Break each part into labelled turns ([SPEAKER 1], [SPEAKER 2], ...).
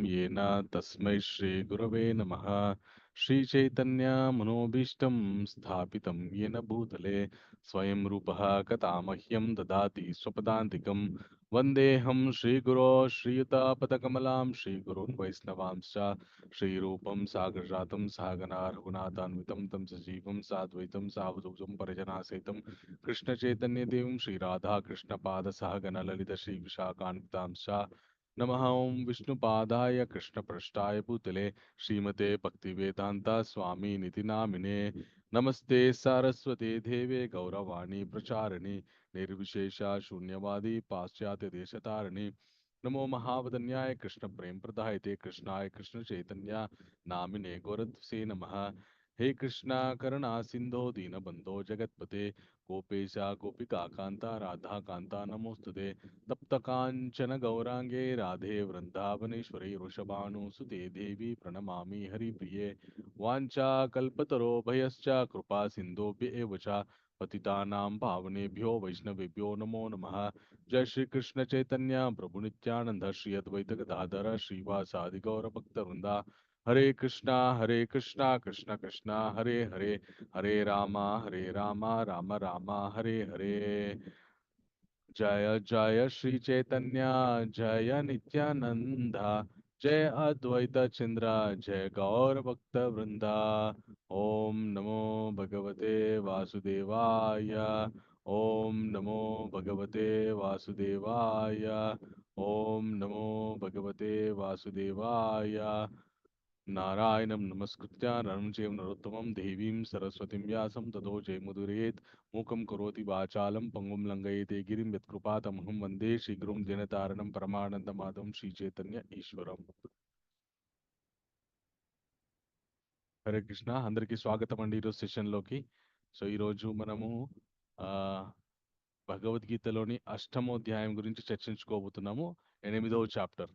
[SPEAKER 1] येन तस्मै श्रीगुरवे नमः। श्रीचैतन्यमनोभीष्टं स्थापितं येन भूतले स्वयं रूपः कथामह्यं ददाति स्वपदान्तिकं। वन्देऽहं श्रीगुरो श्रीयुतापदकमलां श्रीगुरून् वैष्णवांश्च श्रीरूपं साग्रजातं सहगना रघुनाथान्वितं तं सजीवं साद्वैतं सावधूतं परिजनासहितं कृष्णचैतन्यदेवं श्रीराधाकृष्णपादसहगणललितश्रीविशाखान्वितांश्च नमः। ओं विष्णुपादाय कृष्णपृष्ठाय भूतले श्रीमते भक्तिवेदांता स्वामी निति नामिने। नमस्ते सारस्वते देवे गौरवाणी प्रचारिणे निर्विशेष शून्यवादी पाश्चात्य देशतारिणे। नमो महावदन्याय कृष्ण प्रेम प्रदायते कृष्णाय कृष्ण चैतन्य नामिने गौरत्से नमः। हे कृष्णा करुणा सिंधो दीनबंधो जगत्पते गोपेशा गोपिका कांता राधा कांता नमोस्तुते। तप्त कांचन गौरांगे राधे वृंदावनेश्वरी वृषभानुसुते देवी प्रणमामि हरिप्रिये। वाञ्छा कल्पतरोभयश्च कृपा सिन्धुभ्य एव च पतितानां पावनेभ्यो वैष्णवेभ्यो नमो नमः। जय श्री कृष्ण चैतन्य प्रभु नित्यानंद श्री अद्वैत गदाधर श्रीवासादि गौर भक्तवृंदा। हरे कृष्णा कृष्ण कृष्णा हरे हरे, हरे रामा राम राम हरे हरे। जय जय श्री चैतन्य जय नित्यानंद जय अद्वैत चंद्र जय गौर भक्त वृंदा। ओम नमो भगवते वासुदेवाय। ओम नमो भगवते वासुदेवाय। ओम नमो भगवते वासुदेवाय। नारायणं नमस्कृत्य नरं चैव नरोत्तमं देवीं सरस्वतीं व्यासं ततो जयमुदीरयेत्। मूकं करोति वाचालं पंगुं लङ्घयते गिरिं यत्कृपातमहं वन्दे श्रीगुरुं दिनतारणं परमानन्दमाधवं श्रीचैतन्य ఈశ్వరం। హరే కృష్ణ, అందరికీ స్వాగతం అండి ఈరోజు సెషన్లోకి. సో ఈరోజు మనము ఆ భగవద్గీతలోని అష్టమోధ్యాయం గురించి చర్చించుకోబోతున్నాము. 8వ చాప్టర్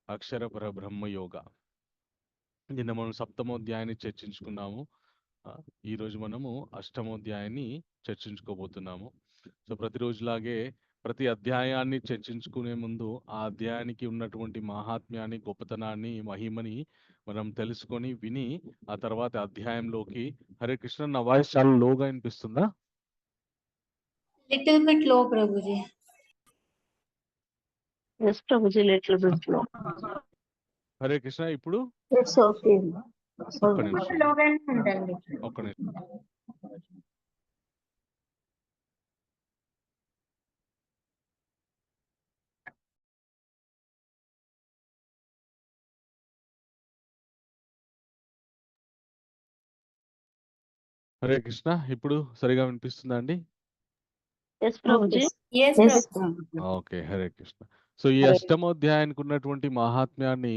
[SPEAKER 1] అక్షర పరబ్రహ్మ యోగ. నిన్న మనం సప్తమోధ్యాయాన్ని చర్చించుకున్నాము. ఈరోజు మనము అష్టమోధ్యాయాన్ని చర్చించుకోబోతున్నాము. సో ప్రతిరోజులాగే ప్రతి అధ్యాయాన్ని చర్చించుకునే ముందు ఆ అధ్యాయానికి ఉన్నటువంటి మహాత్మ్యాన్ని, గొప్పతనాన్ని, మహిమని మనం తెలుసుకొని విని ఆ తర్వాత అధ్యాయంలోకి. హరే కృష్ణ, నా వాయిస్ చాలా లోగా వినిపిస్తుందా?
[SPEAKER 2] Little bit low, Prabhuji.
[SPEAKER 3] Yes, Prabhuji, little bit low.
[SPEAKER 1] Hare Krishna, ఇప్పుడు
[SPEAKER 3] It's okay.
[SPEAKER 1] ఒక్క నిమిషం,
[SPEAKER 2] లోగానే ఉందండి.
[SPEAKER 1] ఒక్క నిమిషం. హరే కృష్ణ, ఇప్పుడు సరిగా వినిపిస్తుందా అండి?
[SPEAKER 3] Yes, Prabhuji.
[SPEAKER 2] Yes,
[SPEAKER 3] Yes,
[SPEAKER 2] Prabhuji.
[SPEAKER 1] Okay, Hare Krishna. So ఈ అష్టమోధ్యాయానికి ఉన్నటువంటి మహాత్మ్యాన్ని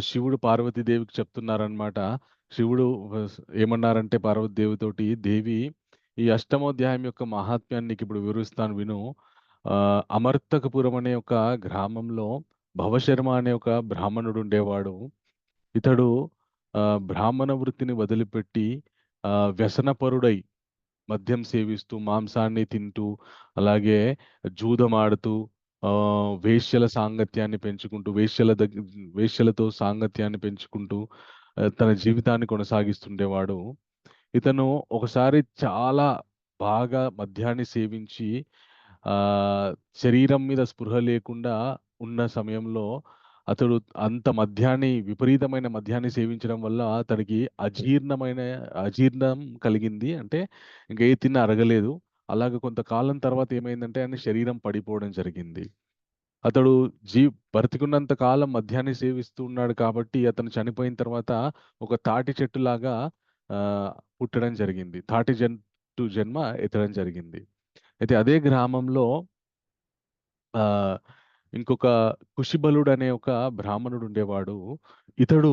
[SPEAKER 1] శివుడు పార్వతీదేవికి చెప్తున్నారనమాట. శివుడు ఏమన్నారంటే పార్వతీదేవితోటి, దేవి ఈ అష్టమోధ్యాయం యొక్క మహాత్మ్యాన్ని నీకు ఇప్పుడు వివరిస్తాను విను. అమర్తకపురం అనే ఒక గ్రామంలో భవశర్మ అనే ఒక బ్రాహ్మణుడు ఉండేవాడు. ఇతడు బ్రాహ్మణ వృత్తిని వదిలిపెట్టి వ్యసనపరుడై మద్యం సేవిస్తూ, మాంసాన్ని తింటూ, అలాగే జూదమాడుతూ, వేశ్యల సాంగత్యాన్ని పెంచుకుంటూ, వేశ్యలతో సాంగత్యాన్ని పెంచుకుంటూ తన జీవితాన్ని కొనసాగిస్తుండేవాడు. ఇతను ఒకసారి చాలా బాగా మద్యాన్ని సేవించి శరీరం మీద స్పృహ లేకుండా ఉన్న సమయంలో అతడు విపరీతమైన మద్యాన్ని సేవించడం వల్ల అతడికి అజీర్ణం కలిగింది. అంటే ఇంకా ఏ తిన్న అరగలేదు. అలాగే కొంతకాలం తర్వాత ఏమైందంటే ఆయన శరీరం పడిపోవడం జరిగింది. అతడు బ్రతికున్నంత కాలం మద్యాన్ని సేవిస్తూ ఉన్నాడు కాబట్టి అతను చనిపోయిన తర్వాత ఒక తాటి చెట్టులాగా పుట్టడం జరిగింది. తాటి చెట్టు జన్మ ఎత్తడం జరిగింది. అయితే అదే గ్రామంలో ఇంకొక కుషిబలుడు అనే ఒక బ్రాహ్మణుడు ఉండేవాడు. ఇతడు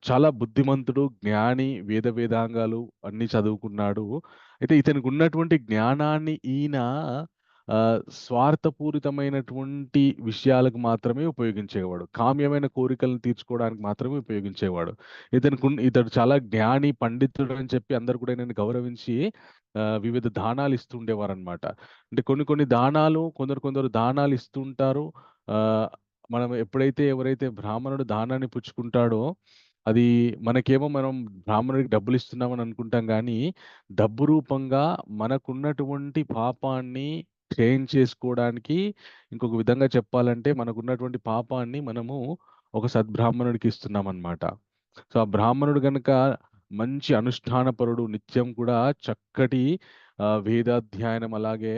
[SPEAKER 1] చాలా బుద్ధిమంతుడు, జ్ఞాని, వేదాంగాలు అన్ని చదువుకున్నాడు. అయితే ఇతనికి ఉన్నటువంటి జ్ఞానాన్ని ఈయన స్వార్థపూరితమైనటువంటి విషయాలకు మాత్రమే ఉపయోగించేవాడు. కామ్యమైన కోరికలను తీర్చుకోవడానికి మాత్రమే ఉపయోగించేవాడు. ఇతడు చాలా జ్ఞాని, పండితుడు అని చెప్పి అందరు కూడా ఈయనని గౌరవించి వివిధ దానాలు ఇస్తూ ఉండేవారనమాట. అంటే కొన్ని దానాలు కొందరు దానాలు ఇస్తుంటారు. మనం ఎవరైతే బ్రాహ్మణుడు దానాన్ని పుచ్చుకుంటాడో అది మనకేమో మనం బ్రాహ్మణుడికి డబ్బులు ఇస్తున్నామని అనుకుంటాం కానీ డబ్బు రూపంగా మనకున్నటువంటి పాపాన్ని క్షయం చేసుకోవడానికి, ఇంకొక విధంగా చెప్పాలంటే మనకున్నటువంటి పాపాన్ని మనము ఒక సద్బ్రాహ్మణుడికి ఇస్తున్నాం అన్నమాట. సో ఆ బ్రాహ్మణుడు గనుక మంచి అనుష్ఠానపరుడు, నిత్యం కూడా చక్కటి వేదాధ్యయనం అలాగే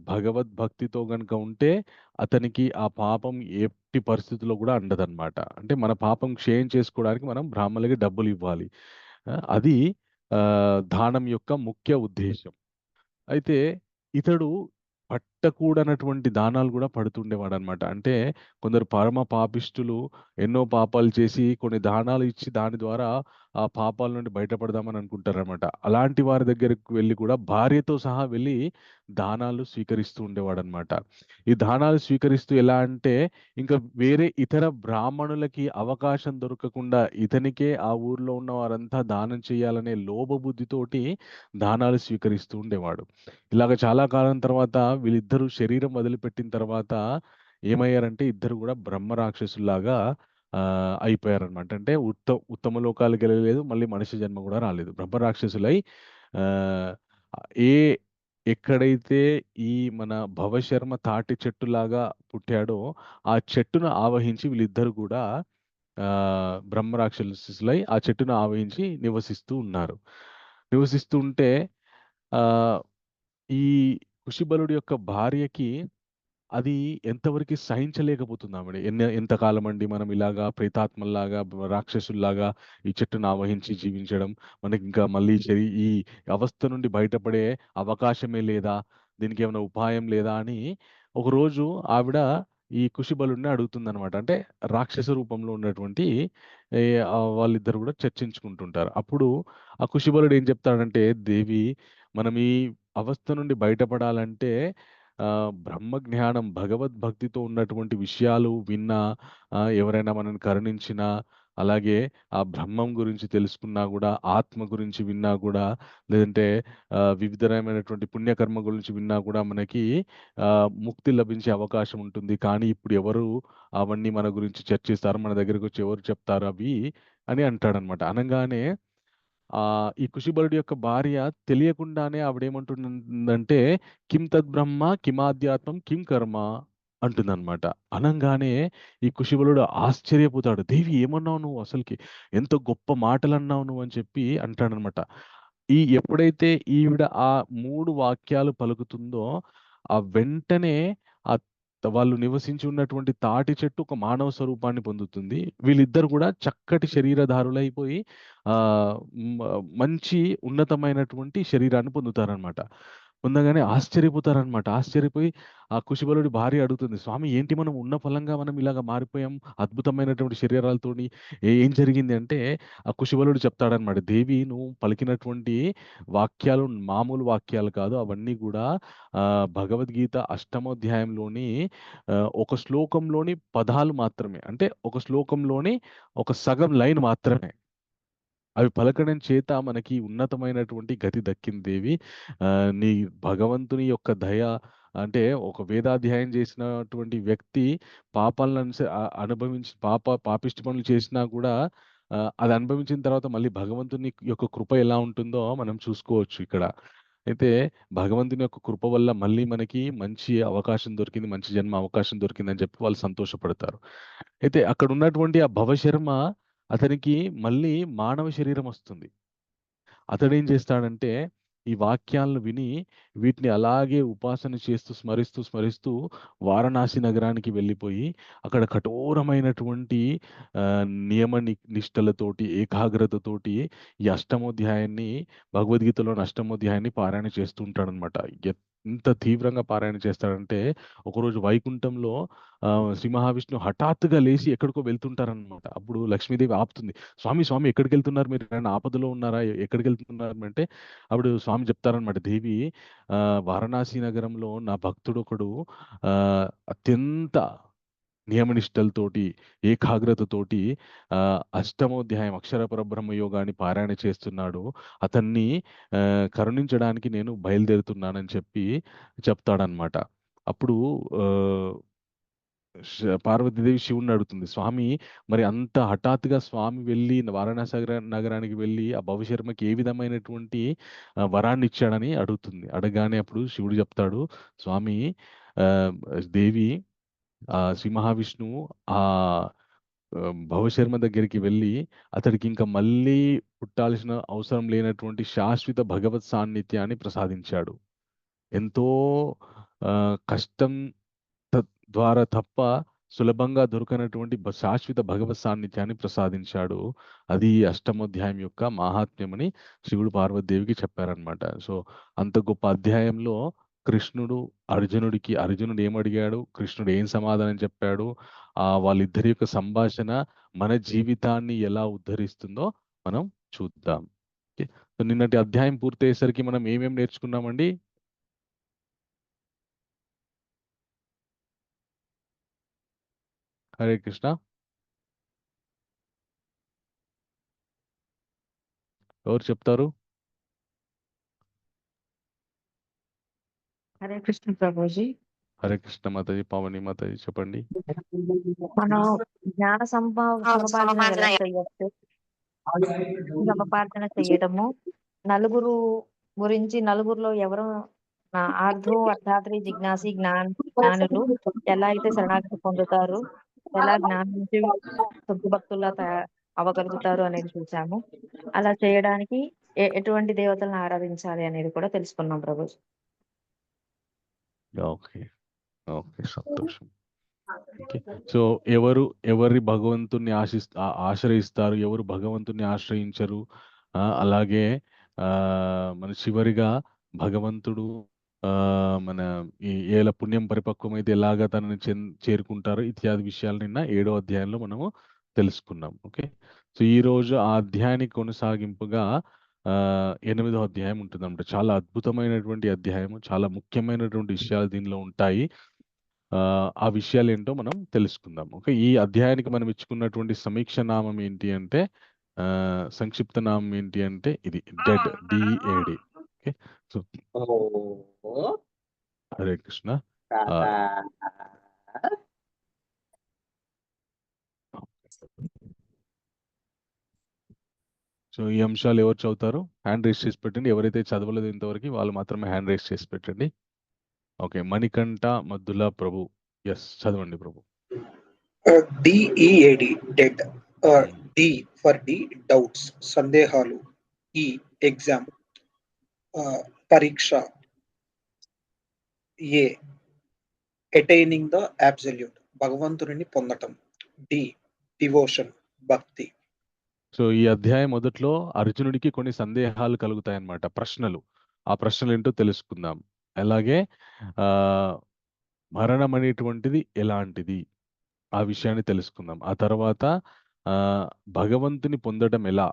[SPEAKER 1] భగవద్భక్తితో గనుక ఉంటే అతనికి ఆ పాపం ఎట్టి పరిస్థితుల్లో కూడా అండదన్నమాట. అంటే మన పాపం క్షయం చేసుకోవడానికి మనం బ్రాహ్మణులకి డబ్బులు ఇవ్వాలి. అది దానం యొక్క ముఖ్య ఉద్దేశం. అయితే ఇతడు పట్టకూడనటువంటి దానాలు గూడా పడుతుండేవాడనమాట. అంటే కొందరు పరమ పాపిష్ఠులు ఎన్నో పాపాలు చేసి కొన్ని దానాలు ఇచ్చి దాని ద్వారా ఆ పాపాల నుండి బయటపడదామని అనుకుంటారనమాట. అలాంటి వారి దగ్గరికి వెళ్లి కూడా భార్యతో సహా వెళ్లి దానాలు స్వీకరిస్తూ ఉండేవాడనమాట. ఈ దానాలు స్వీకరిస్తూ ఎలా అంటే ఇంకా వేరే ఇతర బ్రాహ్మణులకి అవకాశం దొరకకుండా ఇతనికే ఆ ఊర్లో ఉన్న వారంతా దానం చేయాలనే లోభబుద్ధితోటి దానాలు స్వీకరిస్తూ ఉండేవాడు. ఇలాగ చాలా కాలం తర్వాత వీళ్ళిద్దరూ శరీరం వదిలిపెట్టిన తర్వాత ఏమయ్యారంటే ఇద్దరు కూడా బ్రహ్మ రాక్షసుల్లాగా అయిపోయారనమాట. అంటే ఉత్తమ లోకాలకెళ్ళలేదు. మళ్ళీ మనిషి జన్మ కూడా రాలేదు. బ్రహ్మ రాక్షసులై ఆహ్, ఏ ఎక్కడైతే ఈ మన భవశర్మ తాటి చెట్టులాగా పుట్టాడో, ఆ చెట్టును ఆవహించి వీళ్ళిద్దరూ కూడా బ్రహ్మ రాక్షసులై ఆ చెట్టును ఆవహించి నివసిస్తూ ఉన్నారు. నివసిస్తూ ఉంటే ఆహ్, ఈ కుషిబలుడి యొక్క భార్యకి అది ఎంతవరకి సహించలేకపోతుందామె. ఎంతకాలమండి మనం ఇలాగా ప్రేతాత్మల్లాగా, రాక్షసుల్లాగా ఈ చెట్టును ఆవహించి జీవించడం. మనకింకా మళ్ళీ ఈ అవస్థ నుండి బయటపడే అవకాశమే లేదా? దీనికేమైనా ఉపాయం లేదా? అని ఒకరోజు ఆవిడ ఈ కుషిబలుడిని అడుగుతుందనమాట. అంటే రాక్షస రూపంలో ఉన్నటువంటి వాళ్ళిద్దరూ గూడా చర్చించుకుంటుంటారు. అప్పుడు ఆ కుషిబలుడు ఏం చెప్తాడంటే, "దేవి, మనం ఈ అవస్థ నుండి బయటపడాలంటే బ్రహ్మజ్ఞానం, భగవద్భక్తితో ఉన్నటువంటి విషయాలు విన్నా, ఎవరైనా మనల్ని కరుణించినా, అలాగే ఆ బ్రహ్మం గురించి తెలుసుకున్నా గూడా, ఆత్మ గురించి విన్నా గూడా, లేదంటే వివిధమైనటువంటి పుణ్యకర్మ గురించి విన్నా కూడా మనకి ముక్తి లభించే అవకాశం ఉంటుంది. కానీ ఇప్పుడు ఎవరు అవన్నీ మన గురించి చర్చిస్తారు? మన దగ్గరకొచ్చి ఎవరు చెప్తారు అవి?" అని అంటాడనమాట. అనంగానే ఈ కుషిబలుడి యొక్క భార్య తెలియకుండానే ఆవిడేమంటుందంటే, "కిం తద్బ్రహ్మ కిమాధ్యాత్మం కిం కర్మ" అంటుందనమాట. అనంగానే ఈ కుషిబలుడు ఆశ్చర్యపోతాడు. "దేవి, ఏమన్నావు నువ్వు అసలకి? ఎంత గొప్ప మాటలన్నావు నువ్వు" అని చెప్పి అంటాడనమాట. ఎప్పుడైతే ఈవిడ ఆ 3 వాక్యాలు పలుకుతుందో, ఆ వెంటనే ఆహ్, వాళ్ళు నివసించి ఉన్నటువంటి తాటి చెట్టు ఒక మానవ స్వరూపాన్ని పొందుతుంది. వీళ్ళిద్దరు కూడా చక్కటి శరీరధారులైపోయి ఆహ్, మ మంచి ఉన్నతమైనటువంటి శరీరాన్ని పొందుతారనమాట. పొందగానే ఆశ్చర్యపోతారనమాట. ఆశ్చర్యపోయి ఆ కుశిబలుడి భార్య అడుగుతుంది, "స్వామి, ఏంటి మనం ఉన్న ఫలంగా మనం ఇలాగ మారిపోయాం అద్భుతమైనటువంటి శరీరాలతోని. ఏం జరిగింది?" అంటే ఆ కుశిబలుడు చెప్తాడనమాట, "దేవి, నువ్వు పలికినటువంటి వాక్యాలు మామూలు వాక్యాలు కాదు. అవన్నీ గూడా భగవద్గీత అష్టమోధ్యాయంలోని ఒక శ్లోకంలోని పదాలు మాత్రమే. అంటే ఒక శ్లోకంలోని ఒక సగం లైన్ మాత్రమే. అవి పలకడం చేత మనకి ఉన్నతమైనటువంటి గతి దక్కింది దేవి. నీ భగవంతుని యొక్క దయ, అంటే ఒక వేదాధ్యాయం చేసినటువంటి వ్యక్తి పాపాలను అనుభవించి పాపిష్టి పనులు చేసినా కూడా అది అనుభవించిన తర్వాత మళ్ళీ భగవంతుని యొక్క కృప ఎలా ఉంటుందో మనం చూసుకోవచ్చు ఇక్కడ. అయితే భగవంతుని యొక్క కృప వల్ల మళ్ళీ మనకి మంచి అవకాశం దొరికింది. మంచి జన్మ అవకాశం దొరికిందని చెప్పి వాళ్ళు సంతోషపడతారు. అయితే అక్కడున్నటువంటి ఆ భవశర్మ అతనికి మళ్ళీ మానవ శరీరమొస్తుంది. అతడేం చేస్తాడంటే, ఈ వాక్యాలను విని వీటిని అలాగే ఉపాసన చేస్తూ, స్మరిస్తూ వారణాసి నగరానికి వెళ్ళిపోయి, అక్కడ కఠోరమైనటువంటి నిష్టలతోటి, ఏకాగ్రతతోటి ఈ అష్టమోధ్యాయాన్ని, భగవద్గీతలోని అష్టమోధ్యాయాన్ని పారాయణ చేస్తూ ఉంటాడనమాట. ఎంత తీవ్రంగా పారాయణ చేస్తాడంటే, ఒకరోజు వైకుంఠంలో శ్రీ మహావిష్ణువు హఠాత్తుగా లేసి ఎక్కడికో వెళ్తుంటారనమాట. అప్పుడు లక్ష్మీదేవి ఆపుతుంది. "స్వామి, స్వామి, ఎక్కడికెళ్తున్నారు మీరు? ఏమైనా ఆపదలో ఉన్నారా? ఎక్కడికెళ్తున్నారు" అంటే అప్పుడు స్వామి చెప్తారనమాట, "దేవి, వారణాసి నగరంలో నా భక్తుడొకడు అత్యంత నియమనిష్టలతోటి, ఏకాగ్రతతోటి అష్టమోధ్యాయం అక్షర పరబ్రహ్మ యోగాన్ని పారాయణ చేస్తున్నాడు. అతన్ని కరుణించడానికి నేను బయలుదేరుతున్నానని" చెప్పి చెప్తాడనమాట. అప్పుడు ఆహ్ పార్వతీదేవి శివుణ్ణి అడుగుతుంది, స్వామి మరి అంత హఠాత్తుగా స్వామి వెళ్ళి వారణాసి నగరానికి వెళ్ళి ఆ భవిశర్మకి ఏ విధమైనటువంటి వరాన్ని ఇచ్చాడని అడుగుతుంది. అడగానే అప్పుడు శివుడు చెప్తాడు, స్వామి ఆ, దేవి శ్రీ మహావిష్ణువు ఆ భవశర్మ దగ్గరికి వెళ్ళి అతడికి ఇంకా మళ్ళీ పుట్టాల్సిన అవసరం లేనటువంటి శాశ్వత భగవత్ సాన్నిధ్యాన్ని ప్రసాదించాడు. ఎంతో కష్టం ద్వారా తప్ప సులభంగా దొరకనటువంటి శాశ్వత భగవత్ సాన్నిధ్యాన్ని ప్రసాదించాడు. అది అష్టమోధ్యాయం యొక్క మహాత్మ్యమని శివుడు పార్వతీదేవికి చెప్పారనమాట. సో అంత గొప్ప అధ్యాయంలో కృష్ణుడు అర్జునుడు ఏమడిగాడు, కృష్ణుడు ఏం సమాధానం చెప్పాడు, వాళ్ళిద్దరి యొక్క సంభాషణ మన జీవితాన్ని ఎలా ఉద్ధరిస్తుందో మనం చూద్దాం. సో నిన్నటి అధ్యాయం పూర్తయ్యేసరికి మనం ఏమేం నేర్చుకున్నామండి? హరే కృష్ణ. ఎవరు చెప్తారు?
[SPEAKER 2] హరే కృష్ణ ప్రభుజీ.
[SPEAKER 1] హరే కృష్ణ మాతాజీ. పావని మాతాజీ చెప్పండి.
[SPEAKER 2] మనం జ్ఞాన సముపార్జన ఎలా చేయొచ్చు, సముపార్జన చేయడము, నలుగురు గురించి, నలుగురిలో ఎవరు అర్థాత్రి జిజ్ఞాసి జ్ఞానులు ఎలా అయితే శరణాగతి పొందుతారు, ఎలా జ్ఞానం నుంచి శుద్ధ భక్తుల్లా అవ్వగలుగుతారు అనేది చూసాము. అలా చేయడానికి ఎటువంటి దేవతలను ఆరాధించాలి అనేది కూడా తెలుసుకున్నాం ప్రభు.
[SPEAKER 1] ఓకే ఓకే, సంతోషం. ఓకే, సో ఎవరి భగవంతుణ్ణి ఆశ్రయిస్తారు, ఎవరు భగవంతుణ్ణి ఆశ్రయించరు, అలాగే మన చివరిగా భగవంతుడు మన ఏల పుణ్యం పరిపక్వమైతే ఎలాగా తనని చేరుకుంటారో ఇత్యాది విషయాలు నిన్న 7వ అధ్యాయంలో మనము తెలుసుకున్నాం. ఓకే, సో ఈ రోజు ఆ అధ్యాయానికి కొనసాగింపుగా 8వ అధ్యాయం ఉంటుందన్నమాట. చాలా అద్భుతమైనటువంటి అధ్యాయము, చాలా ముఖ్యమైనటువంటి విషయాలు దీనిలో ఉంటాయి. ఆ విషయాలు ఏంటో మనం తెలుసుకుందాం. ఓకే, ఈ అధ్యాయానికి మనం ఇచ్చుకున్నటువంటి సమీక్ష నామం ఏంటి అంటే, సంక్షిప్త నామం ఏంటి అంటే ఇది dead, DAD. Okay, so Hare Krishna. So ఈ అంశాలు ఎవరు చదువుతారు? హ్యాండ్ రైస్ చేసి పెట్టండి. ఎవరైతే చదవలేదు ఇంతవరకు వాళ్ళు మాత్రమే హ్యాండ్ రైస్ చేసి పెట్టండి. ఓకే, మణికంఠ మద్దుల ప్రభు. ఎస్, చదవండి ప్రభు.
[SPEAKER 4] DEAD, dead. D for D, doubts, సందేహాలు. E, ఎగ్జామ్, పరీక్ష. A, అటైనింగ్ ద అబ్సల్యూట్, భగవంతుని పొందటం. D, డివోషన్, భక్తి.
[SPEAKER 1] సో ఈ అధ్యాయం మొదట్లో అర్జునుడికి కొన్ని సందేహాలు కలుగుతాయన్నమాట, ప్రశ్నలు. ఆ ప్రశ్నలు ఏంటో తెలుసుకుందాం. అలాగే మరణం అనేటువంటిది ఎలాంటిది, ఆ విషయాన్ని తెలుసుకుందాం. ఆ తర్వాత భగవంతుని పొందడం ఎలా,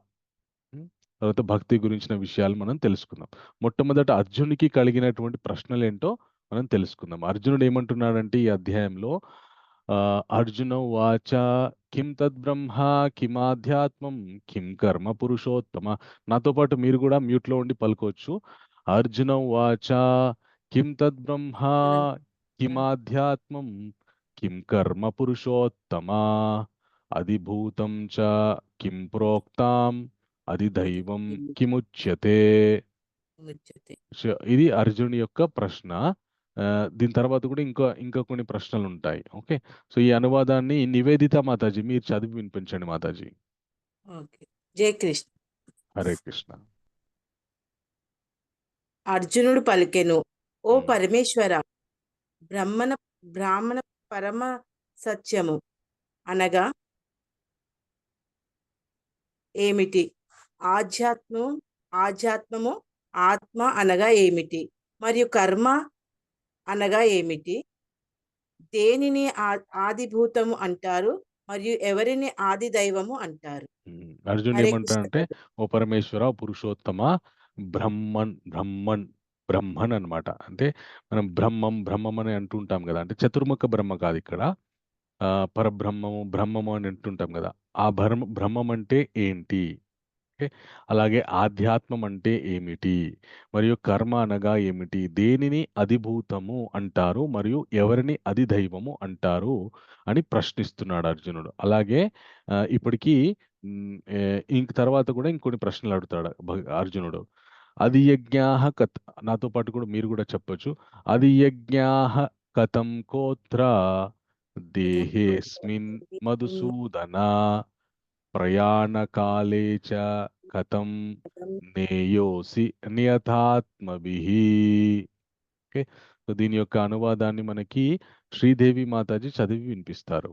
[SPEAKER 1] తర్వాత భక్తి గురించిన విషయాలు మనం తెలుసుకుందాం. మొట్టమొదట అర్జునుడికి కలిగినటువంటి ప్రశ్నలు ఏంటో మనం తెలుసుకుందాం. అర్జునుడు ఏమంటున్నాడంటే ఈ అధ్యాయంలో, అర్జున వాచ కిం తద్బ్రహ్మ కిమాధ్యాత్మం కిం కర్మ పురుషోత్తమ. నాతో పాటు మీరు కూడా మ్యూట్లో ఉండి పలుకోవచ్చు. అర్జున వాచ కిం తద్బ్రహ్మ కిమాధ్యాత్మం కిం కర్మ పురుషోత్తమ అధిభూతం చ కిం ప్రోక్తాం అధిదైవం కిముచ్యతే. ఇది అర్జునుడి యొక్క ప్రశ్న. దీని తర్వాత కూడా ఇంకా కొన్ని ప్రశ్నలు ఉంటాయి. ఓకే, సో ఈ అనువాదాన్ని నివేదిత మాతాజీ మీరు చదివి వినిపించండి మాతాజీ.
[SPEAKER 5] జై కృష్ణ.
[SPEAKER 1] హరే కృష్ణ.
[SPEAKER 5] అర్జునుడు పలికెను, ఓ పరమేశ్వర, బ్రాహ్మణ పరమ సత్యము అనగా ఏమిటి? ఆధ్యాత్మము ఆత్మ అనగా ఏమిటి? మరియు కర్మ అనగా ఏమిటి? దేనిని ఆదిభూతము అంటారు మరియు ఎవరిని ఆది దైవము అంటారు?
[SPEAKER 1] అర్జునుడు ఏమంటాడంటే, ఓ పరమేశ్వర, పురుషోత్తమ, బ్రహ్మన్ అన్నమాట. అంటే మనం బ్రహ్మం అని అంటుంటాం కదా, అంటే చతుర్ముఖ బ్రహ్మ కాదు ఇక్కడ, పరబ్రహ్మము బ్రహ్మము అని అంటుంటాం కదా. ఆ బ్రహ్మం అంటే ఏంటి? ఓకే. అలాగే ఆధ్యాత్మం అంటే ఏమిటి? మరియు కర్మ అనగా ఏమిటి? దేనిని అధిభూతము అంటారు? మరియు ఎవరిని అధిదైవము అంటారు? అని ప్రశ్నిస్తున్నాడు అర్జునుడు. అలాగే ఇప్పటికి ఇంక తర్వాత కూడా ఇంకొన్ని ప్రశ్నలు అడుగుతాడు అర్జునుడు. అధియజ్ఞాః నాతో పాటు కూడా మీరు కూడా చెప్పొచ్చు. అధియజ్ఞాః కథం కోత్ర దేహేస్మిన్ మధుసూదన ప్రయాణకాలే చ కథం నేయోసి నియతాత్మభిః. ఓకే. సో దీని యొక్క అనువాదాన్ని మనకి శ్రీదేవి మాతాజీ చదివి వినిపిస్తారు.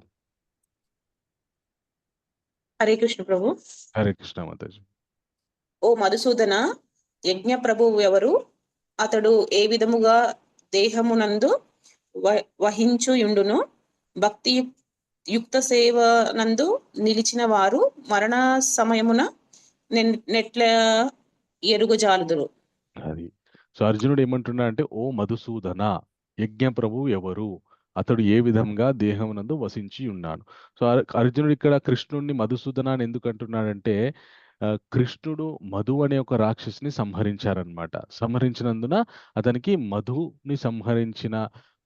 [SPEAKER 6] హరే కృష్ణ ప్రభు.
[SPEAKER 1] హరే కృష్ణ మాతాజీ.
[SPEAKER 6] ఓ మధుసూదన, యజ్ఞ ప్రభువు ఎవరు? అతడు ఏ విధముగా దేహమునందు వహించుయుండును? భక్తి యుక్త సేవనందు నిలిచిన వారు మరణ సమయమున నెట్ల ఎరుగుజాలుదురు.
[SPEAKER 1] అది. సో అర్జునుడు ఏమంటున్నా అంటే, ఓ మధుసూదన, యజ్ఞ ప్రభువు ఎవరు? అతడు ఏ విధంగా దేహమునందు వసించి ఉన్నాను. సో అర్జునుడు ఇక్కడ కృష్ణుడిని మధుసూదన అని ఎందుకు అంటున్నాడంటే, కృష్ణుడు మధు అనే ఒక రాక్షసిని సంహరించారనమాట. సంహరించినందున అతనికి మధుని సంహరించిన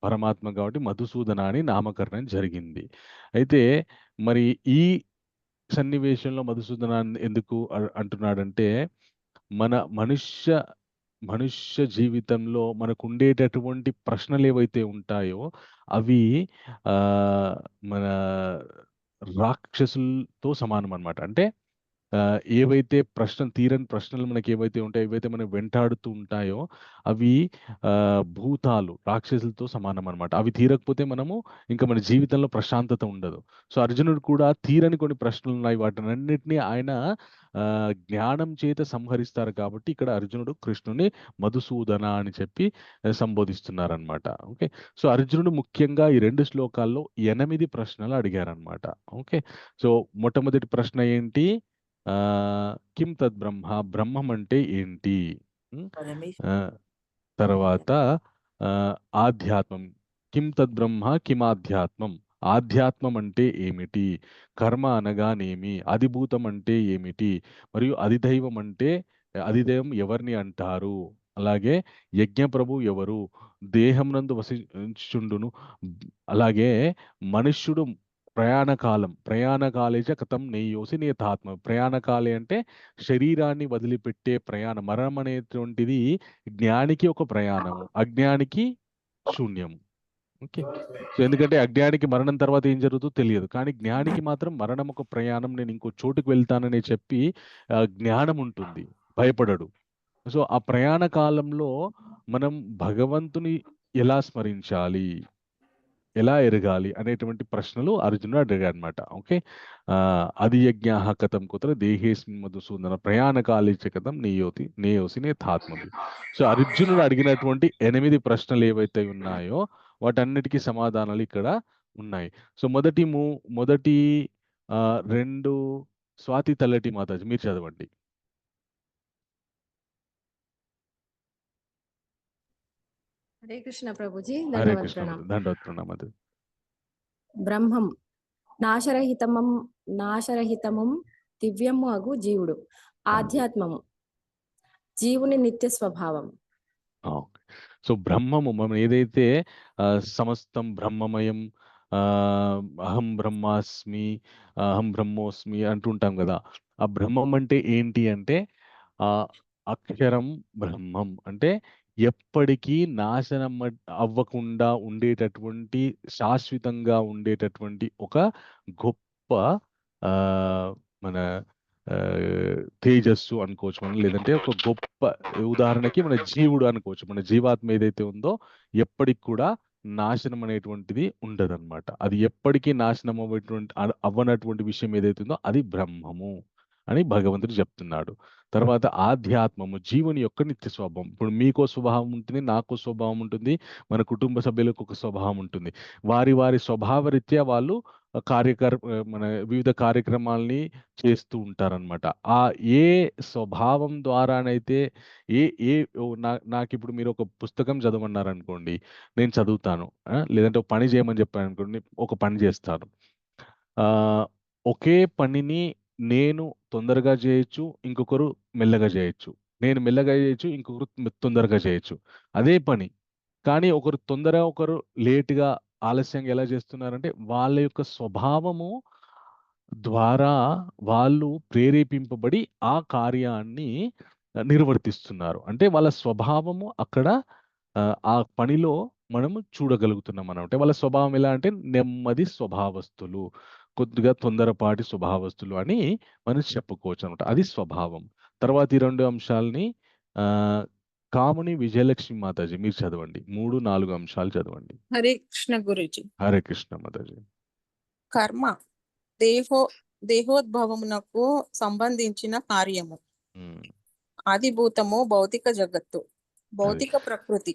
[SPEAKER 1] పరమాత్మ కాబట్టి మధుసూదన అని నామకరణం జరిగింది. అయితే మరి ఈ సన్నివేశంలో మధుసూదన ఎందుకు అంటున్నాడంటే, మన మనుష్య జీవితంలో మనకుండేటటువంటి ప్రశ్నలు ఏవైతే ఉంటాయో అవి మన రాక్షసులతో సమానం అన్నమాట. అంటే ఏవైతే తీరని ప్రశ్నలు మనకి ఏవైతే ఉంటాయో, ఏవైతే మనం వెంటాడుతూ ఉంటాయో అవి భూతాలు, రాక్షసులతో సమానం అన్నమాట. అవి తీరకపోతే మనము ఇంకా మన జీవితంలో ప్రశాంతత ఉండదు. సో అర్జునుడు కూడా తీరని కొన్ని ప్రశ్నలు ఉన్నాయి. వాటినన్నిటిని ఆయన జ్ఞానం చేత సంహరిస్తారు కాబట్టి ఇక్కడ అర్జునుడు కృష్ణుని మధుసూదన అని చెప్పి సంబోధిస్తున్నారనమాట. ఓకే. సో అర్జునుడు ముఖ్యంగా ఈ 2 శ్లోకాల్లో 8 ప్రశ్నలు అడిగారనమాట. ఓకే. సో మొట్టమొదటి ప్రశ్న ఏంటి? కిం తద్ బ్రహ్మ, బ్రహ్మం అంటే ఏంటి? తర్వాత ఆధ్యాత్మం, కిం తద్ బ్రహ్మ కిమాధ్యాత్మం, ఆధ్యాత్మం అంటే ఏమిటి? కర్మ అనగానేమి? అధిభూతం అంటే ఏమిటి? మరియు అధిదైవం ఎవరిని అంటారు? అలాగే యజ్ఞ ప్రభు ఎవరు? దేహం నందు వసించుండును. అలాగే మనుష్యుడు ప్రయాణకాలేచ కథం నెయ్యోసి నియతాత్మ. ప్రయాణకాలే అంటే శరీరాన్ని వదిలిపెట్టే ప్రయాణం. మరణం అనేటువంటిది జ్ఞానికి ఒక ప్రయాణము, అజ్ఞానికి శూన్యము. ఓకే. సో ఎందుకంటే అజ్ఞానికి మరణం తర్వాత ఏం జరుగుతుందో తెలియదు, కానీ జ్ఞానికి మాత్రం మరణం ఒక ప్రయాణం, నేను ఇంకో చోటుకు వెళ్తానని చెప్పి జ్ఞానం ఉంటుంది, భయపడడు. సో ఆ ప్రయాణ కాలంలో మనం భగవంతుని ఎలా స్మరించాలి, ఎలా ఎరగాలి అనేటువంటి ప్రశ్నలు అర్జునుడు అడిగాడు అనమాట. ఓకే. అధియజ్ఞాః కథం కుత్ర దేహేస్మిన్ మధుసూదన ప్రయాణకాలేచ కథం నేయోసి నియతాత్మభిః. సో అర్జునుడు అడిగినటువంటి 8 ప్రశ్నలు ఏవైతే ఉన్నాయో వాటన్నిటికీ సమాధానాలు ఇక్కడ ఉన్నాయి. సో మొదటి 2 స్వాతి తల్లటి మాతాజీ మీరు చదవండి.
[SPEAKER 7] హరే కృష్ణ ప్రభుజీ.
[SPEAKER 1] హరే
[SPEAKER 7] ధన్యవాద
[SPEAKER 1] కృష్ణ
[SPEAKER 7] ప్రణామం.
[SPEAKER 1] దండవత్ ప్రణామాలు.
[SPEAKER 7] బ్రహ్మం నాశరహితమం దివ్యము అగు జీవుడు. ఆధ్యాత్మము జీవుని నిత్య స్వభావం.
[SPEAKER 1] ఓకే. సో బ్రహ్మము మనం ఏదైతే సమస్తం బ్రహ్మమయం, అహం బ్రహ్మోస్మి అంటుంటాం కదా. ఆ బ్రహ్మం అంటే ఏంటి అంటే అక్షరం బ్రహ్మం అంటే ఎప్పటికీ నాశనం అవ్వకుండా ఉండేటటువంటి, శాశ్వతంగా ఉండేటటువంటి ఒక గొప్ప మన తేజస్సు అనుకోవచ్చు మనం, లేదంటే ఒక గొప్ప ఉదాహరణకి మన జీవుడు అనుకోవచ్చు. మన జీవాత్మ ఏదైతే ఉందో ఎప్పటికి కూడా నాశనం అనేటువంటిది ఉండదన్నమాట. అది ఎప్పటికీ నాశనం అవ్వనటువంటి విషయం ఏదైతే ఉందో అది బ్రహ్మము అని భగవంతుడు చెప్తున్నాడు. తర్వాత ఆధ్యాత్మము జీవుని యొక్క నిత్య స్వభావం. ఇప్పుడు మీకో స్వభావం ఉంటుంది, నాకు స్వభావం ఉంటుంది, మన కుటుంబ సభ్యులకు ఒక స్వభావం ఉంటుంది. వారి స్వభావరీత్యా వాళ్ళు మన వివిధ కార్యక్రమాల్ని చేస్తూ ఉంటారనమాట. ఏ స్వభావం ద్వారానైతే నాకు ఇప్పుడు మీరు ఒక పుస్తకం చదవమన్నారనుకోండి, నేను చదువుతాను. లేదంటే ఒక పని చేయమని చెప్పాను అనుకోండి, ఒక పని చేస్తాను. ఒకే పనిని నేను తొందరగా చేయొచ్చు, ఇంకొకరు మెల్లగా చేయొచ్చు. నేను మెల్లగా చేయొచ్చు, ఇంకొకరు తొందరగా చేయొచ్చు. అదే పని. కానీ ఒకరు తొందరగా, ఒకరు లేట్‌గా, ఆలస్యంగా ఎలా చేస్తున్నారంటే వాళ్ళ యొక్క స్వభావము ద్వారా వాళ్ళు ప్రేరేపింపబడి ఆ కార్యాన్ని నిర్వర్తిస్తున్నారు. అంటే వాళ్ళ స్వభావము అక్కడ ఆ పనిలో మనము చూడగలుగుతున్నామనమాట. అంటే వాళ్ళ స్వభావం ఎలా అంటే నెమ్మది స్వభావస్తులు, కొద్దిగా తొందరపాటి స్వభావస్తులు అని మనం చెప్పుకోవచ్చనమాట. అది స్వభావం. తర్వాత ఈ 2 అంశాల్ని ఆహ్, కాముని విజయలక్ష్మి మాతాజీ మీరు చదవండి. 3, 4 అంశాలు చదవండి.
[SPEAKER 8] హరే కృష్ణ గురుజీ.
[SPEAKER 1] హరే కృష్ణ మాతాజీ.
[SPEAKER 8] కర్మ దేహోద్భవమునకు సంబంధించిన కార్యము.
[SPEAKER 1] హ్మ్.
[SPEAKER 8] ఆదిభూతము భౌతిక జగత్తు,
[SPEAKER 1] అది.
[SPEAKER 8] భౌతిక ప్రకృతి.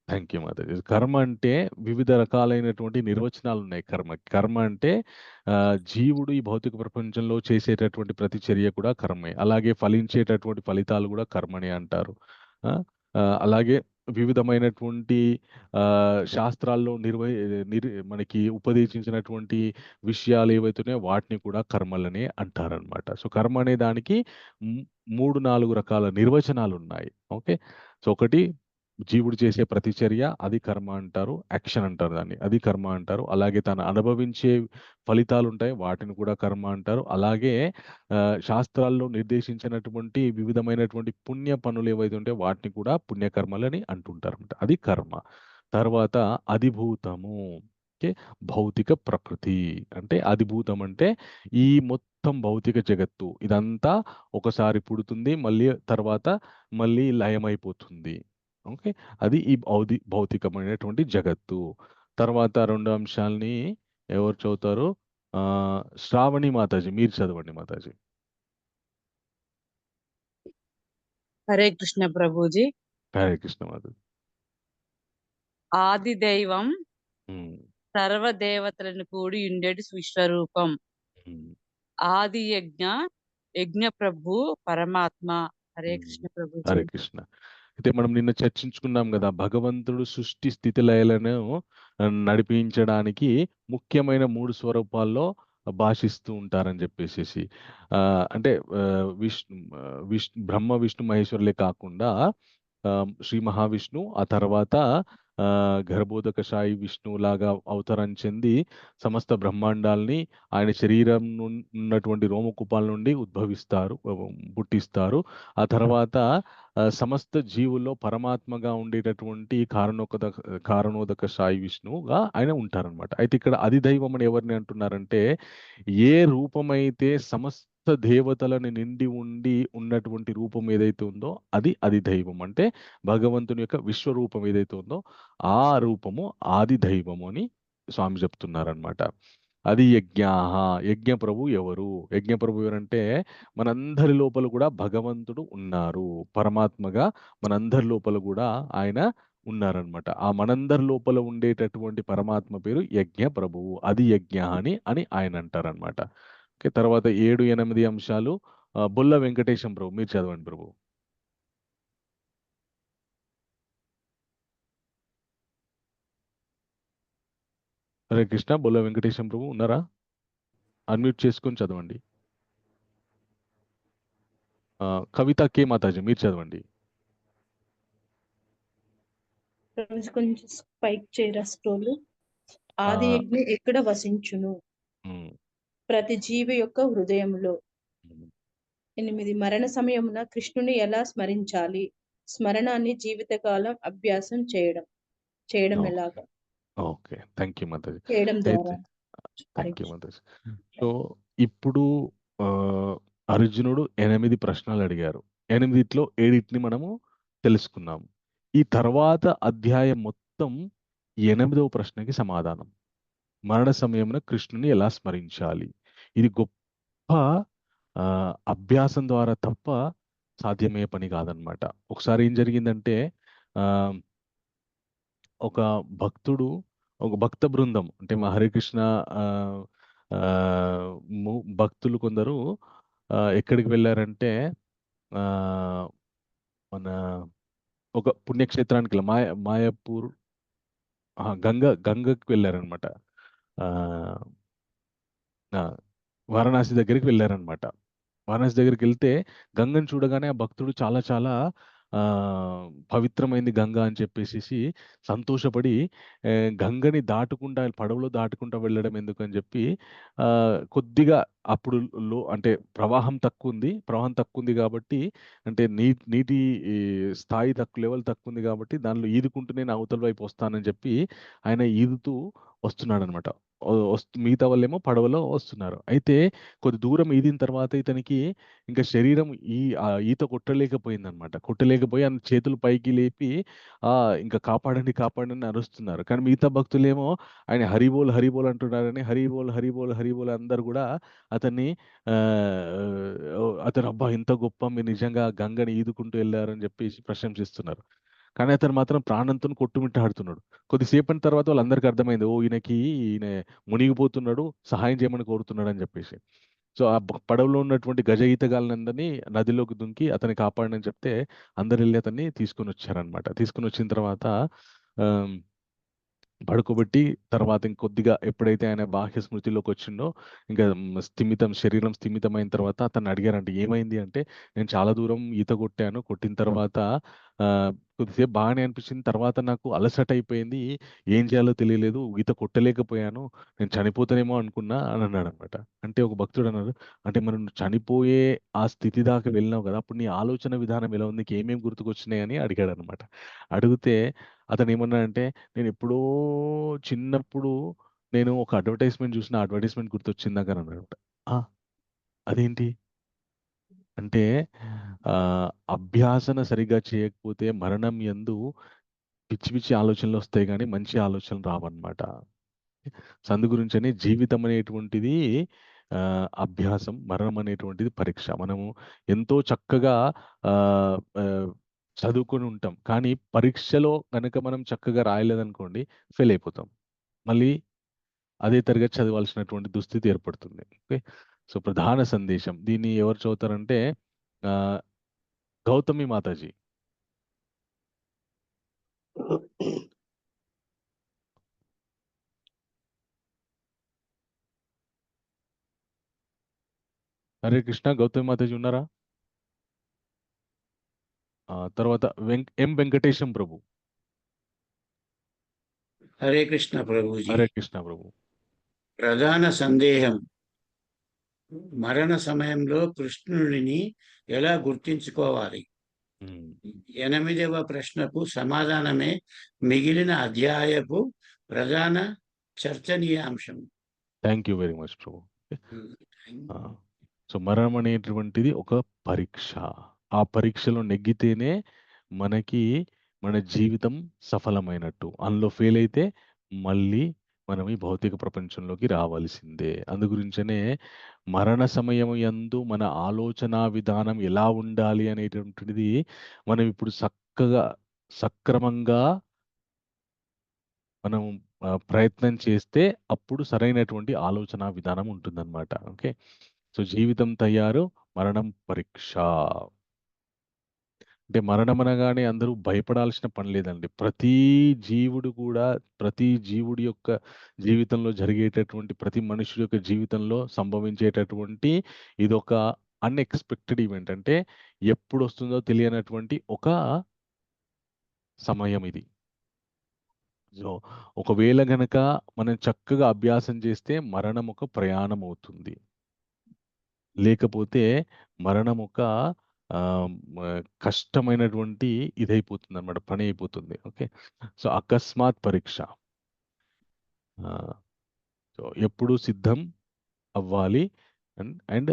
[SPEAKER 1] Thank you Mataji. కర్మ అంటే వివిధ రకాలైనటువంటి నిర్వచనాలున్నాయి కర్మకి. కర్మ అంటే జీవుడు ఈ భౌతిక ప్రపంచంలో చేసేటటువంటి ప్రతి చర్య కూడా కర్మే. అలాగే ఫలించేటటువంటి ఫలితాలు కూడా కర్మనే అంటారు. ఆ! అలాగే వివిధమైనటువంటి శాస్త్రాల్లో మనకి ఉపదేశించినటువంటి విషయాలు ఏవైతే ఉన్నాయో వాటిని కూడా కర్మలనే అంటారనమాట. సో, కర్మ అనే దానికి 3, 4 రకాల నిర్వచనాలున్నాయి. ఓకే. సో, ఒకటి జీవుడు చేసే ప్రతి చర్య అది కర్మ అంటారు. యాక్షన్ అంటారు దాన్ని. అది కర్మ అంటారు. అలాగే తను అనుభవించే ఫలితాలుంటాయి. వాటిని కూడా కర్మ అంటారు. అలాగే శాస్త్రాల్లో నిర్దేశించినటువంటి వివిధమైనటువంటి పుణ్య పనులు ఏవైతే ఉంటాయో వాటిని కూడా పుణ్యకర్మలని అంటుంటారన్నమాట. అది కర్మ. తర్వాత అధిభూతము. ఓకే. భౌతిక ప్రకృతి. అంటే అధిభూతం అంటే ఈ మొత్తం భౌతిక జగత్తు ఇదంతా ఒకసారి పుడుతుంది. మళ్ళీ లయమైపోతుంది. ఓకే. అది ఈ భౌతికమైనటువంటి జగత్తు. తర్వాత 2 అంశాల్ని ఎవరు చదువుతారు? శ్రావణి మాతాజీ మీరు చదవండి మాతాజీ.
[SPEAKER 9] హరే కృష్ణ ప్రభుజీ.
[SPEAKER 1] హరే కృష్ణ మాతాజీ.
[SPEAKER 9] ఆది దైవం
[SPEAKER 1] హ్మ్.
[SPEAKER 9] సర్వదేవతలను కూడి ఉండేటి విశ్వరూపం.
[SPEAKER 1] హ్మ్.
[SPEAKER 9] ఆది యజ్ఞ ప్రభు పరమాత్మ. హరే
[SPEAKER 1] హ్మ్.
[SPEAKER 9] కృష్ణ ప్రభుజీ.
[SPEAKER 1] హరే కృష్ణ. అయితే మనం నిన్న చర్చించుకున్నాం గదా! భగవంతుడు సృష్టి స్థితి లయలను నడిపించడానికి ముఖ్యమైన 3 స్వరూపాల్లో భాషిస్తూ ఉంటారని జెప్పేసేసి. అంటే బ్రహ్మ, విష్ణు, మహేశ్వరులే కాకుండా శ్రీ మహావిష్ణువు, ఆ తర్వాత గర్భోదక సాయి విష్ణువులాగా అవతారం చెంది సమస్త బ్రహ్మాండాల్ని ఆయన శరీరం ఉన్నటువంటి రోమకూపాల నుండి పుట్టిస్తారు. ఆ తర్వాత సమస్త జీవుల్లో పరమాత్మగా ఉండేటటువంటి కారణోదక సాయి విష్ణువుగా ఆయన ఉంటారనమాట. అయితే ఇక్కడ అధిదైవం అని ఎవరిని అంటున్నారంటే ఏ రూపమైతే సమస్త దేవతలను నిండి ఉన్నటువంటి రూపం ఏదైతే ఉందో అది అధిదైవం. అంటే భగవంతుని యొక్క విశ్వరూపం ఏదైతే ఉందో ఆ రూపము ఆదిదైవము అని స్వామి చెప్తున్నారనమాట. అది యజ్ఞ ప్రభు ఎవరు? యజ్ఞ ప్రభు ఎవరంటే మనందరి లోపల కూడా భగవంతుడు ఉన్నారు. పరమాత్మగా మనందరి లోపల కూడా ఆయన ఉన్నారనమాట. ఆ మనందరి లోపల ఉండేటటువంటి పరమాత్మ పేరు యజ్ఞ ప్రభువు. అది యజ్ఞ అని ఆయన అంటారనమాట. ఓకే. తర్వాత 7, 8 అంశాలు బొల్ల వెంకటేశం ప్రభు మీరు చదవండి ప్రభు. హరే కృష్ణ. బొల్ల వెంకటేశం ప్రభు ఉన్నారా? అన్మ్యూట్ చేసుకొని చదవండి. కవిత కే మాతాజీ మీరు చదవండి.
[SPEAKER 10] కొంచెం స్పైక్ చేయరా స్క్రోల్. ఆది యజ్ఞ ఎక్కడ వసించును? ప్రతి జీవి యొక్క హృదయంలో. 8 మరణ సమయమున కృష్ణుని ఎలా స్మరించాలి? స్మరణాన్ని జీవితకాలం అభ్యాసం చేయడం ఎలాగా?
[SPEAKER 1] ఓకే. Thank you Mataji.
[SPEAKER 10] చేయడం ద్వారా.
[SPEAKER 1] Thank you Mataji. సో ఇప్పుడు అర్జునుడు 8 ప్రశ్నలు అడిగారు. 8లో 7 మనము తెలుసుకున్నాం. ఈ తర్వాత అధ్యాయం మొత్తం 8వ ప్రశ్నకి సమాధానం. మరణ సమయమున కృష్ణుని ఎలా స్మరించాలి? ఇది గొప్ప అభ్యాసం ద్వారా తప్ప సాధ్యమయ్యే పని కాదనమాట. ఒకసారి ఏం జరిగిందంటే ఒక భక్త బృందం అంటే మా హరికృష్ణ భక్తులు కొందరు ఎక్కడికి వెళ్ళారంటే మన ఒక పుణ్యక్షేత్రానికి మాయాపూర్ గంగకి వెళ్ళారనమాట. వారణాసి దగ్గరికి వెళ్ళారనమాట. వారణాసి దగ్గరికి వెళ్తే గంగను చూడగానే ఆ భక్తుడు చాలా చాలా పవిత్రమైంది గంగ అని చెప్పేసి సంతోషపడి గంగని దాటుకుంటా పడవలో దాటుకుంటా వెళ్ళడం ఎందుకని చెప్పి కొద్దిగా అప్పుడు అంటే ప్రవాహం తక్కువ ఉంది కాబట్టి అంటే నీటి ఈ స్థాయి లెవెల్ తక్కువ ఉంది కాబట్టి దానిలో ఈదుకుంటూ నేను అవతల వైపు వస్తానని చెప్పి ఆయన ఈదుతూ వస్తున్నాడు అనమాట. మిగతా వాళ్ళేమో పడవలో వస్తున్నారు. అయితే కొద్ది దూరం ఈదిన తర్వాత ఇతనికి ఇంకా శరీరం ఈత కొట్టలేకపోయిందనమాట. కొట్టలేకపోయి ఆయన చేతులు పైకి లేపి ఇంకా కాపాడండి కాపాడండి అరుస్తున్నారు. కానీ మిగతా భక్తులేమో ఆయన హరిబోల్ హరిబోల్ అంటున్నారని హరిబోల్ హరిబోల్ హరిబోల్ అందరు కూడా అతన్ని అతను అబ్బా ఇంత గొప్ప మీరు నిజంగా గంగని ఈదుకుంటూ వెళ్ళారని చెప్పేసి ప్రశంసిస్తున్నారు. కానీ అతను మాత్రం ప్రాణంతో కొట్టుమిట్టాడుతున్నాడు. కొద్దిసేపటి తర్వాత వాళ్ళందరికీ అర్థమైంది, ఈయన మునిగిపోతున్నాడు, సహాయం చేయమని కోరుతున్నాడు అని చెప్పేసి. సో ఆ పడవలో ఉన్నటువంటి గజ ఈతగాళ్ళందరినీ నదిలోకి దుంకి అతన్ని కాపాడని చెప్తే అందరు వెళ్ళి అతన్ని తీసుకొని వచ్చారనమాట. తీసుకొని వచ్చిన తర్వాత పడుకోబెట్టి తర్వాత ఇంకొద్దిగా ఎప్పుడైతే ఆయన బాహ్య స్మృతిలోకి వచ్చిండో ఇంకా శరీరం స్థిమితమైన తర్వాత అతన్ని అడిగారంటే ఏమైంది అంటే, నేను చాలా దూరం ఈత కొట్టాను, కొట్టిన తర్వాత కొద్దిసేపు బాగానే అనిపించింది, తర్వాత నాకు అలసట అయిపోయింది, ఏం చేయాలో తెలియలేదు, ఈత కొట్టలేకపోయాను, నేను చనిపోతానేమో అనుకున్నా అని అన్నాడు అనమాట. అంటే ఒక భక్తుడు అన్నాడు, అంటే మనం చనిపోయే ఆ స్థితి దాకా వెళ్ళినావు కదా, అప్పుడు నీ ఆలోచన విధానం ఎలా ఉంది, నీకు ఏమేమి గుర్తుకొచ్చినాయి అని అడిగాడు అనమాట. అడిగితే అతను ఏమన్నాడంటే, నేను ఎప్పుడో చిన్నప్పుడు నేను ఒక అడ్వర్టైజ్మెంట్ చూసిన అడ్వర్టైజ్మెంట్ గుర్తొచ్చింది నాకు అని అన్నాడు. అదేంటి అంటే అభ్యాసన సరిగా చేయకపోతే మరణం యందు పిచ్చి పిచ్చి ఆలోచనలు వస్తాయి కానీ మంచి ఆలోచనలు రావన్నమాట. సందు గురించని జీవితం అనేటువంటిది అభ్యాసం, మరణం అనేటువంటిది పరీక్ష. మనము ఎంతో చక్కగా చదువుకొని ఉంటాం, కానీ పరీక్షలో కనుక మనం చక్కగా రాయలేదనుకోండి ఫెయిల్ అయిపోతాం, మళ్ళీ అదే తరగతి చదవాల్సినటువంటి దుస్థితి ఏర్పడుతుంది. ఓకే, సో ప్రధాన సందేశం దీన్ని ఎవరు చదువుతారంటే గౌతమి మాతాజీ. హరే కృష్ణ. గౌతమి మాతాజీ ఉన్నారా? తర్వాత ఎం వెంకటేశం ప్రభు.
[SPEAKER 11] హరే కృష్ణ ప్రభుజీ.
[SPEAKER 1] హరే కృష్ణ ప్రభు.
[SPEAKER 11] ప్రధాన సందేహం, మరణ సమయంలో కృష్ణుడిని ఎలా గుర్తించుకోవాలి? 8వ ప్రశ్నకు సమాధానమే మిగిలిన అధ్యాయపు ప్రధాన చర్చనీయాంశం.
[SPEAKER 1] Thank you very much Prabhu. So మరణం అనేటువంటిది ఒక పరీక్ష. ఆ పరీక్షలో నెగ్గితేనే మనకి మన జీవితం సఫలమైనట్టు. అందులో ఫెయిల్ అయితే మళ్ళీ మనం ఈ భౌతిక ప్రపంచంలోకి రావాల్సిందే. అందు గురించనే మరణ సమయం యందు మన ఆలోచన విధానం ఎలా ఉండాలి అనేటువంటిది మనం ఇప్పుడు సక్రమంగా మనం ప్రయత్నం చేస్తే అప్పుడు సరైనటువంటి ఆలోచన విధానం ఉంటుందన్నమాట. ఓకే, సో జీవితం తయారు, మరణం పరీక్ష. అంటే మరణం అనగానే అందరూ భయపడాల్సిన పని లేదండి. ప్రతి జీవుడి యొక్క జీవితంలో జరిగేటటువంటి, ప్రతి మనుషుడి యొక్క జీవితంలో సంభవించేటటువంటి ఇదొక అన్ఎక్స్పెక్టెడ్ ఈవెంట్. అంటే ఎప్పుడు వస్తుందో తెలియనటువంటి ఒక సమయం ఇది. సో ఒకవేళ గనక మనం చక్కగా అభ్యాసం చేస్తే మరణం ఒక ప్రయాణం అవుతుంది, లేకపోతే మరణం ఒక కష్టమైనటువంటి ఇదైపోతుంది అన్నమాట, పని అయిపోతుంది. ఓకే, సో అకస్మాత్ పరీక్ష. సో ఎప్పుడు సిద్ధం అవ్వాలి అండ్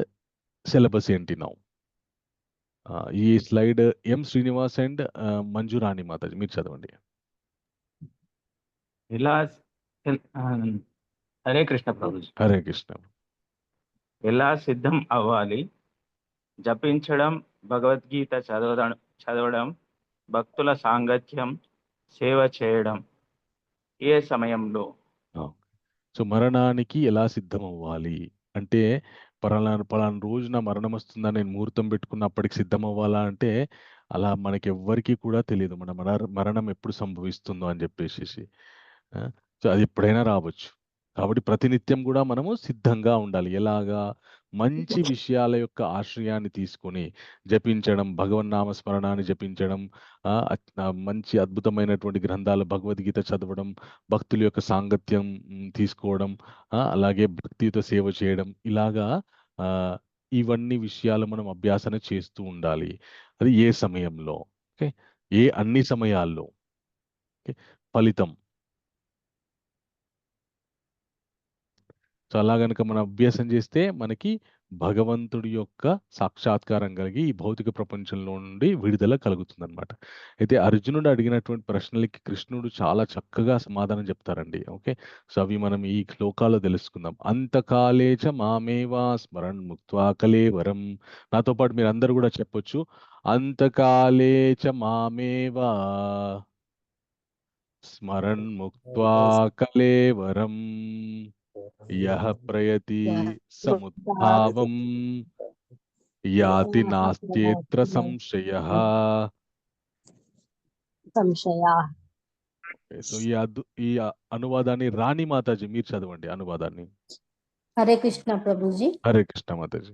[SPEAKER 1] సిలబస్ ఏంటి నౌ. ఈ slide M Srinivas and Manjurani మాతాజీ మీరు చదవండి.
[SPEAKER 12] హరే కృష్ణ ప్రభు.
[SPEAKER 1] హరే కృష్ణ.
[SPEAKER 12] ఎలా సిద్ధం అవ్వాలి? జపించడం, భగవద్గీత చదవడం, భక్తుల సాంగత్యం, సేవ చేయడం. ఏ సమయంలో?
[SPEAKER 1] సో మరణానికి ఎలా సిద్ధం అవ్వాలి అంటే, పలానా రోజున మరణం వస్తుందా, నేను ముహూర్తం పెట్టుకున్నప్పటికి సిద్ధం అవ్వాలా అంటే అలా మనకి ఎవ్వరికీ కూడా తెలియదు మన మరణం ఎప్పుడు సంభవిస్తుందో అని చెప్పేసి. సో అది ఎప్పుడైనా రావచ్చు. కాబట్టి ప్రతినిత్యం కూడా మనము సిద్ధంగా ఉండాలి. ఎలాగా? మంచి విషయాల యొక్క ఆశ్రయాన్ని తీసుకొని జపించడం, భగవన్నామ స్మరణాన్ని జపించడం, మంచి అద్భుతమైనటువంటి గ్రంథాలు భగవద్గీత చదవడం, భక్తుల యొక్క సాంగత్యం తీసుకోవడం, అలాగే భక్తితో సేవ చేయడం, ఇలాగా ఇవన్నీ విషయాలు మనం అభ్యాసన చేస్తూ ఉండాలి. అది ఏ సమయంలో, ఓకే, అన్ని సమయాల్లో. ఓకే, ఫలితం. సో అలా గనక మనం అభ్యాసం చేస్తే మనకి భగవంతుడి యొక్క సాక్షాత్కారం కలిగి ఈ భౌతిక ప్రపంచంలో నుండి విడుదల కలుగుతుందన్నమాట. అయితే అర్జునుడు అడిగినటువంటి ప్రశ్నలకి కృష్ణుడు చాలా చక్కగా సమాధానం చెప్తారండి. ఓకే, సో అవి మనం ఈ శ్లోకాల్లో తెలుసుకుందాం. అంతకాలేచ మామేవా స్మరణ్ ముక్త్వా కలేవరం. నాతో పాటు మీరు అందరూ కూడా చెప్పొచ్చు. అంతకాలేచ మామేవా స్మరణ్ ముక్త్వా కలేవరం యః ప్రయతి సముద్భావం యాతి నాస్త్యేత్ర సంశయః. సో ఈ అనువాదాన్ని రాణి మాతాజీ మీరు చదవండి అనువాదాన్ని.
[SPEAKER 13] హరే కృష్ణ ప్రభుజీ.
[SPEAKER 1] హరే కృష్ణ మాతాజీ.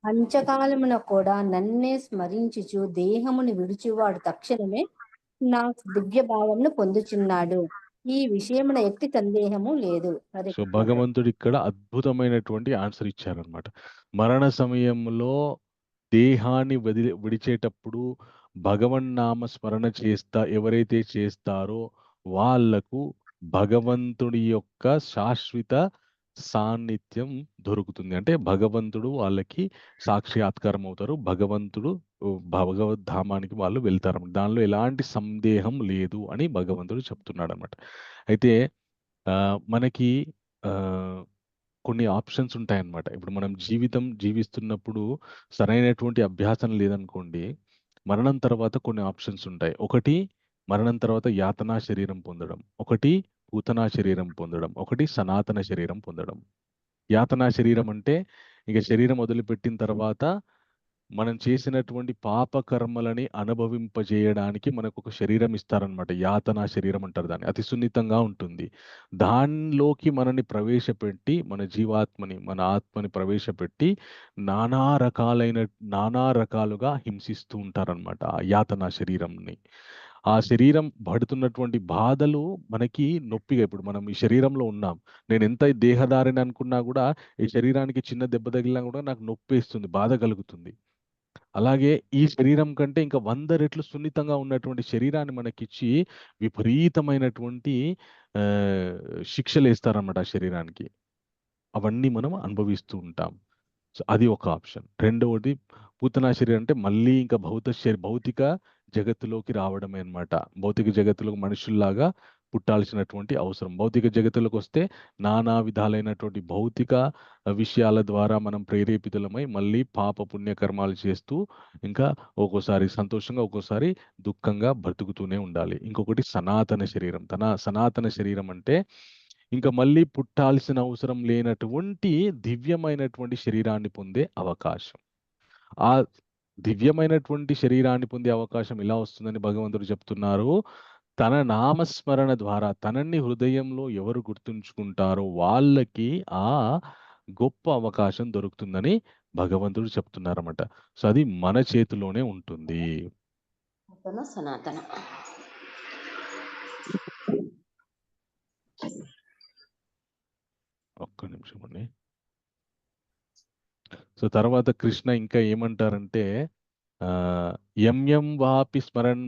[SPEAKER 13] అంచకాలమున కూడా నన్నే స్మరించుచు దేహమును విడిచివాడు తక్షణమే నా దివ్య భావమును పొందుచున్నాడు. ఈ విషయమున ఎట్టి సందేహము లేదు.
[SPEAKER 1] సో భగవంతుడు ఇక్కడ అద్భుతమైనటువంటి ఆన్సర్ ఇచ్చారనమాట. మరణ సమయంలో దేహాన్ని విడిచేటప్పుడు భగవన్నామ స్మరణ ఎవరైతే చేస్తారో వాళ్లకు భగవంతుడి యొక్క శాశ్వత సాన్నిధ్యం దొరుకుతుంది. అంటే భగవంతుడు వాళ్ళకి సాక్షాత్కారం అవుతారు. భగవంతుడు భగవద్ధామానికి వాళ్ళు వెళ్తారు. దానిలో ఎలాంటి సందేహం లేదు అని భగవంతుడు చెప్తున్నాడు అనమాట. అయితే మనకి కొన్ని ఆప్షన్స్ ఉంటాయన్నమాట. ఇప్పుడు మనం జీవిస్తున్నప్పుడు సరైనటువంటి అభ్యాసం లేదనుకోండి, మరణం తర్వాత కొన్ని ఆప్షన్స్ ఉంటాయి. ఒకటి మరణం తర్వాత యాతనా శరీరం పొందడం, ఒకటి పూతనా శరీరం పొందడం, ఒకటి సనాతన శరీరం పొందడం. యాతనా శరీరం అంటే ఇక శరీరం వదిలిపెట్టిన తర్వాత మనం చేసినటువంటి పాప కర్మలని అనుభవింపజేయడానికి మనకు ఒక శరీరం ఇస్తారనమాట. యాతనా శరీరం అంటారు దాన్ని. అతి సున్నితంగా ఉంటుంది. దానిలోకి మనని ప్రవేశపెట్టి మన జీవాత్మని మన ఆత్మని ప్రవేశపెట్టి నానా రకాలుగా హింసిస్తూ ఉంటారనమాట ఆ యాతనా శరీరంని. ఆ శరీరం పడుతున్నటువంటి బాధలు మనకి నొప్పిగా, ఇప్పుడు మనం ఈ శరీరంలో ఉన్నాం, నేను ఎంత దేహదారిని అనుకున్నా కూడా ఈ శరీరానికి చిన్న దెబ్బ తగిలినా కూడా నాకు నొప్పి వేస్తుంది, బాధ కలుగుతుంది. అలాగే ఈ శరీరం కంటే ఇంకా 100 రెట్లు సున్నితంగా ఉన్నటువంటి శరీరాన్ని మనకిచ్చి విపరీతమైనటువంటి శిక్షలు వేస్తారన్నమాట ఆ శరీరానికి. అవన్నీ మనం అనుభవిస్తూ ఉంటాం. సో అది ఒక ఆప్షన్. రెండవది పూతనా శరీరం అంటే మళ్ళీ ఇంకా భౌతిక జగత్తులోకి రావడమే అనమాట. భౌతిక జగత్తులో మనుషుల్లాగా పుట్టాల్సినటువంటి అవసరం. భౌతిక జగత్తులోకి వస్తే నానా విధాలైనటువంటి భౌతిక విషయాల ద్వారా మనం ప్రేరేపితులమై మళ్ళీ పాప పుణ్యకర్మాలు చేస్తూ ఇంకా ఒక్కోసారి సంతోషంగా ఒక్కోసారి దుఃఖంగా బ్రతుకుతూనే ఉండాలి. ఇంకొకటి సనాతన శరీరం. సనాతన శరీరం అంటే ఇంకా మళ్ళీ పుట్టాల్సిన అవసరం లేనటువంటి దివ్యమైనటువంటి శరీరాన్ని పొందే అవకాశం. ఆ దివ్యమైనటువంటి శరీరాన్ని పొందే అవకాశం ఎలా వస్తుందని భగవంతుడు చెప్తున్నారు. తన నామస్మరణ ద్వారా తనని హృదయంలో ఎవరు గుర్తుంచుకుంటారో వాళ్ళకి ఆ గొప్ప అవకాశం దొరుకుతుందని భగవంతుడు చెప్తున్నారన్నమాట. సో అది మన చేతిలోనే ఉంటుంది.
[SPEAKER 13] సనాతన.
[SPEAKER 1] ఒక్క నిమిషం అండి. సో తర్వాత కృష్ణ ఇంకా ఏమంటారంటే ఎం వాపి స్మరణ్,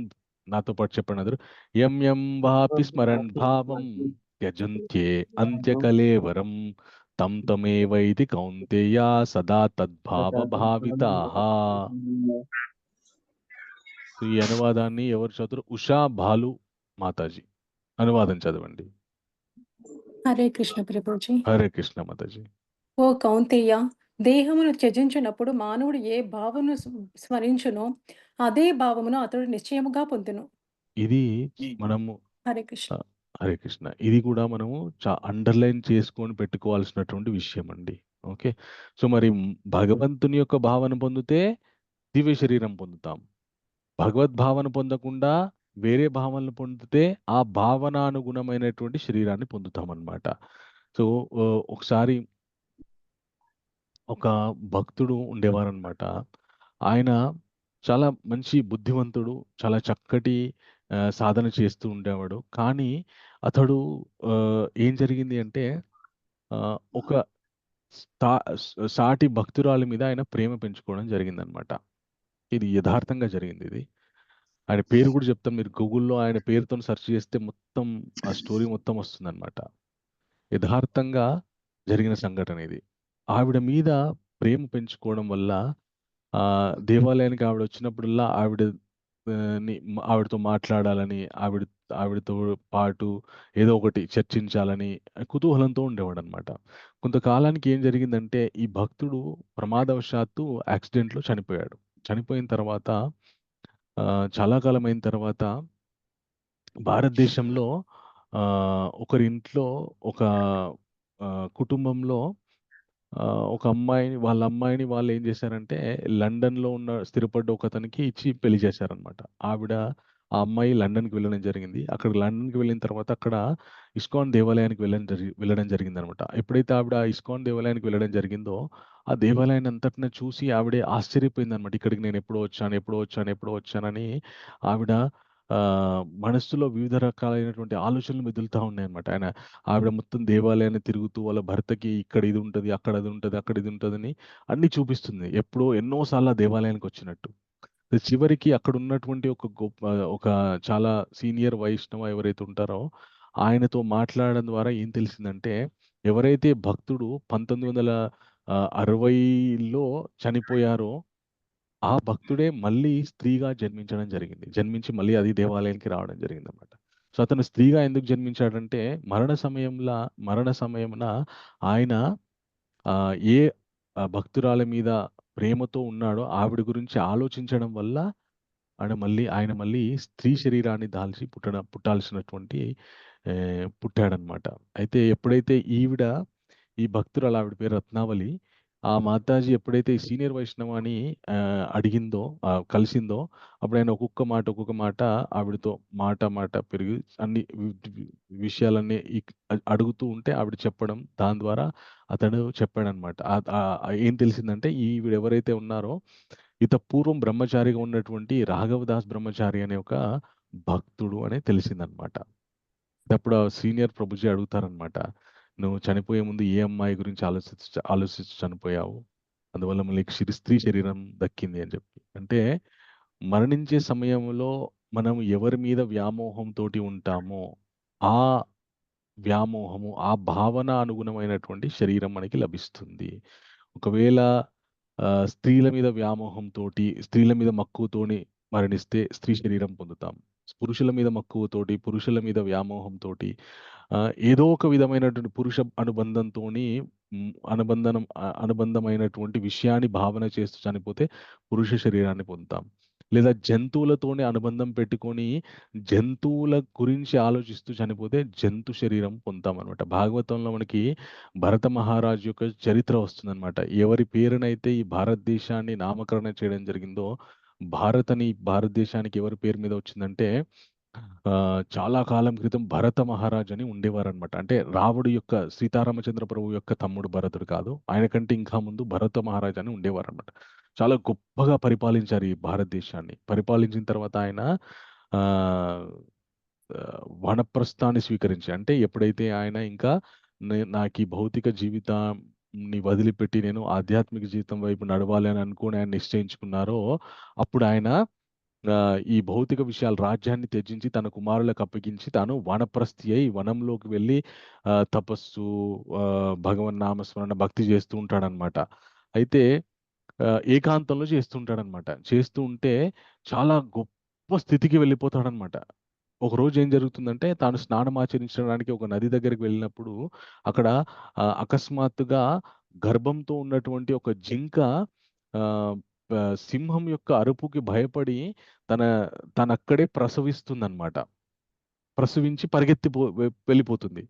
[SPEAKER 1] నాతో పాటు చెప్పండి అందరూ. ఎం వాపి స్మరణ్ భావం త్యజంత్యే అంత్యకలేవరం తం తమేవైతి కౌంతేయ సదా తద్భావ భావితాః. ఈ అనువాదాన్ని ఎవరు చదువు? ఉషా భాలు మాతాజీ అనువాదం చదవండి.
[SPEAKER 14] హరే కృష్ణ ప్రభుజీ.
[SPEAKER 1] హరే కృష్ణ మాతాజీ.
[SPEAKER 14] ఓ కౌంతేయ, దేహమును త్యజించినప్పుడు మానవుడు ఏ భావమును స్మరించునో అదే భావమును అతడు నిశ్చయముగా పొందును.
[SPEAKER 1] ఇది మనము
[SPEAKER 14] హరే కృష్ణ.
[SPEAKER 1] హరే కృష్ణ. ఇది కూడా మనము అండర్లైన్ చేసుకొని పెట్టుకోవాల్సినటువంటి విషయం అండి. ఓకే, సో మరి భగవంతుని యొక్క భావన పొందితే దివ్య శరీరం పొందుతాం. భగవద్భావన పొందకుండా వేరే భావనలు పొందితే ఆ భావనానుగుణమైనటువంటి శరీరాన్ని పొందుతాం అన్నమాట. సో ఒకసారి ఒక భక్తుడు ఉండేవారనమాట. ఆయన చాలా మంచి బుద్ధివంతుడు. చాలా చక్కటి సాధన చేస్తూ ఉండేవాడు. కానీ అతడు ఏం జరిగింది అంటే ఒక స్థా సాటి భక్తురాలి మీద ఆయన ప్రేమ పెంచుకోవడం జరిగిందనమాట. ఇది యథార్థంగా జరిగిందిది. ఆయన పేరు కూడా చెప్తాను. మీరు గూగుల్‌లో ఆయన పేరుతోని సెర్చ్ చేస్తే మొత్తం ఆ స్టోరీ మొత్తం వస్తుందనమాట. యథార్థంగా జరిగిన సంఘటన ఇది. ఆవిడ మీద ప్రేమ పెంచుకోవడం వల్ల దేవాలయానికి ఆవిడొచ్చినప్పుడల్లా ఆవిడతో మాట్లాడాలని, ఆవిడతో పాటు ఏదో ఒకటి చర్చించాలని కుతూహలంతో ఉండేవాడనమాట. కొంతకాలానికి ఏం జరిగిందంటే, ఈ భక్తుడు ప్రమాదవశాత్తు యాక్సిడెంట్‌లో చనిపోయాడు. చనిపోయిన తర్వాత చాలా కాలం అయిన తర్వాత భారతదేశంలో ఒకరింట్లో ఒక కుటుంబంలో ఒక అమ్మాయిని వాళ్ళ అమ్మాయిని వాళ్ళేం చేశారంటే, లండన్‌లో స్థిరపడ్డ ఒకతనికి ఇచ్చి పెళ్లి చేశారనమాట. ఆ అమ్మాయి లండన్‌కి వెళ్ళడం జరిగింది. లండన్‌కి వెళ్ళిన తర్వాత అక్కడ ఇస్కాన్ దేవాలయానికి వెళ్ళడం జరిగిందనమాట. ఎప్పుడైతే ఆవిడ ఇస్కాన్ దేవాలయానికి వెళ్ళడం జరిగిందో, ఆ దేవాలయాన్ని అంతటిని చూసి ఆవిడ ఆశ్చర్యపోయిందనమాట. ఇక్కడికి నేను ఎప్పుడో వచ్చానని ఆవిడ మనస్సులో వివిధ రకాలైనటువంటి ఆలోచనలు మెదులుతా ఉన్నాయన్నమాట. ఆవిడ మొత్తం దేవాలయాన్ని తిరుగుతూ వాళ్ళ భర్తకి ఇక్కడ ఇది ఉంటది, అక్కడ అది ఉంటది, అక్కడ ఇది ఉంటదని అన్నీ చూపిస్తుంది. ఎన్నో సార్లు ఆ దేవాలయానికి వచ్చినట్టు. చివరికి అక్కడ ఉన్నటువంటి ఒక చాలా సీనియర్ వైష్ణవ ఎవరైతే ఉంటారో ఆయనతో మాట్లాడడం ద్వారా ఏం తెలిసిందంటే, ఎవరైతే భక్తుడు 1960లో చనిపోయారో ఆ భక్తుడే మళ్ళీ స్త్రీగా జన్మించడం జరిగింది. జన్మించి మళ్ళీ అది దేవాలయానికి రావడం జరిగిందన్నమాట. సో, అతను స్త్రీగా ఎందుకు జన్మించాడంటే మరణ సమయమున ఆయన ఏ భక్తురాల మీద ప్రేమతో ఉన్నాడో ఆవిడ గురించి ఆలోచించడం వల్ల ఆయన మళ్ళీ స్త్రీ శరీరాన్ని దాల్చి పుట్టాల్సినటువంటి పుట్టాడనమాట. అయితే ఎప్పుడైతే ఈ భక్తురాలు ఆవిడ పేరు రత్నావళి. ఆ మాతాజీ ఎప్పుడైతే ఈ సీనియర్ వైష్ణవ అని కలిసిందో అప్పుడు ఆయన ఒక్కొక్క మాట ఆవిడతో మాట పెరిగి అన్ని విషయాలన్నీ అడుగుతూ ఉంటే ఆవిడ చెప్పడం, దాని ద్వారా అతడు చెప్పాడనమాట. ఏం తెలిసిందంటే ఈవిడ ఎవరైతే ఉన్నారో పూర్వం బ్రహ్మచారిగా ఉన్నటువంటి రాఘవదాస్ బ్రహ్మచారి అనే ఒక భక్తుడు అని తెలిసిందనమాట. అప్పుడు ఆ సీనియర్ ప్రభుజీ అడుగుతారనమాట, నువ్వు చనిపోయే ముందు ఏ అమ్మాయి గురించి ఆలోచించి చనిపోయావు? అందువల్ల మళ్ళీ స్త్రీ శరీరం దక్కింది అని చెప్పి. అంటే మరణించే సమయంలో మనం ఎవరి మీద వ్యామోహంతోటి ఉంటామో ఆ వ్యామోహము, ఆ భావన అనుగుణమైనటువంటి శరీరం మనకి లభిస్తుంది. ఒకవేళ స్త్రీల మీద వ్యామోహంతోటి, స్త్రీల మీద మక్కువతోని మరణిస్తే స్త్రీ శరీరం పొందుతాం. పురుషుల మీద మక్కువతోటి, పురుషుల మీద వ్యామోహంతోటి ఏదో ఒక విధమైనటువంటి పురుష అనుబంధమైనటువంటి విషయాన్ని భావన చేస్తూ చనిపోతే పురుష శరీరాన్ని పొందుతాం. లేదా జంతువులతోనే అనుబంధం పెట్టుకొని జంతువుల గురించి ఆలోచిస్తూ చనిపోతే జంతు శరీరం పొందుతామనమాట. భాగవతంలో మనకి భరత మహారాజు యొక్క చరిత్ర వస్తుందనమాట. ఎవరి పేరునైతే ఈ భారతదేశాన్ని నామకరణం చేయడం జరిగిందో, భారతదేశానికి ఎవరి పేరు మీద వచ్చిందంటే చాలా కాలం క్రితం భరత మహారాజ్ అని ఉండేవారనమాట. అంటే సీతారామచంద్ర ప్రభు యొక్క తమ్ముడు భరతుడు కాదు. ఆయన కంటే ఇంకా ముందు భరత మహారాజ్ అని ఉండేవారనమాట. చాలా గొప్పగా పరిపాలించారు ఈ భారతదేశాన్ని. పరిపాలించిన తర్వాత ఆయన వానప్రస్థాన్ని స్వీకరించి, అంటే ఎప్పుడైతే ఆయన ఇంకా నాకు ఈ భౌతిక జీవితాన్ని వదిలిపెట్టి నేను ఆధ్యాత్మిక జీవితం వైపు నడవాలి అని అనుకుని ఆయన నిశ్చయించుకున్నారో, అప్పుడు ఆయన ఈ భౌతిక విషయాలు రాజ్యాన్ని త్యజించి తన కుమారులకు అప్పగించి తాను వానప్రస్థి అయి వనంలోకి వెళ్ళి తపస్సు, భగవన్ నామస్మరణ, భక్తి చేస్తూ ఉంటాడనమాట. అయితే ఏకాంతంలో చేస్తుంటాడనమాట. చేస్తూ ఉంటే చాలా గొప్ప స్థితికి వెళ్ళిపోతాడనమాట. ఒకరోజు ఏం జరుగుతుందంటే, తాను స్నానం ఆచరించడానికి ఒక నది దగ్గరికి వెళ్ళినప్పుడు అక్కడ అకస్మాత్తుగా గర్భంతో ఉన్నటువంటి ఒక జింక సింహం యొక్క అరుపుకి భయపడి తనక్కడే ప్రసవిస్తుందనమాట. ప్రసవించి వెళ్ళిపోతుంది.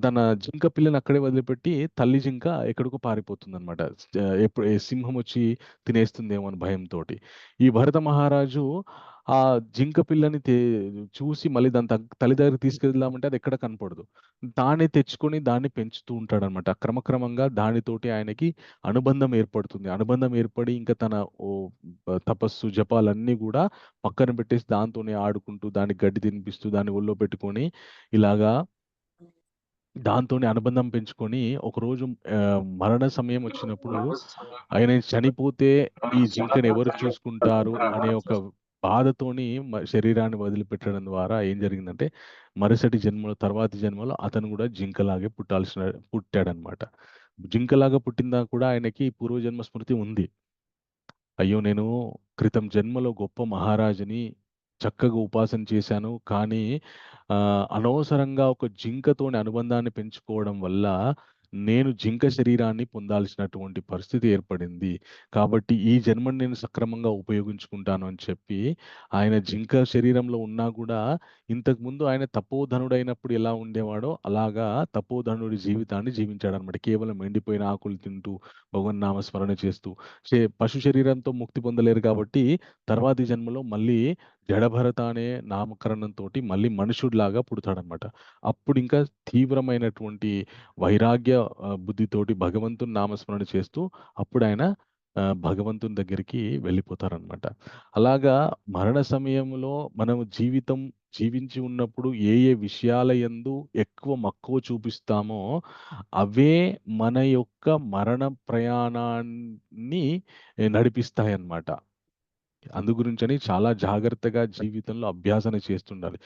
[SPEAKER 1] తన జింక పిల్లని అక్కడే వదిలిపెట్టి తల్లి జింక ఎక్కడికో పారిపోతుందనమాట. సింహం వచ్చి తినేస్తుందేమో అని భయంతోటి. ఈ భరత మహారాజు ఆ జింక పిల్లని చూసి మళ్ళీ దాని తల్లి దగ్గరికి తీసుకెళ్దామంటే అది ఎక్కడ కనపడదు. తానే తెచ్చుకొని దాన్ని పెంచుతూ ఉంటాడనమాట. క్రమక్రమంగా దానితోటి ఆయనకి అనుబంధం ఏర్పడుతుంది. అనుబంధం ఏర్పడి ఇంకా తన తపస్సు, జపాలన్నీ గూడా పక్కన పెట్టేసి దాంతోనే ఆడుకుంటూ, దానికి గడ్డి తినిపిస్తూ, దాన్ని ఒళ్ళో పెట్టుకొని ఇలాగా దాంతోనే అనుబంధం పెంచుకొని ఒకరోజు మరణ సమయం వచ్చినప్పుడు ఆయన చనిపోతే ఈ జింకని ఎవరు చూసుకుంటారు అనే ఒక బాధతోని శరీరాన్ని వదిలిపెట్టడం ద్వారా ఏం జరిగిందంటే మరుసటి జన్మలో, తర్వాతి జన్మలో అతను కూడా జింకలాగే పుట్టాడనమాట. జింకలాగా పుట్టిందా కూడా ఆయనకి పూర్వజన్మ స్మృతి ఉంది. అయ్యో! నేను క్రితం జన్మలో గొప్ప మహారాజుని చక్కగా ఉపాసన చేశాను. కానీ అనవసరంగా ఒక జింకతోని అనుబంధాన్ని పెంచుకోవడం వల్ల నేను జింక శరీరాన్ని పొందాల్సినటువంటి పరిస్థితి ఏర్పడింది. కాబట్టి ఈ జన్మని నేను సక్రమంగా ఉపయోగించుకుంటాను అని చెప్పి ఆయన జింక శరీరంలో ఉన్నా కూడా ఇంతకుముందు ఆయన తపోధనుడైనప్పుడు ఎలా ఉండేవాడో అలాగా తపోధనుడి జీవితాన్ని జీవించాడనమాట. కేవలం ఎండిపోయిన ఆకులు తింటూ, భగవన్నామ స్మరణ చేస్తూ పశు శరీరంతో ముక్తి పొందలేరు కాబట్టి తర్వాతి జన్మలో మళ్ళీ జడభరత అనే నామకరణంతోటి మళ్ళీ మనుషుడిలాగా పుడతాడనమాట. అప్పుడు ఇంకా తీవ్రమైనటువంటి వైరాగ్య బుద్ధితోటి భగవంతుని నామస్మరణ చేస్తూ అప్పుడు ఆయన భగవంతుని దగ్గరికి వెళ్ళిపోతారనమాట. అలాగా మరణ సమయంలో మనము జీవించి ఉన్నప్పుడు ఏ ఏ విషయాల యందు ఎక్కువ మక్కువ చూపిస్తామో అవే మన యొక్క మరణ ప్రయాణాన్ని నడిపిస్తాయన్నమాట. అందుగురించని చాలా జాగ్రత్తగా జీవితంలో అభ్యాసన చేస్తుండాలి.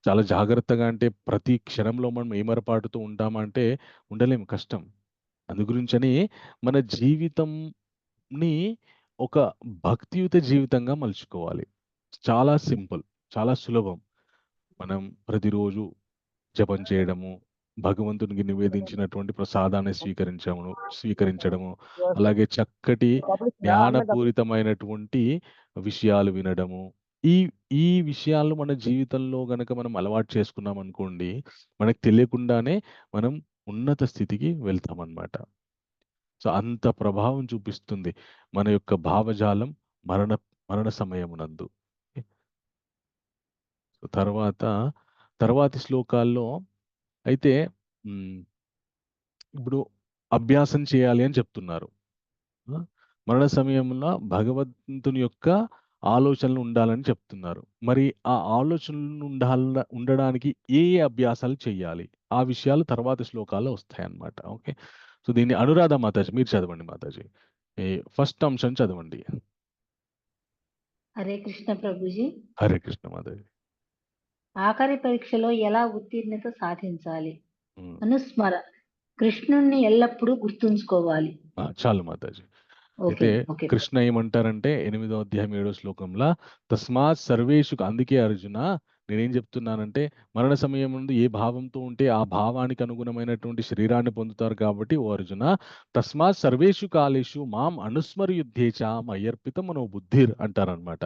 [SPEAKER 1] చాలా జాగ్రత్తగా అంటే ప్రతి క్షణంలో మనం ఏమరపాటుతో ఉంటామంటే ఉండలేము, కష్టం. అందుగురించని మన జీవితంని ఒక భక్తియుత జీవితంగా మలుచుకోవాలి. చాలా సింపుల్, చాలా సులభం. మనం ప్రతిరోజు జపం చేయడము, భగవంతునికి నివేదించినటువంటి ప్రసాదాన్ని స్వీకరించడము, అలాగే చక్కటి జ్ఞానపూరితమైనటువంటి విషయాలు వినడము. ఈ ఈ విషయాలు మన జీవితంలో గనక మనం అలవాటు చేసుకున్నామనుకోండి, మనకు తెలియకుండానే మనం ఉన్నత స్థితికి వెళ్తామనమాట. సో, అంత ప్రభావం చూపిస్తుంది మన యొక్క భావజాలం మరణ సమయమునందు. తర్వాతి శ్లోకాల్లో అయితే ఇప్పుడు అభ్యాసం చేయాలి అని చెప్తున్నారు. మరణ సమయంలో భగవంతుని యొక్క ఆలోచనలు ఉండాలని చెప్తున్నారు. మరి ఆ ఆలోచనలు ఉండడానికి ఏ అభ్యాసాలు చేయాలి? ఆ విషయాలు తర్వాతి శ్లోకాల్లో వస్తాయన్నమాట. ఓకే. సో, దీన్ని అనురాధ మాతాజీ మీరు చదవండి మాతాజీ. ఫస్ట్ అంశం చదవండి.
[SPEAKER 13] హరే కృష్ణ ప్రభుజీ.
[SPEAKER 1] హరే కృష్ణ మాతాజీ.
[SPEAKER 13] ఆఖరి పరీక్షలో ఎలా ఉత్తీర్ణత సాధించాలి? అనుస్మర కృష్ణుణ్ణి ఎల్లప్పుడూ గుర్తుంచుకోవాలి.
[SPEAKER 1] చాలు మాతాజీ. అయితే కృష్ణ ఏమంటారంటే 8వ అధ్యాయం 7వ శ్లోకంలో తస్మాత్ సర్వేషు, అందుకే అర్జున నేనేం చెప్తున్నానంటే మరణ సమయం ముందు ఏ భావంతో ఉంటే ఆ భావానికి అనుగుణమైనటువంటి శరీరాన్ని పొందుతారు. కాబట్టి ఓ అర్జున తస్మాత్ సర్వేషు కాలేషు మాం అనుస్మరయుద్ధేచ మయ్యర్పిత మనో బుద్ధిర్ అంటారనమాట.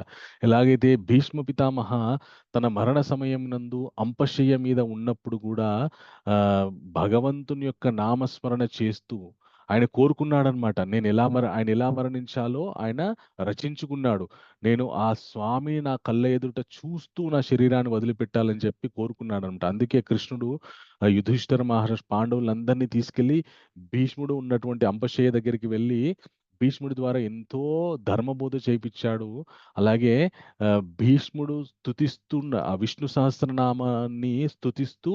[SPEAKER 1] ఎలాగైతే భీష్మ పితామహ తన మరణ సమయం నందు అంపశయ్య మీద ఉన్నప్పుడు కూడా భగవంతుని యొక్క నామస్మరణ చేస్తూ ఆయన కోరుకున్నాడనమాట. ఆయన ఎలా మరణించాలో ఆయన రచించుకున్నాడు. నేను ఆ స్వామిని నా కళ్ళ ఎదుట చూస్తూ నా శరీరాన్ని వదిలిపెట్టాలని చెప్పి కోరుకున్నాడనమాట. అందుకే కృష్ణుడు యుధిష్ఠిర మహారాజ్ పాండవులందరినీ తీసుకెళ్లి భీష్ముడు ఉన్నటువంటి అంపశయ్య దగ్గరికి వెళ్ళి భీష్ముడి ద్వారా ఎంతో ధర్మబోధ చేయించాడు. అలాగే భీష్ముడు స్తుతిస్తున్న ఆ విష్ణు సహస్రనామాన్ని స్తుతిస్తూ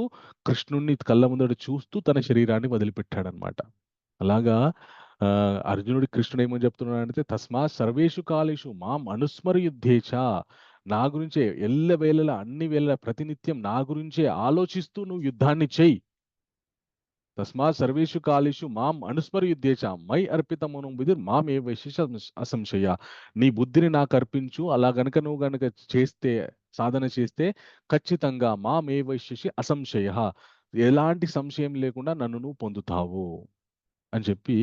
[SPEAKER 1] కృష్ణుడిని కళ్ళ ముందట చూస్తూ తన శరీరాన్ని వదిలిపెట్టాడనమాట. అలాగా అర్జునుడి కృష్ణుడు ఏమని చెప్తున్నాడంటే తస్మాత్ సర్వేషు కాలేషు మాం అనుస్మరయుద్ధేచ, నా గురించే ఎల్లవేళలా అన్ని వేళ ప్రతినిత్యం నా గురించే ఆలోచిస్తూ నువ్వు యుద్ధాన్ని చెయ్యి. తస్మాత్ సర్వేషు కాలేషు మాం అనుస్మరయుద్ధేచ మై అర్పితమను విధిర్ మాం ఏ వైశేష అసంశయ. నీ బుద్ధిని నాకు అర్పించు, అలా గనక నువ్వు గనక చేస్తే, సాధన చేస్తే ఖచ్చితంగా మాం ఏ వైశేషి అసంశయ, ఎలాంటి సంశయం లేకుండా నన్ను నువ్వు పొందుతావు అని చెప్పి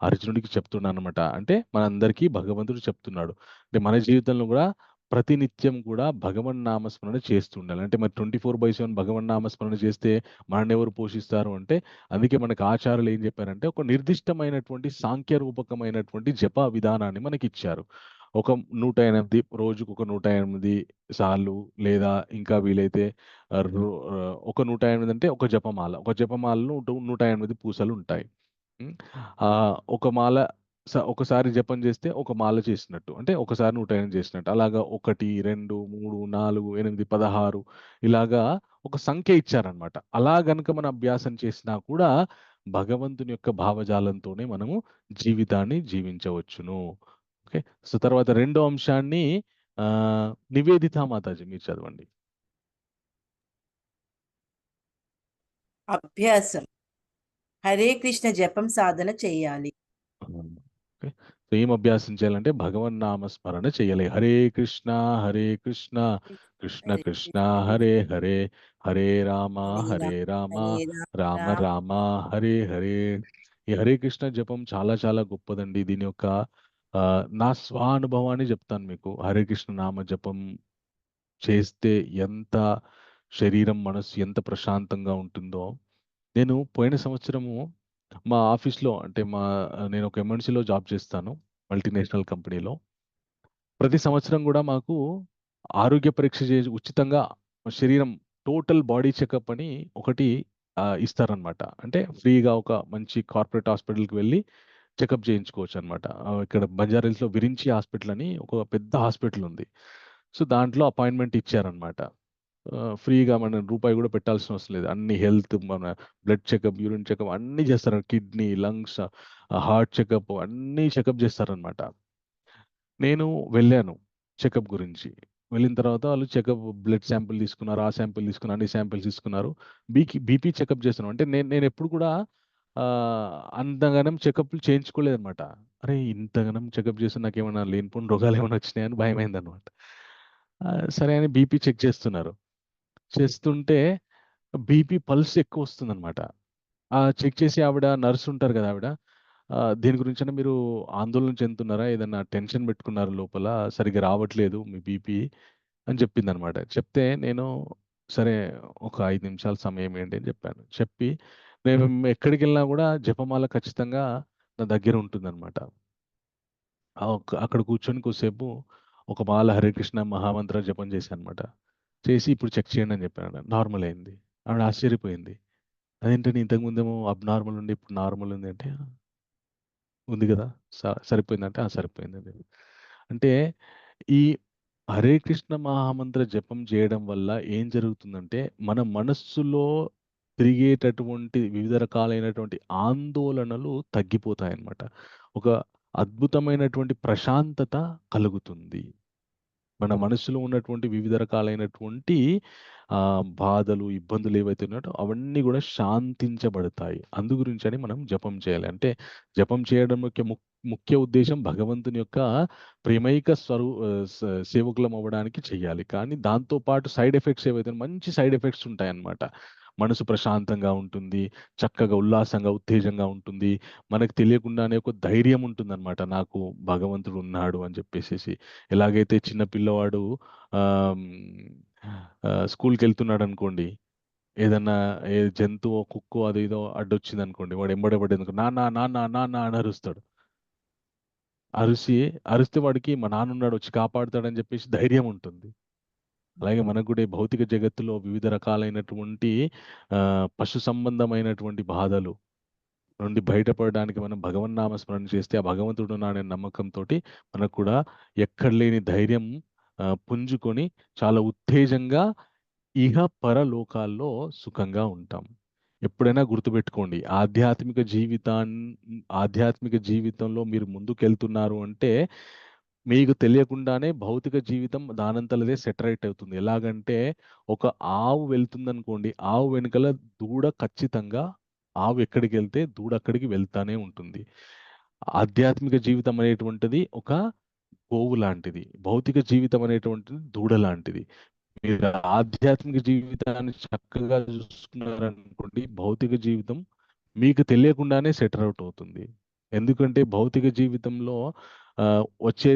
[SPEAKER 1] అర్జునుడికి చెప్తున్నాను అనమాట. అంటే మనందరికీ భగవంతుడు చెప్తున్నాడు. అంటే మన జీవితంలో కూడా ప్రతినిత్యం కూడా భగవన్ నామస్మరణ చేస్తుండాలి. అంటే మరి 24/7 భగవన్ నామస్మరణ చేస్తే మనల్ని ఎవరు పోషిస్తారు అంటే, అందుకే మనకు ఆచార్యులు ఏం చెప్పారంటే ఒక నిర్దిష్టమైనటువంటి సాంఖ్య రూపకమైనటువంటి జప విధానాన్ని మనకి ఇచ్చారు. ఒక 108 రోజుకు ఒక 108 సార్లు, లేదా ఇంకా వీలైతే ఒక 108 అంటే ఒక జపమాల, ఒక జపమాలలో 108 పూసలు ఉంటాయి. ఒక మాల ఒకసారి జపం చేస్తే ఒక మాల చేసినట్టు, అంటే ఒకసారి 108 చేసినట్టు. అలాగా 1, 2, 3, 4, 8, 16 ఇలాగా ఒక సంఖ్య ఇచ్చారనమాట. అలా గనుక మనం అభ్యాసం చేసినా కూడా భగవంతుని యొక్క భావజాలంతోనే మనము జీవితాన్ని జీవించవచ్చును. ఓకే. సో తర్వాత రెండో అంశాన్ని నివేదిత మాతాజీ మీరు చదవండి.
[SPEAKER 5] అభ్యాసం. హరే కృష్ణ జపం సాధన చేయాలి.
[SPEAKER 1] ఓకే. సో ఏం అభ్యాసం చేయాలంటే భగవన్నామ స్మరణ చేయాలి. హరే కృష్ణ కృష్ణ కృష్ణ హరే హరే, హరే రామ రామ రామ రామ హరే హరే. ఈ హరే కృష్ణ జపం చాలా చాలా గొప్పదండి. దీని యొక్క నా స్వానుభవాన్ని చెప్తాను మీకు. హరే కృష్ణ నామ జపం చేస్తే ఎంత శరీరం మనసు ఎంత ప్రశాంతంగా ఉంటుందో. నేను పోయిన సంవత్సరము మా ఆఫీస్‌లో, అంటే నేను ఒక ఎంఎన్‌సిలో జాబ్ చేస్తాను, మల్టీనేషనల్ కంపెనీలో. ప్రతి సంవత్సరం కూడా మాకు ఆరోగ్య పరీక్ష చేసి ఉచితంగా శరీరం టోటల్ బాడీ చెకప్ అని ఒకటి ఇస్తారనమాట. అంటే ఫ్రీగా ఒక మంచి కార్పొరేట్ హాస్పిటల్‌కి వెళ్ళి చెకప్ చేయించుకోవచ్చు అనమాట. ఇక్కడ బంజారాహిల్స్‌లో విరించి హాస్పిటల్ అని ఒక పెద్ద హాస్పిటల్ ఉంది. సో దాంట్లో అపాయింట్మెంట్ ఇచ్చారనమాట. ఫ్రీగా మనం రూపాయి కూడా పెట్టాల్సిన అవసరం లేదు. అన్ని హెల్త్, మన బ్లడ్ చెకప్, యూరిన్ చెకప్ అన్నీ చేస్తారు. కిడ్నీ, లంగ్స్, హార్ట్ చెకప్ అన్నీ చెకప్ చేస్తారనమాట. నేను వెళ్ళాను చెకప్ గురించి. వెళ్ళిన తర్వాత వాళ్ళు చెకప్ బ్లడ్ శాంపిల్ తీసుకున్నారు, ఆ శాంపిల్ తీసుకున్నారు, అన్ని శాంపిల్స్ తీసుకున్నారు. బీపీ చెకప్ చేస్తున్నాం. అంటే నేను ఎప్పుడు కూడా అంతగానం చెకప్లు చేయించుకోలేదనమాట. అరే ఇంతగానం చెకప్ చేస్తే నాకేమన్నా లేనిపోని రోగాలు ఏమైనా వచ్చినాయని భయమైందనమాట. సరే అని బీపీ చెక్ చేస్తున్నారు. చేస్తుంటే బీపీ పల్స్ ఎక్కువ వస్తుందనమాట. చెక్ చేసి ఆవిడ నర్స్ ఉంటారు కదా ఆవిడ, దీని గురించైనా మీరు ఆందోళన చెందుతున్నారా? ఏదన్నా టెన్షన్ పెట్టుకున్నారా లోపల? సరిగ్గా రావట్లేదు మీ బీపీ అని చెప్పిందనమాట. చెప్తే నేను సరే ఒక 5 నిమిషాలు సమయం ఇవ్వండి అని చెప్పాను. చెప్పి నేను ఎక్కడికెళ్ళినా కూడా జపమాల ఖచ్చితంగా నా దగ్గర ఉంటుందనమాట. అక్కడ కూర్చొని కొద్దిసేపు ఒక మాల హరే కృష్ణ మహామంత్ర జపం చేశాననమాట. చేసి ఇప్పుడు చెక్ చేయండి అని చెప్పాను. నార్మల్ అయింది. ఆవిడ ఆశ్చర్యపోయింది. అదేంటండి ఇంతకుముందేమో అబ్‌నార్మల్ ఉండి ఇప్పుడు నార్మల్ ఉంది అంటే, ఉంది కదా! సరిపోయిందంటే, సరిపోయిందండి. అంటే ఈ హరే కృష్ణ మహామంత్ర జపం చేయడం వల్ల ఏం జరుగుతుందంటే, మన మనస్సులో తిరిగేటటువంటి వివిధ రకాలైనటువంటి ఆందోళనలు తగ్గిపోతాయన్నమాట. ఒక అద్భుతమైనటువంటి ప్రశాంతత కలుగుతుంది. మన మనసులో ఉన్నటువంటి వివిధ రకాలైనటువంటి బాధలు, ఇబ్బందులు ఏవైతే ఉన్నాయో అవన్నీ కూడా శాంతించబడతాయి. అందు గురించని మనం జపం చేయాలి. అంటే జపం చేయడం యొక్క ముఖ్య ఉద్దేశ్యం భగవంతుని యొక్క ప్రేమైక సేవకులం అవ్వడానికి చెయ్యాలి. కానీ దాంతో పాటు సైడ్ ఎఫెక్ట్స్ ఏవైతే మంచి సైడ్ ఎఫెక్ట్స్ ఉంటాయన్నమాట. మనసు ప్రశాంతంగా ఉంటుంది, చక్కగా ఉల్లాసంగా, ఉత్తేజంగా ఉంటుంది. మనకు తెలియకుండానే ఒక ధైర్యం ఉంటుందన్నమాట. నాకు భగవంతుడు ఉన్నాడు అని చెప్పేసేసి. ఎలాగైతే చిన్న పిల్లవాడు స్కూల్‌కెళ్తున్నాడనుకోండి, ఏదన్నా జంతువో, కుక్కో అది ఏదో అడ్డొచ్చిందనుకోండి, వాడు ఎంబడే పడ్డదనుకో నాన్న, నాన్న, నాన్న అని అరుస్తాడు. అరిస్తే వాడికి మా నాన్నున్నాడు వచ్చి కాపాడుతాడని చెప్పేసి ధైర్యం ఉంటుంది. అలాగే మనకు కూడా ఈ భౌతిక జగత్తులో వివిధ రకాలైనటువంటి పశు సంబంధమైనటువంటి బాధలు నుండి బయటపడడానికి మనం భగవన్నామ స్మరణ చేస్తే, ఆ భగవంతుడు ఉన్నాడనే నమ్మకంతోటి మనకు కూడా ఎక్కడ లేని ధైర్యం పుంజుకొని చాలా ఉత్తేజంగా ఇహ పరలోకాల్లో సుఖంగా ఉంటాం. ఎప్పుడైనా గుర్తుపెట్టుకోండి, ఆధ్యాత్మిక జీవితంలో మీరు ముందుకెళ్తున్నారు అంటే మీకు తెలియకుండానే భౌతిక జీవితం దానంతలదే సెటరేట్ అవుతుంది. ఎలాగంటే ఒక ఆవు వెళ్తుందనుకోండి, ఆవు వెనకాల దూడ ఖచ్చితంగా, ఆవు ఎక్కడికెళ్తే దూడ అక్కడికి వెళ్తానే ఉంటుంది. ఆధ్యాత్మిక జీవితం అనేటువంటిది ఒక గోవు లాంటిది. భౌతిక జీవితం అనేటువంటిది దూడ లాంటిది. మీరు ఆధ్యాత్మిక జీవితాన్ని చక్కగా చూసుకున్నారనుకోండి, భౌతిక జీవితం మీకు తెలియకుండానే సెటిల్ అవుట్ అవుతుంది. ఎందుకంటే భౌతిక జీవితంలో వచ్చే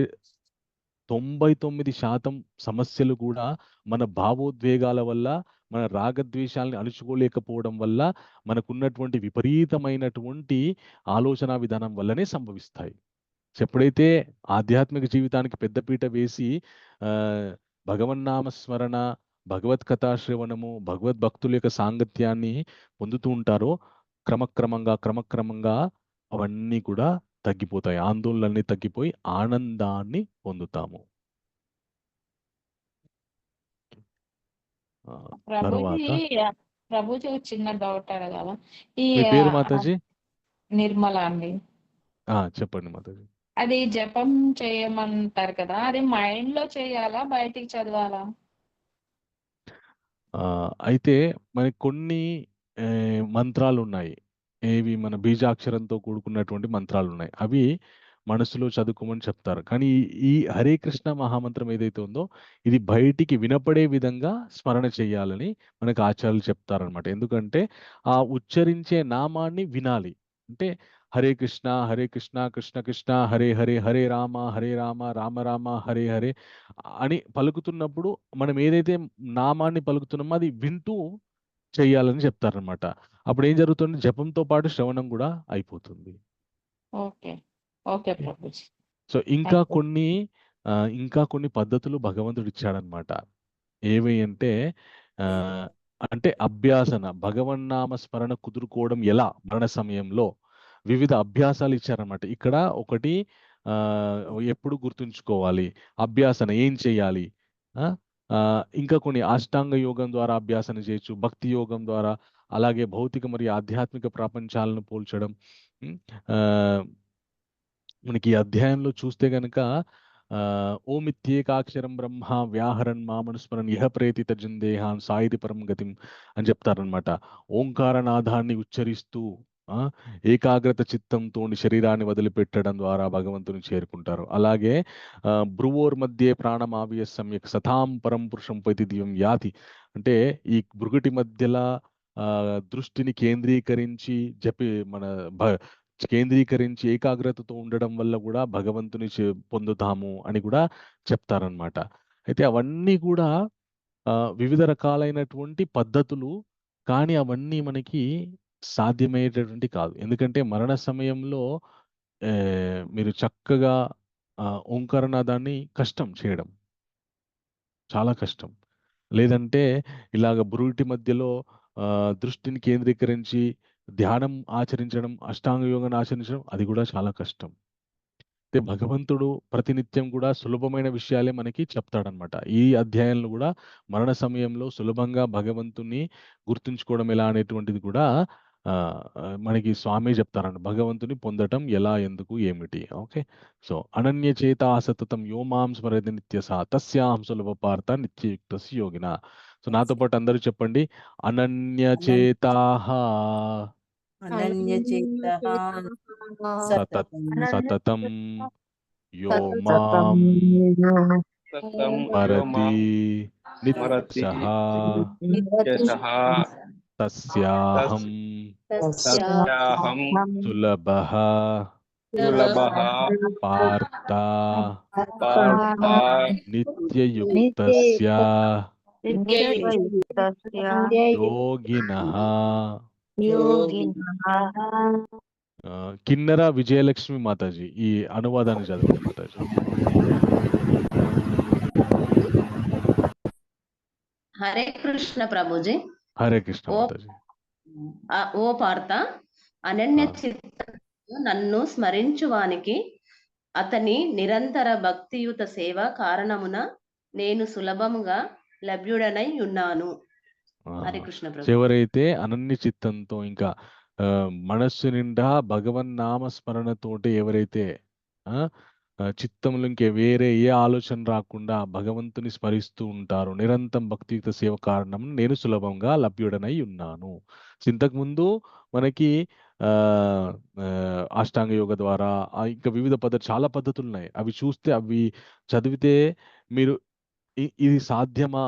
[SPEAKER 1] 99% సమస్యలు కూడా మన భావోద్వేగాల వల్ల, మన రాగద్వేషాలని అణుచుకోలేకపోవడం వల్ల, మనకున్నటువంటి విపరీతమైనటువంటి ఆలోచనా విధానం వల్లనే సంభవిస్తాయి. ఎప్పుడైతే ఆధ్యాత్మిక జీవితానికి పెద్దపీట వేసి భగవన్నామ స్మరణ, భగవత్ కథాశ్రవణము, భగవద్భక్తుల యొక్క సాంగత్యాన్ని పొందుతూ ఉంటారో క్రమక్రమంగా అవన్నీ కూడా తగ్గిపోతాయి. ఆందోళనలన్నీ తగ్గిపోయి ఆనందాన్ని పొందుతాము.
[SPEAKER 15] ప్రభుజీ
[SPEAKER 1] తర్వాత
[SPEAKER 15] ప్రభుజీ ఒక చిన్న డౌట్ అడగాల. ఈ
[SPEAKER 1] మీ పేరు మాతాజీ?
[SPEAKER 15] నిర్మల అండి.
[SPEAKER 1] చెప్పండి మాతాజీ.
[SPEAKER 15] అది జపం చేయమంటారు కదా, అది మైండ్ లో చేయాలా బయటికి చదవాలా?
[SPEAKER 1] అయితే మనకి కొన్ని మంత్రాలు ఉన్నాయి. ఏవి మన బీజాక్షరంతో కూడుకున్నటువంటి మంత్రాలు ఉన్నాయి. అవి మనసులో చదువుకోమని చెప్తారు. కానీ ఈ హరే కృష్ణ మహామంత్రం ఏదైతే ఉందో ఇది బయటికి వినపడే విధంగా స్మరణ చేయాలని మనకు ఆచార్యులు చెప్తారనమాట. ఎందుకంటే ఆ ఉచ్చరించే నామాన్ని వినాలి. అంటే హరే కృష్ణ కృష్ణ కృష్ణ హరే హరే, హరే రామ రామ రామ హరే హరే అని పలుకుతున్నప్పుడు మనం ఏదైతే నామాన్ని పలుకుతున్నామో అది వింటూ చెయ్యాలని చెప్తారనమాట. అప్పుడు ఏం జరుగుతుంది, జపంతో పాటు శ్రవణం కూడా అయిపోతుంది.
[SPEAKER 15] Okay okay Prabhuji.
[SPEAKER 1] సో ఇంకా కొన్ని పద్ధతులు భగవంతుడు ఇచ్చాడనమాట. ఏవి అంటే అంటే అభ్యాసన, భగవన్నామ స్మరణ కుదురుకోవడం ఎలా మరణ సమయంలో వివిధ అభ్యాసాలు ఇచ్చారనమాట. ఇక్కడ ఒకటి ఎప్పుడు గుర్తుంచుకోవాలి, అభ్యాసన ఏం చేయాలి. ఇంకా కొన్ని అష్టాంగ యోగం ద్వారా అభ్యాసన చేయొచ్చు, భక్తి యోగం ద్వారా, అలాగే భౌతిక మరియు ఆధ్యాత్మిక ప్రపంచాలను పోల్చడం. మనకి ఈ అధ్యాయంలో చూస్తే గనక ఓమిత్యేకాక్షరం బ్రహ్మ వ్యాహరన్ మామనుస్మరన్ ఇహ ప్రేతిత జందేహాన్ సాయిది పరం గతిం అని చెప్తారనమాట. ఓంకారనాదాన్ని ఉచ్చరిస్తూ ఏకాగ్రత చిత్తంతో శరీరాన్ని వదిలిపెట్టడం ద్వారా భగవంతుని చేరుకుంటారు. అలాగే భ్రువోర్ మధ్య ప్రాణమావియ సమ్యక్ సతాం పరం పురుషం పైతి దివ్యం యాతి అంటే ఈ భృగుటి మధ్యలో దృష్టిని కేంద్రీకరించి కేంద్రీకరించి ఏకాగ్రతతో ఉండడం వల్ల కూడా భగవంతుని పొందుతాము అని కూడా చెప్తారనమాట. అయితే అవన్నీ కూడా వివిధ రకాలైనటువంటి పద్ధతులు, కానీ అవన్నీ మనకి సాధ్యమయ్యేటటువంటి కాదు. ఎందుకంటే మరణ సమయంలో మీరు చక్కగా ఓంకారనాదాన్ని కష్టం చేయడం, చాలా కష్టం. లేదంటే ఇలాగ బురుటి మధ్యలో దృష్టిని కేంద్రీకరించి ధ్యానం ఆచరించడం, అష్టాంగ యోగాన్ని ఆచరించడం అది కూడా చాలా కష్టం. అయితే భగవంతుడు ప్రతినిత్యం కూడా సులభమైన విషయాలే మనకి చెప్తాడనమాట. ఈ అధ్యాయంలో కూడా మరణ సమయంలో సులభంగా భగవంతుని గుర్తుంచుకోవడం ఎలా అనేటువంటిది కూడా మనకి స్వామి చెప్తారంట. భగవంతుని పొందటం ఎలా, ఎందుకు, ఏమిటి. ఓకే. సో అనన్య చేత సతతం యో మాం స్మరతి నిత్యస తస్యాహం సులభ పార్థ నిత్యయుక్తస్య యోగిన. సో నాతో పాటు అందరూ చెప్పండి, అనన్య చేతాః సతతం యో మాం స్మరతి నిత్యసః తస్యాహం సులభః పార్థ నిత్యయుక్తస్య యోగినః. కిన్నెర విజయలక్ష్మి మాతాజీ ఈ అనువాదాన్ని చదవండి మాతాజీ.
[SPEAKER 16] హరే కృష్ణ ప్రభుజీ.
[SPEAKER 1] హరే కృష్ణ మాతాజీ.
[SPEAKER 16] ఓ పార్థ, అనన్య చిత్త నన్ను స్మరించువానికి అతని నిరంతర భక్తియుత సేవ కారణమున నేను సులభముగా లభ్యుడనై ఉన్నాను. హరే కృష్ణ ప్రభు.
[SPEAKER 1] ఎవరైతే అనన్య చిత్తంతో ఇంకా మనస్సు నిండా భగవన్నామ స్మరణతోటి ఎవరైతే చిత్తంలో ఇంకే వేరే ఏ ఆలోచన రాకుండా భగవంతుని స్మరిస్తూ ఉంటారు, నిరంతరం భక్తియుక్త సేవ కారణం నేను సులభంగా లభ్యుడనై ఉన్నాను. ఇంతకుముందు మనకి అష్టాంగ యోగ ద్వారా ఇంకా వివిధ చాలా పద్ధతులు ఉన్నాయి. అవి చూస్తే అవి చదివితే మీరు ఇది సాధ్యమా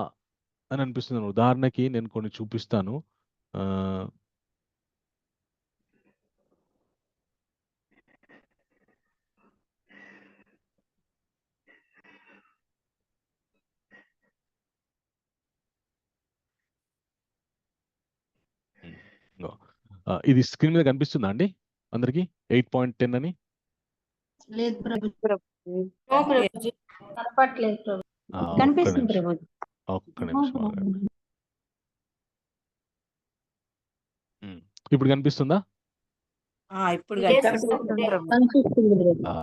[SPEAKER 1] అని అనిపిస్తుంది. ఉదాహరణకి నేను కొన్ని చూపిస్తాను. ఇది స్క్రీన్ మీద కనిపిస్తుందా అండి అందరికి? 8.10 అని
[SPEAKER 13] లేదు ప్రభు.
[SPEAKER 2] ప్రభుజీ
[SPEAKER 13] కనపట్లేదు ప్రభు.
[SPEAKER 1] ఒక్క
[SPEAKER 2] కనిపిస్తుంది
[SPEAKER 1] నిమిషం
[SPEAKER 2] ప్రభుజీ.
[SPEAKER 1] ఒక్క నిమిషం ఆగండి. ఇప్పుడు కనిపిస్తుందా?
[SPEAKER 5] ఇప్పుడు
[SPEAKER 2] కనిపిస్తుంది ప్రభుజీ.
[SPEAKER 13] కనిపిస్తుంది ప్రభు.
[SPEAKER 1] ఆ,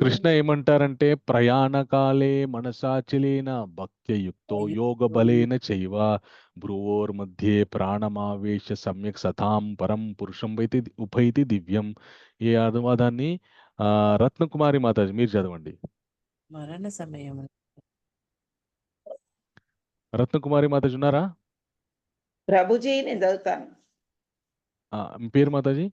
[SPEAKER 1] కృష్ణ ఏమంటారంటే ప్రయాణకాలే మనసాచలేన భక్త్యయుక్తో యోగ బలేన చైవ భ్రువోర్ మధ్యే ప్రాణమావేశ సమ్యక్ సతాం పరం పురుషం వైతి ఉపైతి దివ్యం. ఈ అనువాదాన్ని రత్నకుమారి మాతాజీ మీరు చదవండి.
[SPEAKER 5] మరణ సమయం
[SPEAKER 1] రత్నకుమారి మాతాజీ ఉన్నారా?
[SPEAKER 17] ప్రభుజీ నేను చదువుతాను.
[SPEAKER 1] మీ పేరు మాతాజీ?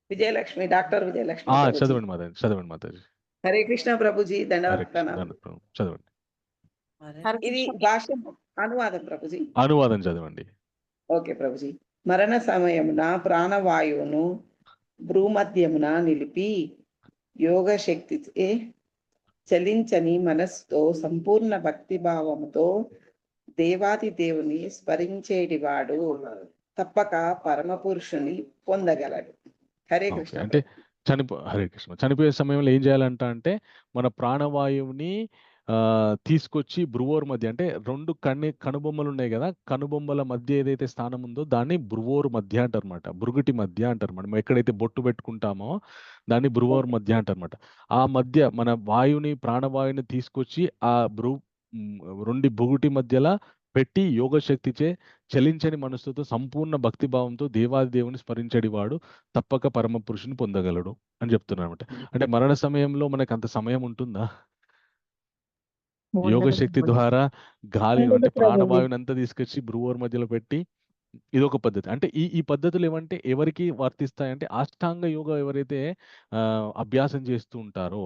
[SPEAKER 17] విజయలక్ష్మి, డాక్టర్ విజయలక్ష్మి.
[SPEAKER 1] చదవండి మాతాజీ, చదవండి మాతాజీ.
[SPEAKER 17] హరే కృష్ణ ప్రభుజీ,
[SPEAKER 1] హరే
[SPEAKER 17] దండవత్న.
[SPEAKER 1] కృష్ణ, చదవండి.
[SPEAKER 17] ఇది భాష్యం అనువాదం ప్రభుజీ.
[SPEAKER 1] అనువాదం చదవండి.
[SPEAKER 17] ఓకే ప్రభుజీ. మరణ సమయమున ప్రాణవాయువును భ్రూమధ్యమున నిలిపి యోగ శక్తిచే చలించని మనస్సుతో సంపూర్ణ భక్తి భావముతో దేవాది దేవుని స్మరించేటివాడు తప్పక పరమ పురుషుని పొందగలడు. హరే
[SPEAKER 1] ఓకే,
[SPEAKER 17] కృష్ణ.
[SPEAKER 1] అంటే హరే కృష్ణ చనిపోయే సమయంలో ఏం చేయాలంట అంటే మన ప్రాణవాయువుని తీసుకొచ్చి భ్రువోర్ మధ్య, అంటే రెండు కనుబొమ్మలు ఉన్నాయి కదా, కనుబొమ్మల మధ్య ఏదైతే స్థానం ఉందో దాన్ని భ్రువోర్ మధ్య అంటారన్నమాట. భృగుటి మధ్య అంటారు. మనం ఎక్కడైతే బొట్టు పెట్టుకుంటామో దాన్ని భ్రువోర్ మధ్య అంటారన్నమాట. ఆ మధ్య మన వాయువుని ప్రాణవాయువుని తీసుకొచ్చి ఆ రెండు భృగుటి మధ్యలో పెట్టి యోగ శక్తిచే చలించని మనస్సుతో సంపూర్ణ భక్తిభావంతో దేవాది దేవుని స్మరించడివాడు తప్పక పరమ పురుషుని పొందగలడు అని చెప్తున్నారు అనమాట. అంటే మరణ సమయంలో మనకు అంత సమయం ఉంటుందా? యోగ శక్తి ద్వారా గాలి అంటే ప్రాణవాయువుని అంతా తీసుకొచ్చి భ్రువోర్ మధ్యలో పెట్టి ఇదొక పద్ధతి. అంటే ఈ పద్ధతులు ఏమంటే ఎవరికి వర్తిస్తాయంటే అష్టాంగ యోగ ఎవరైతే అభ్యాసం చేస్తూ ఉంటారో,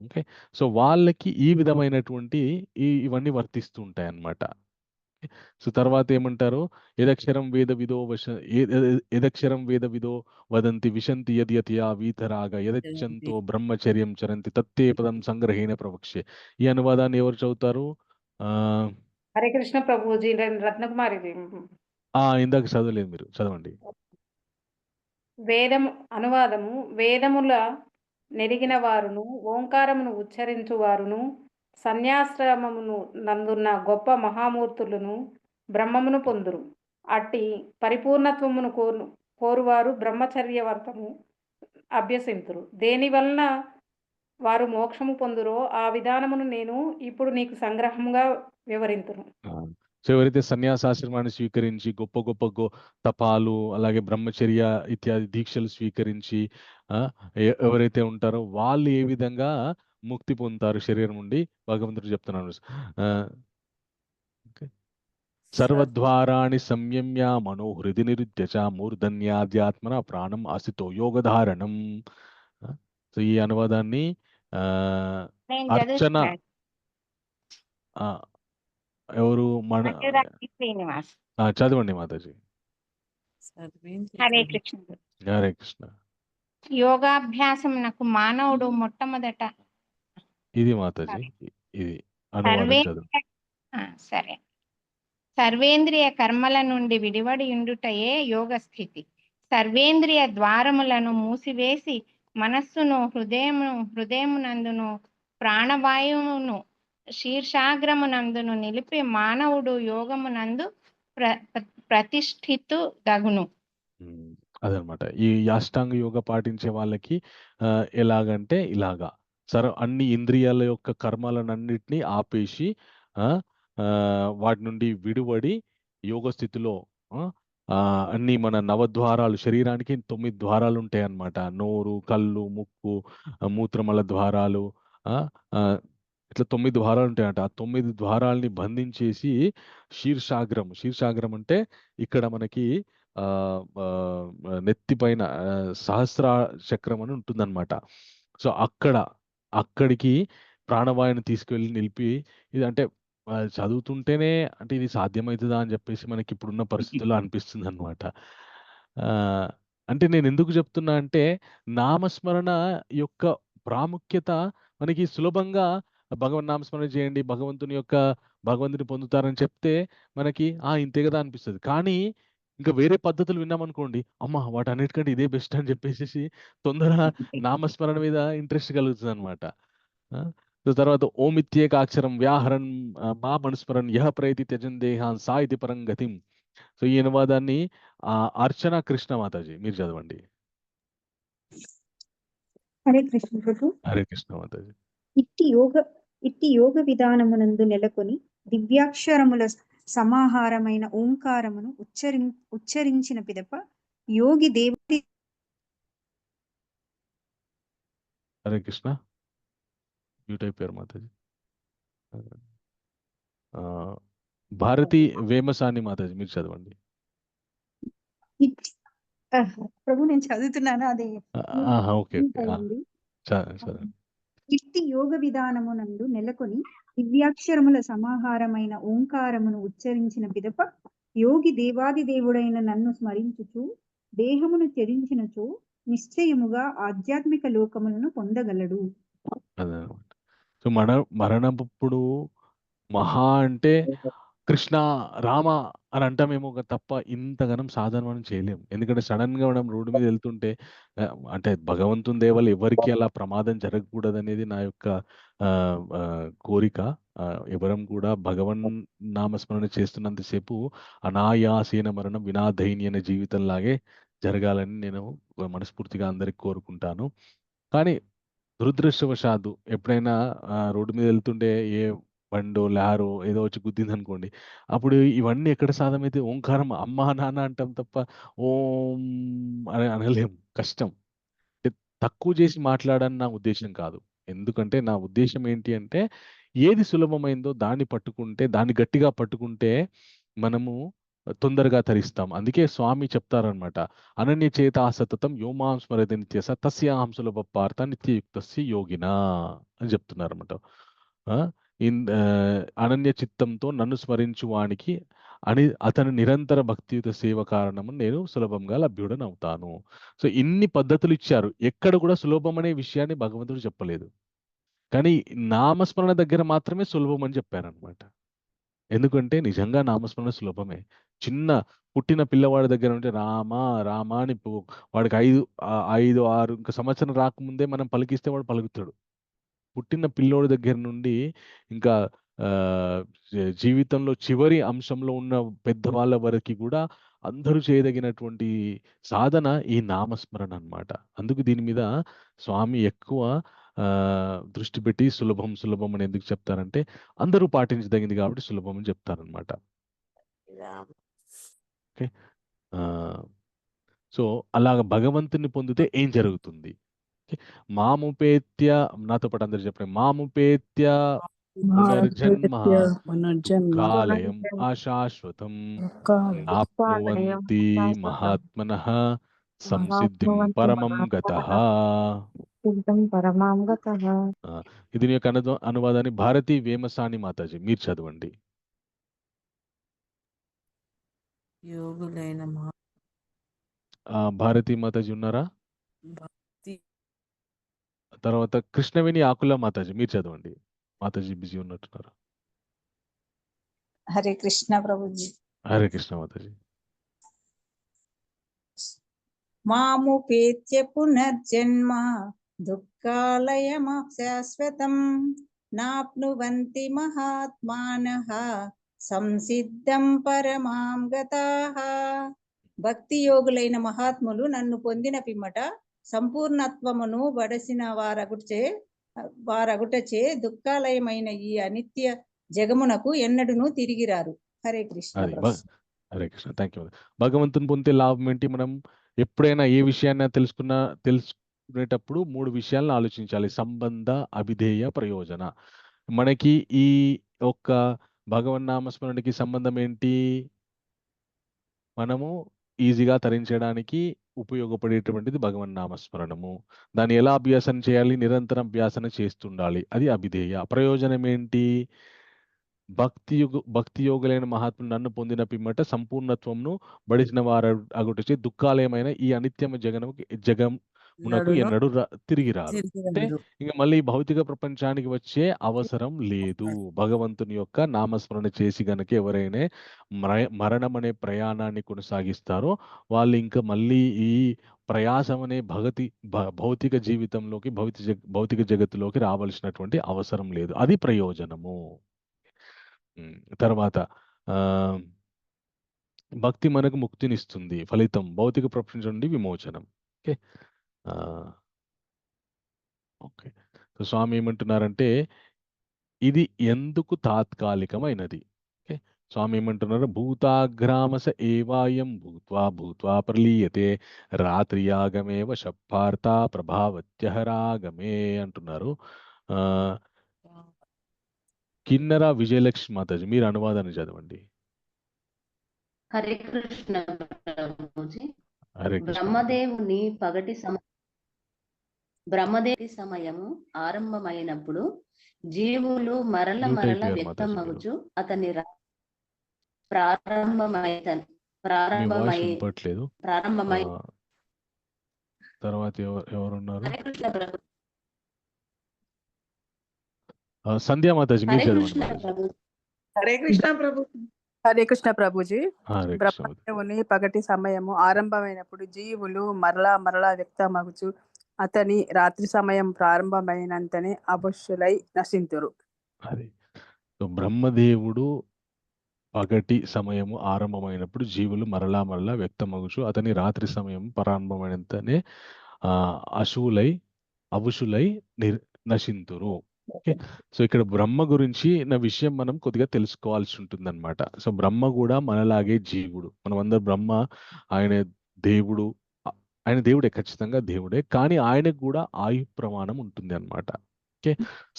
[SPEAKER 1] ఓకే, సో వాళ్ళకి ఈ విధమైనటువంటి ఇవన్నీ వర్తిస్తూ ఉంటాయి అన్నమాట. సో తర్వాత ఏమంటారు, యదక్షరం వేద విదో వదంతి విశంతి యద్యతయా వీతరాగ యదచ్చంతో బ్రహ్మచర్యం చరంతి తత్తే పదం సంగ్రహేణ ప్రవక్ష్యే. ఈ అనువాదాన్ని ఎవరు చదువుతారు?
[SPEAKER 18] హరే కృష్ణ ప్రభుజీ, రత్నకుమారి.
[SPEAKER 1] ఇందాక చదవలేదు, మీరు చదవండి.
[SPEAKER 18] వేదము అనువాదము. వేదముల నెరిగిన వారును ఓంకారమును ఉచ్చరించు వారును సన్యాశ్రమమును నందున్న గొప్ప మహామూర్తులను బ్రహ్మమును పొందురు. అట్టి పరిపూర్ణత్వమును కోరువారు బ్రహ్మచర్య వర్తము అభ్యసింతురు. దేని వలన వారు మోక్షము పొందురో ఆ విధానమును నేను ఇప్పుడు నీకు సంగ్రహంగా వివరింతును.
[SPEAKER 1] సో ఎవరైతే సన్యాసాశ్రమాన్ని స్వీకరించి గొప్ప గొప్ప తపాలు అలాగే బ్రహ్మచర్య ఇత్యాది దీక్షలు స్వీకరించి ఎవరైతే ఉంటారో వాళ్ళు ఏ విధంగా ముక్తి పొందుతారు శరీరం నుండి భగవంతుడు చెప్తున్నాను. సర్వద్వారాణి సంయమ్య మనోహృది నిరుద్యచ మూర్ధన్యాధ్యాత్మన ప్రాణం అసితో యోగధారణం. సో ఈ అనువాదాన్ని అర్చన ఎవరు మన చదవండి మాతాజీ.
[SPEAKER 19] హరే కృష్ణ.
[SPEAKER 1] హరే కృష్ణ.
[SPEAKER 19] యోగాభ్యాసమునకు మానవుడు మొట్టమొదట
[SPEAKER 1] ఇది మాతాజీ, ఇది అనువాదం చదువు.
[SPEAKER 19] సరే. సర్వేంద్రియ కర్మల నుండి విడివడి ఉండుటయే యోగ స్థితి. సర్వేంద్రియ ద్వారములను మూసివేసి మనస్సును హృదయమునందును ప్రాణవాయువును శీర్షాగ్రమునందును నిలిపి మానవుడు యోగమునందు ప్రతిష్ఠితు దగును.
[SPEAKER 1] అదనమాట ఈ అష్టాంగ యోగ పాటించే వాళ్ళకి ఎలాగంటే ఇలాగా అన్ని ఇంద్రియాల యొక్క కర్మలనన్నిటినీ ఆపేసి వాటి నుండి విడివడి యోగ స్థితిలో అన్ని మన నవద్వారాలు, శరీరానికి 9 ద్వారాలు ఉంటాయి అన్నమాట. నోరు, కళ్ళు, ముక్కు, మూత్రమల ద్వారాలు, ఇట్లా 9 ద్వారాలు ఉంటాయంట. ఆ 9 ద్వారాలని బంధించేసి శీర్షాగ్రం అంటే ఇక్కడ మనకి నెత్తి పైన సహస్ర చక్రం అని ఉంటుందన్నమాట. సో అక్కడికి ప్రాణవాయువుని తీసుకెళ్ళి నిలిపి, ఇది అంటే చదువుతుంటేనే అంటే ఇది సాధ్యమవుతుందా అని చెప్పేసి మనకి ఇప్పుడున్న పరిస్థితుల్లో అనిపిస్తుంది అనమాట. అంటే నేను ఎందుకు చెప్తున్నా అంటే నామస్మరణ యొక్క ప్రాముఖ్యత మనకి సులభంగా భగవన్ నామస్మరణ చేయండి, భగవంతుని పొందుతారని చెప్తే మనకి ఇంతే కదా అనిపిస్తుంది. కానీ ఇంకా వేరే పద్ధతులు విన్నామనుకోండి, అమ్మ వాటన్నిటికంటే ఇదే బెస్ట్ అని చెప్పేసేసి తొందరగా నామస్మరణ మీద ఇంట్రెస్ట్ కలుగుతుందనమాట. సో తర్వాత ఓమిత్యేకాక్షరం వ్యాహరన్ మా మనుస్మరన్ యహ ప్రయతి త్యజన్ దేహాన్ సా ఇది పరం గతిం. సో ఈ అనువాదాన్ని అర్చన కృష్ణ మాతాజీ మీరు చదవండి.
[SPEAKER 20] హరే కృష్ణ ప్రభు.
[SPEAKER 1] హరే కృష్ణ మాతాజీ.
[SPEAKER 20] ఇట్టి యోగ విధానమునందు నెలకొని దివ్యాక్షరముల సమాహారమైన ఓంకారమును ఉచ్చరించిన పిదప యోగి దేవుడి.
[SPEAKER 1] హరే కృష్ణ. మ్యూట్ అయిపోయారు మాతాజీ. భారతి వేమసాని మాతాజీ మీరు చదవండి.
[SPEAKER 20] ప్రభు నేను చదువుతున్నాను అది.
[SPEAKER 1] ఓకే చదవండి.
[SPEAKER 20] ఇట్టి యోగ విధానమునందు నెలకొని దివ్యాక్షరముల సమాహారమైన ఓంకారమును ఉచ్చరించిన పిదప యోగి దేవాది దేవుడైన నన్ను స్మరించుచు దేహమును త్యజించినచో నిశ్చయముగా ఆధ్యాత్మిక లోకములను పొందగలడు.
[SPEAKER 1] సో మరణప్పుడు మహా అంటే కృష్ణ రామ అని అంటామేమో తప్ప ఇంతగానం సాధన మనం చేయలేం. ఎందుకంటే సడన్ గా మనం రోడ్డు మీద వెళ్తుంటే అంటే భగవంతుని దేవలు ఎవరికి అలా ప్రమాదం జరగకూడదు అనేది నా యొక్క కోరిక. ఎవరం కూడా భగవన్ నామస్మరణ చేస్తున్నంతసేపు అనాయాసీన మరణం వినాదైన్యన జీవితంలాగే జరగాలని నేను మనస్ఫూర్తిగా అందరికి కోరుకుంటాను. కానీ దురదృష్టవశాత్తు ఎప్పుడైనా రోడ్డు మీద వెళ్తుంటే ఏ బండో లారో ఏదో వచ్చి గుద్దింది అనుకోండి, అప్పుడు ఇవన్నీ ఎక్కడ సాధ్యమైతే ఓంకారం అమ్మా నాన్న అంటాం తప్ప ఓం అని అనలేం. కష్టం. తక్కువ చేసి మాట్లాడని నా ఉద్దేశం కాదు. ఎందుకంటే నా ఉద్దేశం ఏంటి అంటే ఏది సులభమైందో దాన్ని పట్టుకుంటే, దాన్ని గట్టిగా పట్టుకుంటే మనము తొందరగా తరిస్తాం. అందుకే స్వామి చెప్తారనమాట, అనన్య చేత సతతం యోమాం స్మరతి నిత్యస తస్యాహం సులభ పార్థ నిత్యయుక్తస్య యోగిన అని చెప్తున్నారన్నమాట. అనన్య చిత్తంతో నన్ను స్మరించు వానికి అతని నిరంతర భక్తియుత సేవ కారణము నేను సులభంగా లభ్యుడని అవుతాను. సో ఇన్ని పద్ధతులు ఇచ్చారు, ఎక్కడ కూడా సులభం అనే విషయాన్ని భగవంతుడు చెప్పలేదు. కానీ నామస్మరణ దగ్గర మాత్రమే సులభం అని చెప్పారనమాట. ఎందుకంటే నిజంగా నామస్మరణ సులభమే. చిన్న పుట్టిన పిల్లవాడి దగ్గర ఉంటే రామా రామా అని వాడికి 5, 6 ఇంకా సంవత్సరం రాకముందే మనం పలికిస్తే వాడు పలుకుతాడు. పుట్టిన పిల్లోడి దగ్గర నుండి ఇంకా జీవితంలో చివరి అంశంలో ఉన్న పెద్దవాళ్ళ వరకు కూడా అందరూ చేయదగినటువంటి సాధన ఈ నామస్మరణ అన్నమాట. అందుకు దీని మీద స్వామి ఎక్కువ దృష్టి పెట్టి సులభం సులభం అని ఎందుకు చెప్తారంటే అందరూ పాటించదగింది కాబట్టి సులభం అని చెప్తారనమాట. ఓకే, సో అలాగ భగవంతుని పొందితే ఏం జరుగుతుంది? మాముపేత్య, నాతో పాటు అందరు చెప్పండి, మాముపేత్య పునర్జన్మ కాలయం అశాశ్వతం ఆప్నువంతి మహాత్మనః సంసిద్ధిం పరమం గతః. ఇది యొక్క అనువాదాన్ని భారతి వేమసాని మాతాజీ మీరు చదవండి. భారతి మాతాజీ ఉన్నారా? తర్వాత కృష్ణవేణి ఆకుల మాతాజీ మీరు చదవండి. మాతాజీ బిజీ ఉన్నట్టున్నారు.
[SPEAKER 8] హరే కృష్ణ ప్రభుజీ.
[SPEAKER 1] హరే కృష్ణ మాతాజీ.
[SPEAKER 8] మాముపేత్య పునర్జన్మ దుఃఖాలయం శాశ్వతం నాప్నువంతి మహాత్మానః సంసిద్ధం పరమాం గతాః. భక్తి యోగులైన మహాత్ములు నన్ను పొందిన పిమ్మట సంపూర్ణత్వమును బడసిన వారగుటచే దుఃఖాలయమైన ఈ అనిత్య జగమునకు ఎన్నడూను తిరిగిరారు. హరే కృష్ణ.
[SPEAKER 1] హరే కృష్ణ. Thank you. భగవంతుని పొందే లాభం ఏంటి? మనం ఎప్పుడైనా ఏ విషయాన్ని తెలుసుకునేటప్పుడు 3 విషయాలను ఆలోచించాలి: సంబంధ, అభిధేయ, ప్రయోజన. మనకి ఈ ఒక్క భగవన్నామస్మరణకి సంబంధం ఏంటి? మనము ఈజీగా తరించడానికి ఉపయోగపడేటువంటిది భగవన్నామస్మరణము. దాన్ని ఎలా అభ్యాసం చేయాలి? నిరంతరం అభ్యాసన చేస్తుండాలి. అది అభిధేయ. ప్రయోజనం ఏంటి? భక్తి యోగులైన మహాత్ములు నన్ను పొందిన పిమ్మట సంపూర్ణత్వంను బడిసిన వారు అగుటచే దుఃఖాలయమైన ఈ అనిత్యమ మునకు ఎన్నడూ తిరిగి రారు. అంటే
[SPEAKER 5] తిరిగిరారు.
[SPEAKER 1] ఇంక మళ్ళీ భౌతిక ప్రపంచానికి వచ్చే అవసరం లేదు. భగవంతుని యొక్క నామస్మరణ చేసి గనక ఎవరైనా మరణం అనే ప్రయాణాన్ని కొనసాగిస్తారో వాళ్ళు ఇంకా మళ్ళీ ఈ ప్రయాసం అనే భౌతిక జీవితంలోకి భౌతిక జగత్తులోకి రావాల్సినటువంటి అవసరం లేదు. అది ప్రయోజనము. తర్వాత భక్తి మనకు ముక్తినిస్తుంది. ఫలితం భౌతిక ప్రపంచం నుండి విమోచనం. ఓకే. ఓకే. సో స్వామి ఏమంటున్నారంటే ఇది ఎందుకు తాత్కాలికమైనది. ఓకే. స్వామి ఏమంటున్నారు, భూతాగ్రామస ఏవాయం భూత్వా భూత్వా ప్రలీయతే రాత్రియాగమేవ శపార్త ప్రభావత్యహరాగమే అంటున్నారు. కిన్నెర విజయలక్ష్మి మాతాజీ మీరు అనువాదాన్ని చదవండి.
[SPEAKER 16] హరే కృష్ణ ప్రభుజీ.
[SPEAKER 1] హరే కృష్ణ.
[SPEAKER 16] బ్రహ్మదేవి సమయము ఆరంభమైనప్పుడు జీవులు మరల
[SPEAKER 1] మ్యూట్
[SPEAKER 16] మరల
[SPEAKER 1] అయిపోయారు మాతాజీ మీరు.
[SPEAKER 16] వ్యక్తమగుచు అతని
[SPEAKER 1] మీ వాయిస్ వినపట్లేదు.
[SPEAKER 16] ప్రారంభమై
[SPEAKER 1] తర్వాత ఎవరున్నారు?
[SPEAKER 16] హరే కృష్ణ ప్రభు.
[SPEAKER 1] సంధ్యా మాతాజీ మీరు
[SPEAKER 16] హరే
[SPEAKER 1] చదవండి
[SPEAKER 16] కృష్ణ
[SPEAKER 1] మాతాజీ.
[SPEAKER 16] ప్రభు.
[SPEAKER 17] హరే కృష్ణ ప్రభు.
[SPEAKER 21] హరే కృష్ణ ప్రభుజీ.
[SPEAKER 1] హరే కృష్ణ.
[SPEAKER 21] బ్రహ్మదేవుని పగటి సమయము ఆరంభమైనప్పుడు జీవులు మరలా మరలా వ్యక్తమగుచు అతని రాత్రి సమయం ప్రారంభమైనంతనే అవశ్యులై నశింతురు.
[SPEAKER 1] అది సో బ్రహ్మదేవుడు పగటి సమయము ఆరంభమైనప్పుడు జీవులు మరలా మరలా వ్యక్తమగుచు అతని రాత్రి సమయం ప్రారంభమైనంతనే అవుషులై నశింతురు. ఓకే. సో ఇక్కడ బ్రహ్మ గురించి నా విషయం మనం కొద్దిగా తెలుసుకోవాల్సి ఉంటుంది అనమాట. సో బ్రహ్మ కూడా మనలాగే జీవుడు. మనం అందరు బ్రహ్మ ఆయన దేవుడు. ఆయన దేవుడే, ఖచ్చితంగా దేవుడే. కానీ ఆయనకు కూడా ఆయు ప్రమాణం ఉంటుంది అనమాట. ఓకే.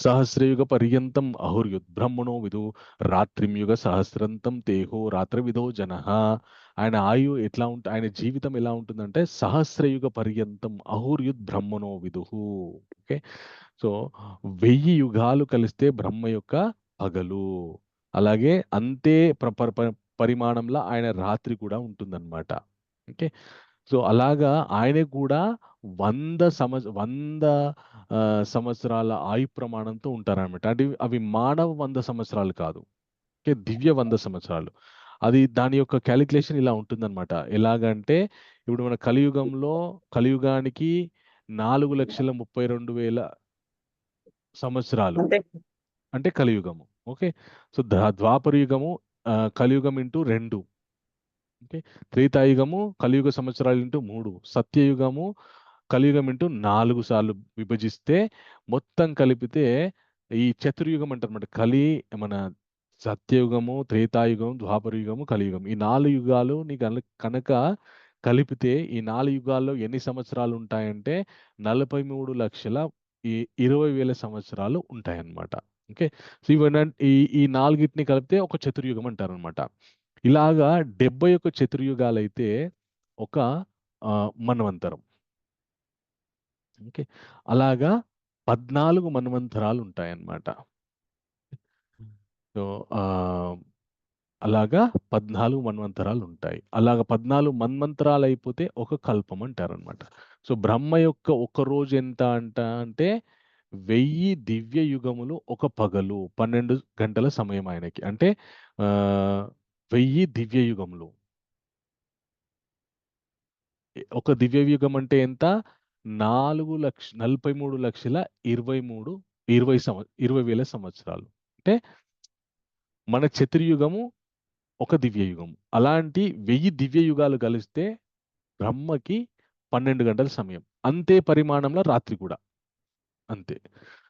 [SPEAKER 1] సహస్రయుగ పర్యంతం అహుర్యుత్ బ్రహ్మణో విదు రాత్రియుగ సహస్రంతం తేహో రాత్రి విదో జన. ఆయన ఆయు ఎట్లా ఆయన జీవితం ఎలా ఉంటుందంటే సహస్రయుగ పర్యంతం అహుర్యుత్ బ్రహ్మణో విదుహు. ఓకే. సో 1000 యుగాలు కలిస్తే బ్రహ్మ యొక్క పగలు. అలాగే అంతే పరిమాణంలో ఆయన రాత్రి కూడా ఉంటుందన్నమాట. ఓకే. సో అలాగా ఆయన కూడా 100 సంవత్సరాల ఆయు ప్రమాణంతో ఉంటారన్నమాట. అంటే అవి మానవ 100 సంవత్సరాలు కాదు. ఓకే. దివ్య 100 సంవత్సరాలు. అది దాని యొక్క క్యాలిక్యులేషన్ ఇలా ఉంటుందన్నమాట. ఎలాగంటే ఇప్పుడు మన కలియుగానికి 4,32,000 సంవత్సరాలు అంటే కలియుగము. ఓకే. సో ద్వాపర యుగము కలియుగం ఇంటూ 2. ఓకే. త్రేతాయుగము కలియుగ సంవత్సరాలు ఇంటూ 3. సత్యయుగము కలియుగం ఇంటూ 4 సార్లు విభజిస్తే మొత్తం కలిపితే ఈ చతుర్యుగం అంటారన్నమాట. మన సత్యయుగము, త్రేతాయుగం, ద్వాపర యుగము, కలియుగం. ఈ 4 యుగాలు నీ కనుక కలిపితే ఈ 4 యుగాల్లో ఎన్ని సంవత్సరాలు ఉంటాయంటే 43,20,000 సంవత్సరాలు ఉంటాయన్నమాట. ఓకే. సో ఈ 4ని కలిపితే ఒక చతుర్యుగం అంటారనమాట. ఇలాగా 71 చతుర్యుగాలు అయితే ఒక మన్వంతరం. ఓకే. అలాగా 14 మన్వంతరాలు ఉంటాయన్నమాట. సో అలాగా 14 మన్వంతరాలు ఉంటాయి. అలాగా 14 మన్వంతరాలు అయిపోతే ఒక కల్పం అంటారనమాట. సో బ్రహ్మ యొక్క ఒక రోజు ఎంత అంటే 1000 దివ్య యుగములు ఒక పగలు 12 గంటల సమయం ఆయనకి. అంటే 1000 దివ్య యుగములు. ఒక దివ్య యుగం అంటే ఎంత? 43,20,000 సంవత్సరాలు. అంటే మన చతుర్యుగము ఒక దివ్య యుగం. అలాంటి 1000 దివ్య యుగాలు కలిస్తే బ్రహ్మకి 12 గంటల సమయం. అంతే పరిమాణంలో రాత్రి కూడా అంతే.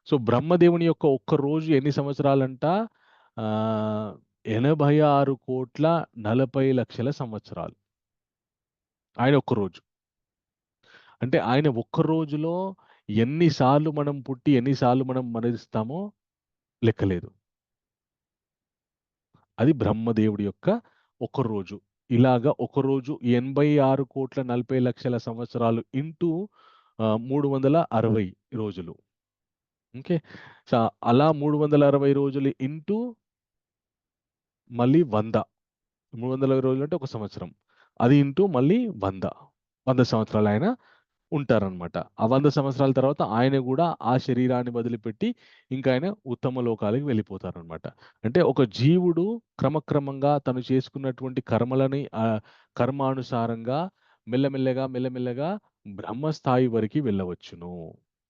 [SPEAKER 1] సో బ్రహ్మదేవుని యొక్క ఒక్క రోజు ఎన్ని సంవత్సరాలంట? 86,40,00,000 సంవత్సరాలు. ఆయన ఒక్క రోజు. అంటే ఆయన ఒక్క రోజులో ఎన్నిసార్లు మనం పుట్టి ఎన్నిసార్లు మనం మరణిస్తామో లెక్కలేదు. అది బ్రహ్మదేవుడి యొక్క ఒక రోజు. ఇలాగా ఒక రోజు 86,40,00,000 సంవత్సరాలు ఇంటూ 360 రోజులు. ఓకే. సో అలా 360 రోజులు ఇంటూ మళ్ళీ 100. 360 రోజులు అంటే ఒక సంవత్సరం. అది ఇంటూ మళ్ళీ 100 సంవత్సరాలు ఆయన ఉంటారనమాట. ఆ 100 సంవత్సరాల తర్వాత ఆయన కూడా ఆ శరీరాన్ని వదిలిపెట్టి ఇంకా ఆయన ఉత్తమ లోకాలకు వెళ్ళిపోతారనమాట. అంటే ఒక జీవుడు క్రమక్రమంగా తను చేసుకున్నటువంటి కర్మలని కర్మానుసారంగా మెల్లమెల్లగా బ్రహ్మస్థాయి వరకి వెళ్ళవచ్చును.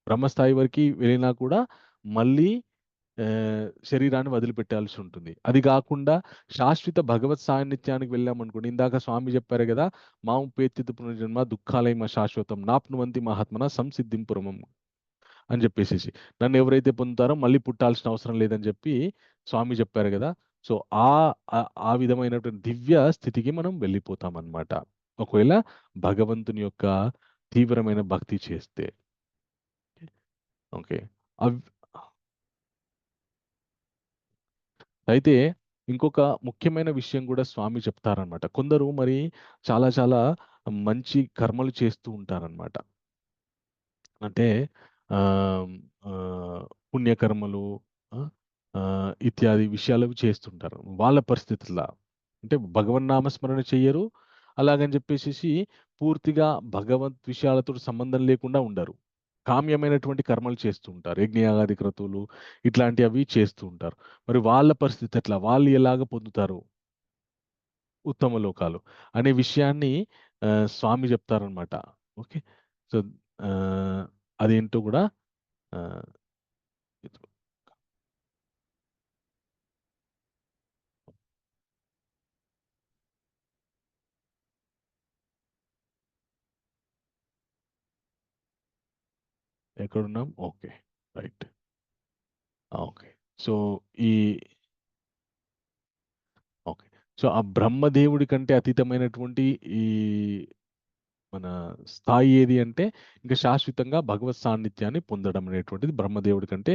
[SPEAKER 1] బ్రహ్మస్థాయి వరకి వెళ్ళినా కూడా మళ్ళీ శరీరాన్ని వదిలిపెట్టాల్సి ఉంటుంది. అది కాకుండా శాశ్వత భగవత్ సాన్నిధ్యానికి వెళ్ళామనుకోండి, ఇందాక స్వామి చెప్పారు కదా, మాముపేత్యత పునర్జన్మ దుఃఖాలయమ శాశ్వతం నాప్నువంతి మహాత్మన సంసిద్ధింపురమం అని చెప్పేసేసి, నన్ను ఎవరైతే పొందుతారో మళ్ళీ పుట్టాల్సిన అవసరం లేదని చెప్పి స్వామి చెప్పారు కదా. సో ఆ విధమైనటువంటి దివ్య స్థితికి మనం వెళ్ళిపోతాం అన్నమాట, ఒకవేళ భగవంతుని యొక్క తీవ్రమైన భక్తి చేస్తే. ఓకే. అయితే ఇంకొక ముఖ్యమైన విషయం కూడా స్వామి చెప్తారనమాట. కొందరు మరి చాలా చాలా మంచి కర్మలు చేస్తూ ఉంటారనమాట. అంటే పుణ్యకర్మలు ఇత్యాది విషయాలు చేస్తుంటారు. వాళ్ళ పరిస్థితుల్లో అంటే భగవన్నామస్మరణ చెయ్యరు. అలాగని చెప్పేసి పూర్తిగా భగవత్ విషయాలతో సంబంధం లేకుండా ఉండరు. కామ్యమైనటువంటి కర్మలు చేస్తూ ఉంటారు. యజ్ఞయాగాది క్రతువులు ఇట్లాంటివి అవి చేస్తూ ఉంటారు. మరి వాళ్ళ పరిస్థితి ఎట్లా? వాళ్ళు ఎలాగ పొందుతారు ఉత్తమ లోకాలు అనే విషయాన్ని స్వామి చెప్తారనమాట. ఓకే. సో అదేంటో కూడా ఎక్కడున్నాం? Okay, right. ఓకే. సో ఈ ఓకే. సో ఆ బ్రహ్మదేవుడి కంటే అతీతమైనటువంటి ఈ మన స్థాయి ఏది అంటే ఇంకా శాశ్వతంగా భగవత్ సాన్నిధ్యాన్ని పొందడం అనేటువంటిది బ్రహ్మదేవుడి కంటే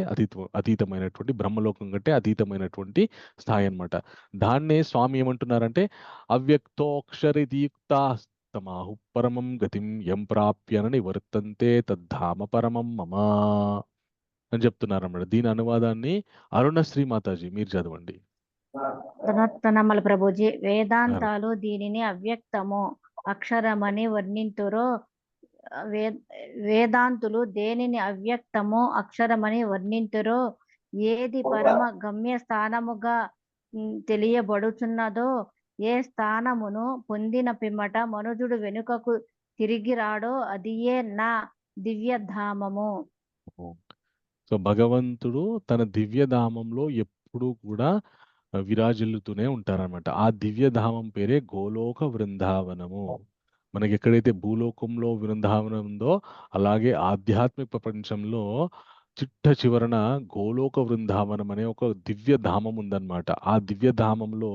[SPEAKER 1] అతీతమైనటువంటి బ్రహ్మలోకం కంటే అతీతమైనటువంటి స్థాయి అన్నమాట. దాన్నే స్వామి ఏమంటున్నారంటే అవ్యక్తోక్షరిదీయుక్తాస్తమాహు పరమం గతిం యం ప్రాప్యనని వర్తంతే తద్ధామ పరమం మమ అని చెప్తున్నారన్నమాట. దీని అనువాదాన్ని అరుణశ్రీ మాతాజీ మీరు చదవండి.
[SPEAKER 2] ప్రణామాలు ప్రభుజీ. వేదాంతాలు దీనిని అవ్యక్తము అక్షరమని వర్ణింతురో, వేదాంతులు దేనిని అవ్యక్తము అక్షరమని వర్ణింతురో, ఏది పరమ గమ్య స్థానముగా తెలియబడుచున్నదో, ఏ స్థానమును పొందిన పిమ్మట మనుజుడు వెనుకకు తిరిగి రాడో అదియే నా దివ్యధామము.
[SPEAKER 1] సో భగవంతుడు తన దివ్యధామంలో ఎప్పుడూ కూడా విరాజిల్లుతూనే ఉంటారనమాట. ఆ దివ్యధామం పేరే గోలోక వృందావనము. మనకి ఎక్కడైతే భూలోకంలో వృందావనం ఉందో అలాగే ఆధ్యాత్మిక ప్రపంచంలో చిట్ట చివరన గోలోక వృందావనం అనే ఒక దివ్యధామం ఉందన్నమాట. ఆ దివ్యధామంలో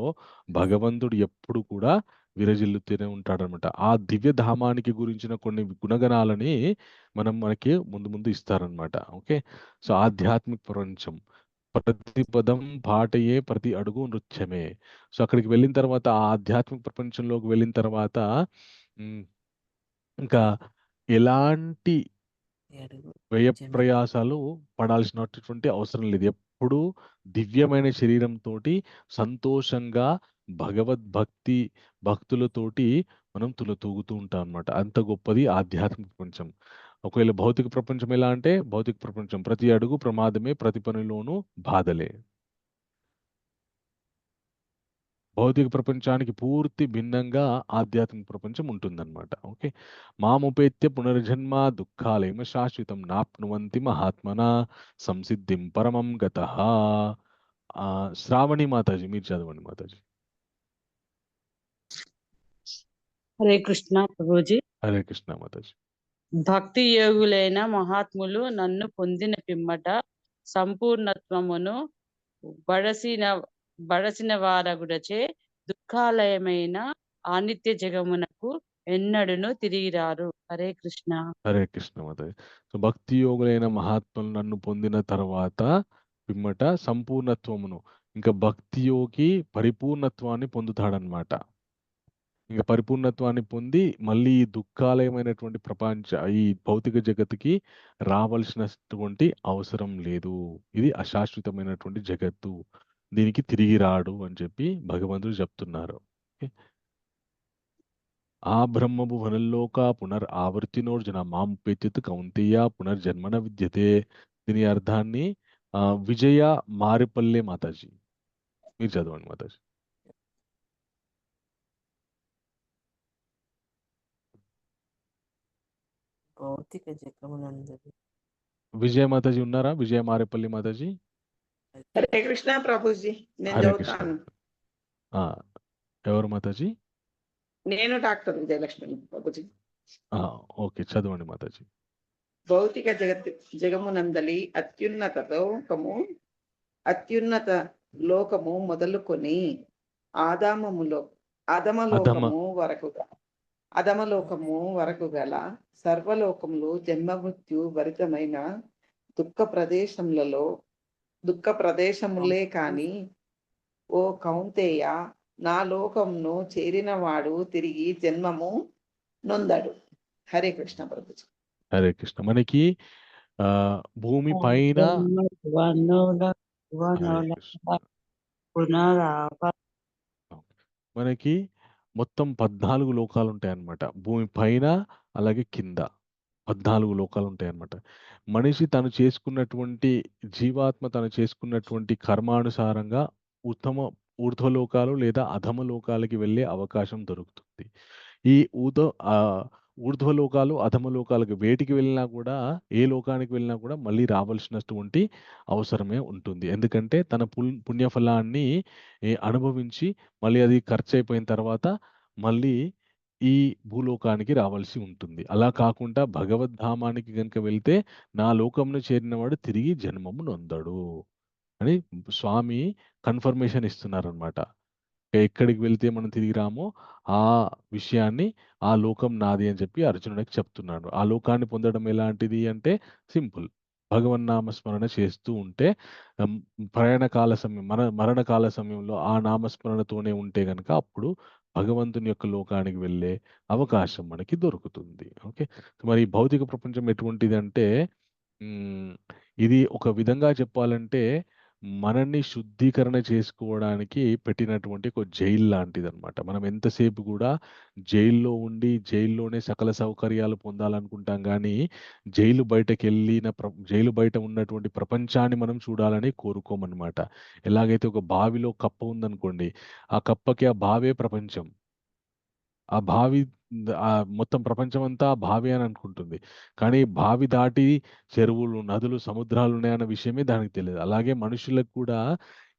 [SPEAKER 1] భగవంతుడు ఎప్పుడు కూడా విరజిల్లుతూనే ఉంటాడనమాట. ఆ దివ్యధామానికి గురించిన కొన్ని గుణగణాలని మనకి ముందు ఇస్తారనమాట. ఓకే. సో ఆధ్యాత్మిక ప్రపంచం ప్రతి పదం పాటయే, ప్రతి అడుగు నృత్యమే. సో అక్కడికి వెళ్ళిన తర్వాత ఆ ఆధ్యాత్మిక ప్రపంచంలోకి వెళ్ళిన తర్వాత ఇంకా ఎలాంటి వ్యయ ప్రయాసాలు పడాల్సినటువంటి అవసరం లేదు. ఎప్పుడు దివ్యమైన శరీరంతోటి సంతోషంగా భగవద్భక్తి భక్తులతోటి మనం తులతూగుతూ ఉంటాం అన్నమాట. అంత గొప్పది ఆధ్యాత్మిక ప్రపంచం. ఒకవేళ భౌతిక ప్రపంచం ఎలా అంటే, భౌతిక ప్రపంచం ప్రతి అడుగు ప్రమాదమే, ప్రతి పనిలోనూ బాధలే. భౌతిక ప్రపంచానికి పూర్తి భిన్నంగా ఆధ్యాత్మిక ప్రపంచం ఉంటుందన్నమాట. ఓకే. మాముపేత్య పునర్జన్మ దుఃఖాలయమ శాశ్వతం నాప్నువంతి మహాత్మన సంసిద్ధిం పరమం గతః. శ్రావణి మాతాజీ మీరు చదవండి మాతాజీ.
[SPEAKER 9] హరే కృష్ణ ప్రభుజీ.
[SPEAKER 1] హరే కృష్ణ మాతాజీ.
[SPEAKER 9] భక్తి యోగులైన మహాత్ములు నన్ను పొందిన పిమ్మట సంపూర్ణత్వమును బడసిన వారగుడచే దుఃఖాలయమైన ఆనిత్య జగమునకు ఎన్నడును తిరిగిరారు. హరే కృష్ణ.
[SPEAKER 1] హరే కృష్ణ మాతాజీ. సో భక్తి యోగులైన మహాత్ములు నన్ను పొందిన తర్వాత పిమ్మట సంపూర్ణత్వమును, ఇంకా భక్తి యోగి పరిపూర్ణత్వాన్ని పొందుతాడనమాట. ఇంకా పరిపూర్ణత్వాన్ని పొంది మళ్ళీ ఈ దుఃఖాలయమైనటువంటి ఈ భౌతిక జగత్తుకి రావాల్సినటువంటి అవసరం లేదు. ఇది అశాశ్వతమైనటువంటి జగత్తు, దీనికి తిరిగి రాడు అని చెప్పి భగవంతుడు చెప్తున్నారు. ఆ బ్రహ్మము వనల్లోక పునరావర్తినోర్జున మాముపేత్యుత్ కౌంతేయ పునర్జన్మన విద్యతే. దీని అర్థాన్ని విజయ మారిపల్లె మాతాజీ మీరు చదవండి మాతాజీ.
[SPEAKER 5] భౌతిక జగమునందలి
[SPEAKER 1] విజయ మాతాజీ ఉన్నారా? విజయ మారేపల్లి మాతాజీ.
[SPEAKER 17] హరే కృష్ణ ప్రభుజీ, నేను
[SPEAKER 1] హరే కృష్ణ.
[SPEAKER 17] చదువుతాను.
[SPEAKER 1] ఆ, ఎవరు మాతాజీ?
[SPEAKER 17] నేను డాక్టర్ విజయలక్ష్మి ప్రభుజీ.
[SPEAKER 1] ఓకే, చదవండి మాతాజీ.
[SPEAKER 17] భౌతిక జగమునందలి అత్యున్నత లోకము మొదలుకొని అధమలోకము వరకు గల సర్వలోకములు జన్మ మృత్యు భరితమైన దుఃఖ ప్రదేశములే కాని ఓ కౌంతేయ, నా లోకమును చేరినవాడు తిరిగి జన్మము నొందడు. హరే కృష్ణ ప్రభుజీ.
[SPEAKER 1] హరే కృష్ణ. మనకి భూమి పైన మనకి మొత్తం 14 లోకాలు ఉంటాయన్నమాట. భూమి పైన అలాగే కింద 14 లోకాలు ఉంటాయన్నమాట. మనిషి తను చేసుకున్నటువంటి జీవాత్మ తను చేసుకున్నటువంటి కర్మానుసారంగా ఊర్ధ్వలోకాలు లేదా అధమ లోకాలకి వెళ్ళే అవకాశం దొరుకుతుంది. ఈ ఊర్ధ్వలోకాలు అధమ లోకాలకు వేటికి వెళ్ళినా కూడా, ఏ లోకానికి వెళ్ళినా కూడా మళ్ళీ రావాల్సినటువంటి అవసరమే ఉంటుంది. ఎందుకంటే తన పుణ్యఫలాన్ని అనుభవించి మళ్ళీ అది ఖర్చు అయిపోయిన తర్వాత మళ్ళీ ఈ భూలోకానికి రావాల్సి ఉంటుంది. అలా కాకుండా భగవద్ధామానికి గనుక వెళ్తే నా లోకంను చేరినవాడు తిరిగి జన్మము నొందడు అని స్వామి కన్ఫర్మేషన్ ఇస్తున్నారనమాట. ఎక్కడికి వెళ్తే మనం తిరిగి రామో ఆ విషయాన్ని ఆ లోకం నాది అని చెప్పి అర్జునుడికి చెప్తున్నాడు. ఆ లోకాన్ని పొందడం ఎలాంటిది అంటే సింపుల్, భగవన్నామస్మరణ చేస్తూ ఉంటే ప్రయాణకాల సమయం మరణకాల సమయంలో ఆ నామస్మరణతోనే ఉంటే గనక అప్పుడు భగవంతుని యొక్క లోకానికి వెళ్ళే అవకాశం మనకి దొరుకుతుంది. ఓకే, మరి భౌతిక ప్రపంచం ఎటువంటిది అంటే ఇది ఒక విధంగా చెప్పాలంటే మనల్ని శుద్ధీకరణ చేసుకోవడానికి పెట్టినటువంటి ఒక జైలు లాంటిదనమాట. మనం ఎంతసేపు కూడా జైల్లో ఉండి జైల్లోనే సకల సౌకర్యాలు పొందాలనుకుంటాం కానీ జైలు బయట ఉన్నటువంటి ప్రపంచాన్ని మనం చూడాలని కోరుకోమన్నమాట. ఎలాగైతే ఒక బావిలో కప్ప ఉందనుకోండి, ఆ కప్పకి ఆ బావే ప్రపంచం. ఆ బావి మొత్తం ప్రపంచం అంతా బావి అని అనుకుంటుంది. కానీ బావి దాటి చెరువులు, నదులు, సముద్రాలు ఉన్నాయన్న విషయమే దానికి తెలియదు. అలాగే మనుషులకు కూడా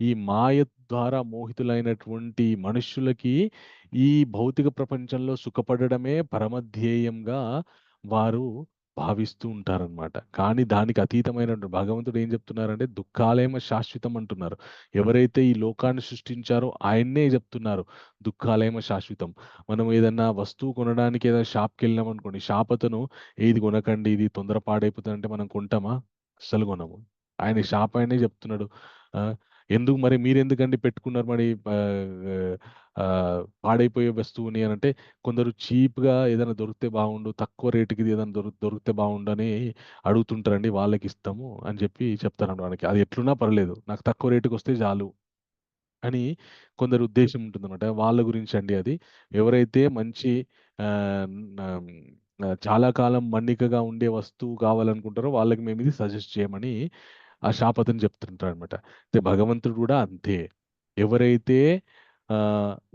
[SPEAKER 1] ఈ మాయ ద్వారా మోహితులైనటువంటి మనుష్యులకి ఈ భౌతిక ప్రపంచంలో సుఖపడడమే పరమధ్యేయంగా వారు భావిస్తూ ఉంటారనమాట. కానీ దానికి అతీతమైన భగవంతుడు ఏం చెప్తున్నారంటే దుఃఖాలేమ శాశ్వతం అంటున్నారు. ఎవరైతే ఈ లోకాన్ని సృష్టించారో ఆయన్నే చెప్తున్నారు దుఃఖాలేమ శాశ్వతం. మనం ఏదన్నా వస్తువు కొనడానికి ఏదైనా షాప్కి వెళ్ళినాం అనుకోండి, షాప్ అతను ఇది కొనకండి, ఇది తొందర పాడైపోతుంది అంటే మనం కొంటామా? అస్సలు కొనము. ఆయన షాప్ ఆయనే చెప్తున్నాడు. ఎందుకు మరి మీరెందుకండి పెట్టుకున్నారు మరి పాడైపోయే వస్తువుని అని అంటే, కొందరు చీప్గా ఏదైనా దొరికితే బాగుండు, తక్కువ రేటుకి ఏదైనా దొరికితే బాగుండు అని అడుగుతుంటారండి, వాళ్ళకి ఇస్తాము అని చెప్పి చెప్తారండి. వాళ్ళకి అది ఎట్లున్నా పర్లేదు, నాకు తక్కువ రేటుకి వస్తే చాలు అని కొందరు ఉద్దేశం ఉంటుందన్నమాట. వాళ్ళ గురించి అండి అది. ఎవరైతే మంచి చాలా కాలం మన్నికగా ఉండే వస్తువు కావాలనుకుంటారో వాళ్ళకి మేము ఇది సజెస్ట్ చేయమని ఆ షాప్ అతను చెప్తుంటారనమాట. అయితే భగవంతుడు కూడా అంతే. ఎవరైతే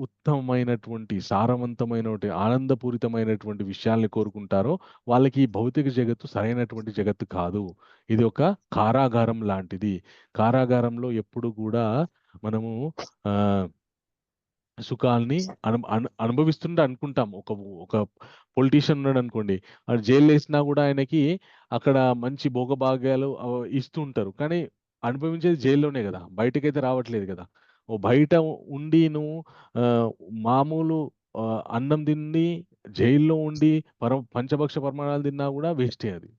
[SPEAKER 1] ఉత్తమమైనటువంటి, సారవంతమైనటువంటి, ఆనందపూరితమైనటువంటి విషయాల్ని కోరుకుంటారో వాళ్ళకి ఈ భౌతిక జగత్తు సరైనటువంటి జగత్తు కాదు. ఇది ఒక కారాగారం లాంటిది. కారాగారంలో ఎప్పుడు కూడా మనము సుఖాల్ని అనుభవిస్తుంటే అనుకుంటాం. ఒక పొలిటీషియన్ ఉన్నాడు అనుకోండి, వాడు జైల్లో వేసినా కూడా ఆయనకి అక్కడ మంచి భోగభాగ్యాలు ఇస్తూ ఉంటారు. కానీ అనుభవించేది జైల్లోనే కదా, బయటకైతే రావట్లేదు కదా. ఓ బయట ఉండి నువ్వు మామూలు అన్నం తిని జైల్లో ఉండి పంచభక్ష పరమాణాలు తిన్నా కూడా వేస్టే అది.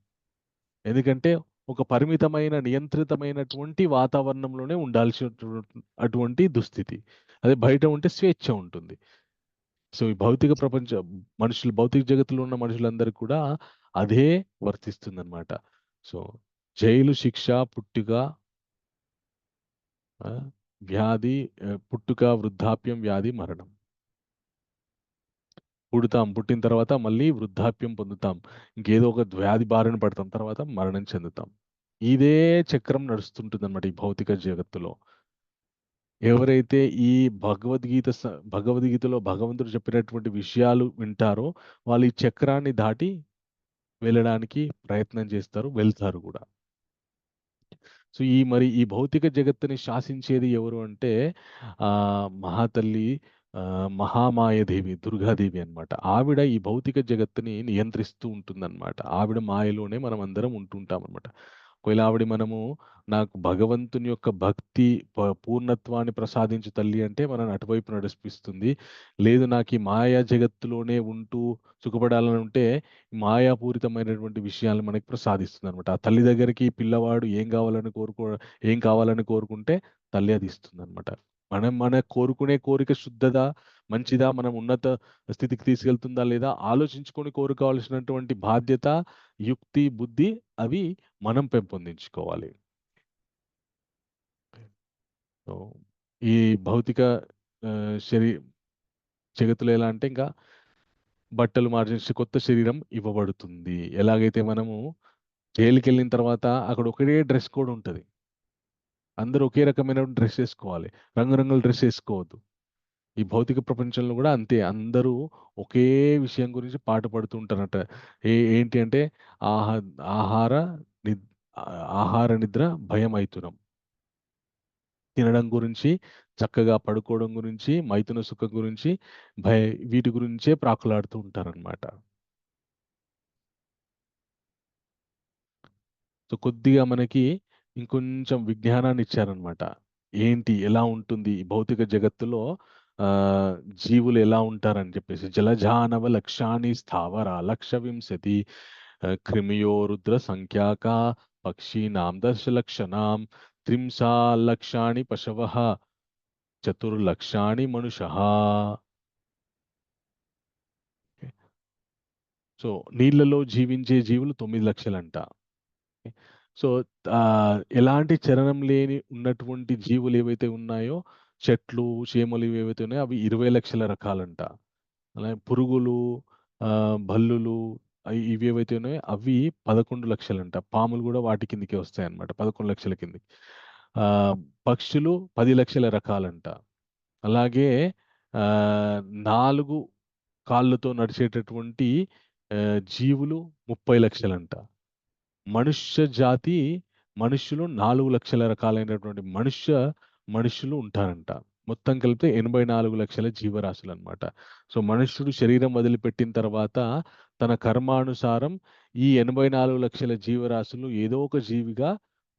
[SPEAKER 1] ఎందుకంటే ఒక పరిమితమైన, నియంత్రితమైనటువంటి వాతావరణంలోనే ఉండాల్సి అటువంటి దుస్థితి. అదే బయట ఉంటే స్వేచ్ఛ ఉంటుంది. సో ఈ భౌతిక భౌతిక జగత్తులో ఉన్న మనుషులందరికీ కూడా అదే వర్తిస్తుందన్నమాట. సో జైలు, శిక్ష, పుట్టుక, వృద్ధాప్యం, వ్యాధి, మరణం. పుడతాం, పుట్టిన తర్వాత మళ్ళీ వృద్ధాప్యం పొందుతాం, ఇంకేదో ఒక వ్యాధి బారిన పడతాం, తర్వాత మరణం చెందుతాం. ఇదే చక్రం నడుస్తుంటుంది అనమాట ఈ భౌతిక జగత్తులో. ఎవరైతే ఈ భగవద్గీతలో భగవంతుడు చెప్పినటువంటి విషయాలు వింటారో వాళ్ళు ఈ చక్రాన్ని దాటి వెళ్ళడానికి ప్రయత్నం చేస్తారు, వెళ్తారు కూడా. సో ఈ భౌతిక జగత్తుని శాసించేది ఎవరు అంటే మహాతల్లి మహామాయదేవి, దుర్గాదేవి అన్నమాట. ఆవిడ ఈ భౌతిక జగత్తుని నియంత్రిస్తూ ఉంటుందన్నమాట. ఆవిడ మాయలోనే మనం అందరం ఉంటుంటాం అనమాట. ఒకవేళ మనము నాకు భగవంతుని యొక్క భక్తి పూర్ణత్వాన్ని ప్రసాదించు తల్లి అంటే మనల్ని అటువైపు నడిపిస్తుంది. లేదు నాకు ఈ మాయా జగత్తులోనే ఉంటూ సుఖపడాలని ఉంటే మాయాపూరితమైనటువంటి విషయాలను మనకి ప్రసాదిస్తుంది అనమాట. ఆ తల్లి దగ్గరికి పిల్లవాడు ఏం కావాలని కోరుకుంటే తల్లి అది ఇస్తుంది అనమాట. మన కోరుకునే కోరిక శుద్ధదా, మంచిదా, మనం ఉన్నత స్థితికి తీసుకెళ్తుందా లేదా ఆలోచించుకొని కోరుకోవాల్సినటువంటి బాధ్యత, యుక్తి, బుద్ధి అవి మనం పెంపొందించుకోవాలి. సో ఈ భౌతిక జగత్తులో ఎలా అంటే ఇంకా బట్టలు మార్చేసి కొత్త శరీరం ఇవ్వబడుతుంది. ఎలాగైతే మనము జైలుకి వెళ్ళిన తర్వాత అక్కడ ఒకటే డ్రెస్ కోడ్ ఉంటుంది, అందరూ ఒకే రకమైన డ్రెస్ వేసుకోవాలి, రంగురంగుల డ్రెస్ వేసుకోవద్దు. ఈ భౌతిక ప్రపంచంలో కూడా అంతే, అందరూ ఒకే విషయం గురించి పాట పడుతూ ఉంటారట. ఏంటి అంటే ఆహార నిద్ర భయం మైథునం. తినడం గురించి, చక్కగా పడుకోవడం గురించి, మైథున సుఖం గురించి, వీటి గురించే ప్రాకులాడుతూ ఉంటారనమాట. సో కొద్దిగా మనకి ఇంకొంచెం విజ్ఞానాన్ని ఇచ్చారనమాట. ఏంటి, ఎలా ఉంటుంది ఈ భౌతిక జగత్తులో జీవులు ఎలా ఉంటారని చెప్పేసి. జలజానవ లక్షాని స్థావర లక్ష వింశతి క్రిమియో రుద్ర సంఖ్యాక పక్షీనాం దశలక్షణాం త్రింశాలక్షాణి పశవః చతుర్లక్షాణి మనుషః. సో నీళ్ళలో జీవించే జీవులు 9 లక్షలంట. సో ఎలాంటి చలనం లేని ఉన్నటువంటి జీవులు ఏవైతే ఉన్నాయో, చెట్లు, చేమలు ఏవైతే ఉన్నాయో అవి 20 లక్షల రకాలంట. అలాగే పురుగులు, బల్లులు ఇవి ఏవైతే ఉన్నాయో అవి 11 లక్షలంట. పాములు కూడా వాటి కిందకే వస్తాయి అన్నమాట, 11 లక్షల కిందకి. పక్షులు 10 లక్షల రకాలంట. అలాగే 4 కాళ్ళతో నడిచేటటువంటి జీవులు 30 లక్షలంట. మనుష్యులు 4 లక్షల రకాలైనటువంటి మనుష్యులు ఉంటారంట. మొత్తం కలిపితే 84 లక్షల జీవరాశులు అనమాట. సో మనుష్యుడు శరీరం వదిలిపెట్టిన తర్వాత తన కర్మానుసారం ఈ 84 లక్షల జీవరాశులు ఏదో ఒక జీవిగా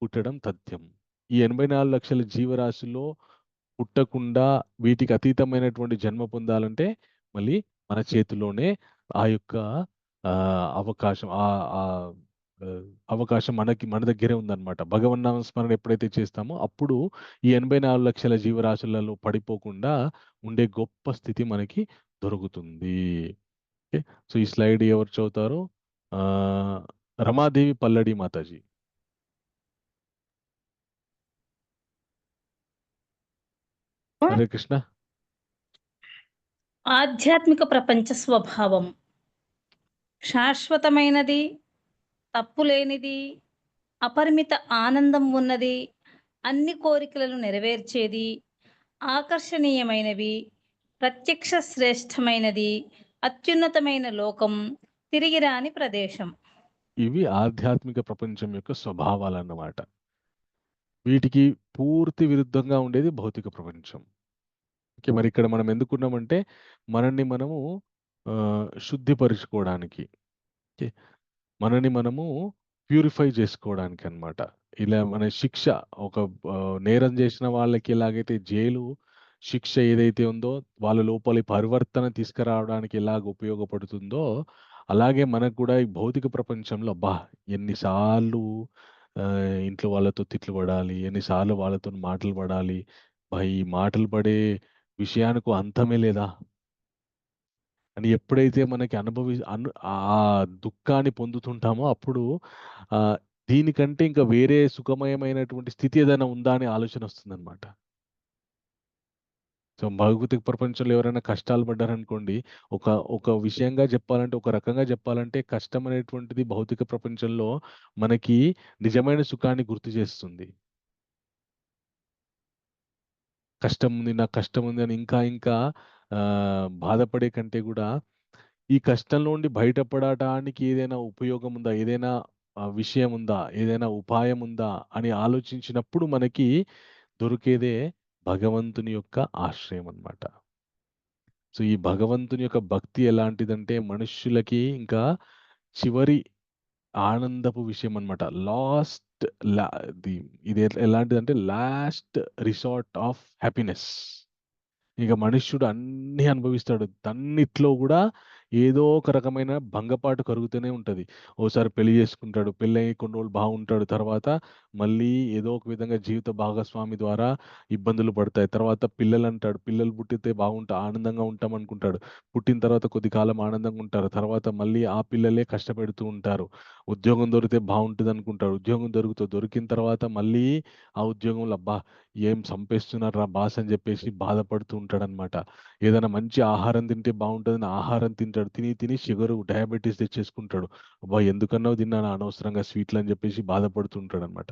[SPEAKER 1] పుట్టడం తథ్యం. ఈ 84 లక్షల జీవరాశుల్లో పుట్టకుండా వీటికి అతీతమైనటువంటి జన్మ పొందాలంటే మళ్ళీ మన చేతిలోనే ఆ యొక్క అవకాశం మన దగ్గరే ఉందన్నమాట. భగవన్నామ స్మరణ ఎప్పుడైతే చేస్తామో అప్పుడు ఈ 84 లక్షల జీవరాశులలో పడిపోకుండా ఉండే గొప్ప స్థితి మనకి దొరుకుతుంది. ఓకే, సో ఈ స్లైడ్ ఎవరు చదువుతారు? రమాదేవి పల్లడి మాతాజీ. హరే కృష్ణ.
[SPEAKER 10] ఆధ్యాత్మిక ప్రపంచ స్వభావం శాశ్వతమైనది, తప్పులేనిది, అపరిమిత ఆనందం ఉన్నది, అన్ని కోరికలను నెరవేర్చేది, ఆకర్షణీయమైనవి, ప్రత్యక్ష శ్రేష్టమైనది, అత్యున్నతమైన లోకం, తిరిగి రాని ప్రదేశం.
[SPEAKER 1] ఇవి ఆధ్యాత్మిక ప్రపంచం యొక్క స్వభావాలు అన్నమాట. వీటికి పూర్తి విరుద్ధంగా ఉండేది భౌతిక ప్రపంచం. ఓకే, మరి ఇక్కడ మనం ఎందుకున్నామంటే మనల్ని మనము శుద్ధిపరుచుకోవడానికి, మనని మనము ప్యూరిఫై చేసుకోవడానికి అన్నమాట. ఇలా మన శిక్ష, ఒక నేరం చేసిన వాళ్ళకి ఎలాగైతే జైలు శిక్ష ఏదైతే ఉందో వాళ్ళ లోపలి పరివర్తన తీసుకురావడానికి ఎలాగ ఉపయోగపడుతుందో, అలాగే మనకు కూడా ఈ భౌతిక ప్రపంచంలో ఎన్నిసార్లు ఇంట్లో వాళ్ళతో తిట్లు పడాలి, ఎన్నిసార్లు వాళ్ళతో మాటలు పడాలి, ఈ మాటలు పడే విషయానికి అంతమే లేదా అని ఎప్పుడైతే మనకి ఆ దుఃఖాన్ని పొందుతుంటామో అప్పుడు దీనికంటే ఇంకా వేరే సుఖమయమైనటువంటి స్థితి ఏదైనా ఉందా అనే ఆలోచన వస్తుందన్నమాట. సో భౌతిక ప్రపంచంలో ఎవరైనా కష్టాలు పడ్డారనుకోండి, ఒక ఒక విషయంగా చెప్పాలంటే, ఒక రకంగా చెప్పాలంటే కష్టం అనేటువంటిది భౌతిక ప్రపంచంలో మనకి నిజమైన సుఖాన్ని గుర్తు చేస్తుంది. కష్టం ఉంది, నాకు కష్టం ఉంది అని ఇంకా ఇంకా బాధపడే కంటే కూడా ఈ కష్టంలో నుండి బయటపడటానికి ఏదైనా ఉపయోగం ఉందా, ఏదైనా విషయం ఉందా, ఏదైనా ఉపాయం ఉందా అని ఆలోచించినప్పుడు మనకి దొరికేదే భగవంతుని యొక్క ఆశ్రయం అన్నమాట. సో ఈ భగవంతుని యొక్క భక్తి ఎలాంటిదంటే మనుష్యులకి ఇంకా చివరి ఆనందపు విషయం అన్నమాట. ఇది ఎలాంటిదంటే లాస్ట్ రిసార్ట్ ఆఫ్ హ్యాపీనెస్. ఇక మనుష్యుడు అన్నీ అనుభవిస్తాడు. అన్నిట్లో కూడా ఏదో ఒక రకమైన భంగపాటు కలుగుతూనే ఉంటది. ఓసారి పెళ్లి చేసుకుంటాడు. పెళ్ళయి కొన్ని రోజులు బాగుంటాడు. తర్వాత మళ్ళీ ఏదో ఒక విధంగా జీవిత భాగస్వామి ద్వారా ఇబ్బందులు పడతాయి. తర్వాత పిల్లలంటాడు. పిల్లలు పుట్టితే ఆనందంగా ఉంటాం అనుకుంటాడు. పుట్టిన తర్వాత కొద్ది కాలం ఆనందంగా ఉంటారు. తర్వాత మళ్ళీ ఆ పిల్లలే కష్టపెడుతూ ఉంటారు. ఉద్యోగం దొరికితే బాగుంటదనుకుంటాడు. ఉద్యోగం దొరికిన తర్వాత మళ్ళీ ఆ ఉద్యోగంలో అబ్బా! ఏం సంపేస్తున్నారురా బాస్ అని చెప్పేసి బాధపడుతూ ఉంటాడనమాట. ఏదైనా మంచి ఆహారం తింటే బాగుంటుందని ఆహారం తింటాడు. తిని షుగరు, డయాబెటిస్ తెచ్చేసుకుంటాడు. అబ్బా! ఎందుకన్నా తిన్నాను అనవసరంగా స్వీట్లు అని చెప్పేసి బాధపడుతూ ఉంటాడనమాట.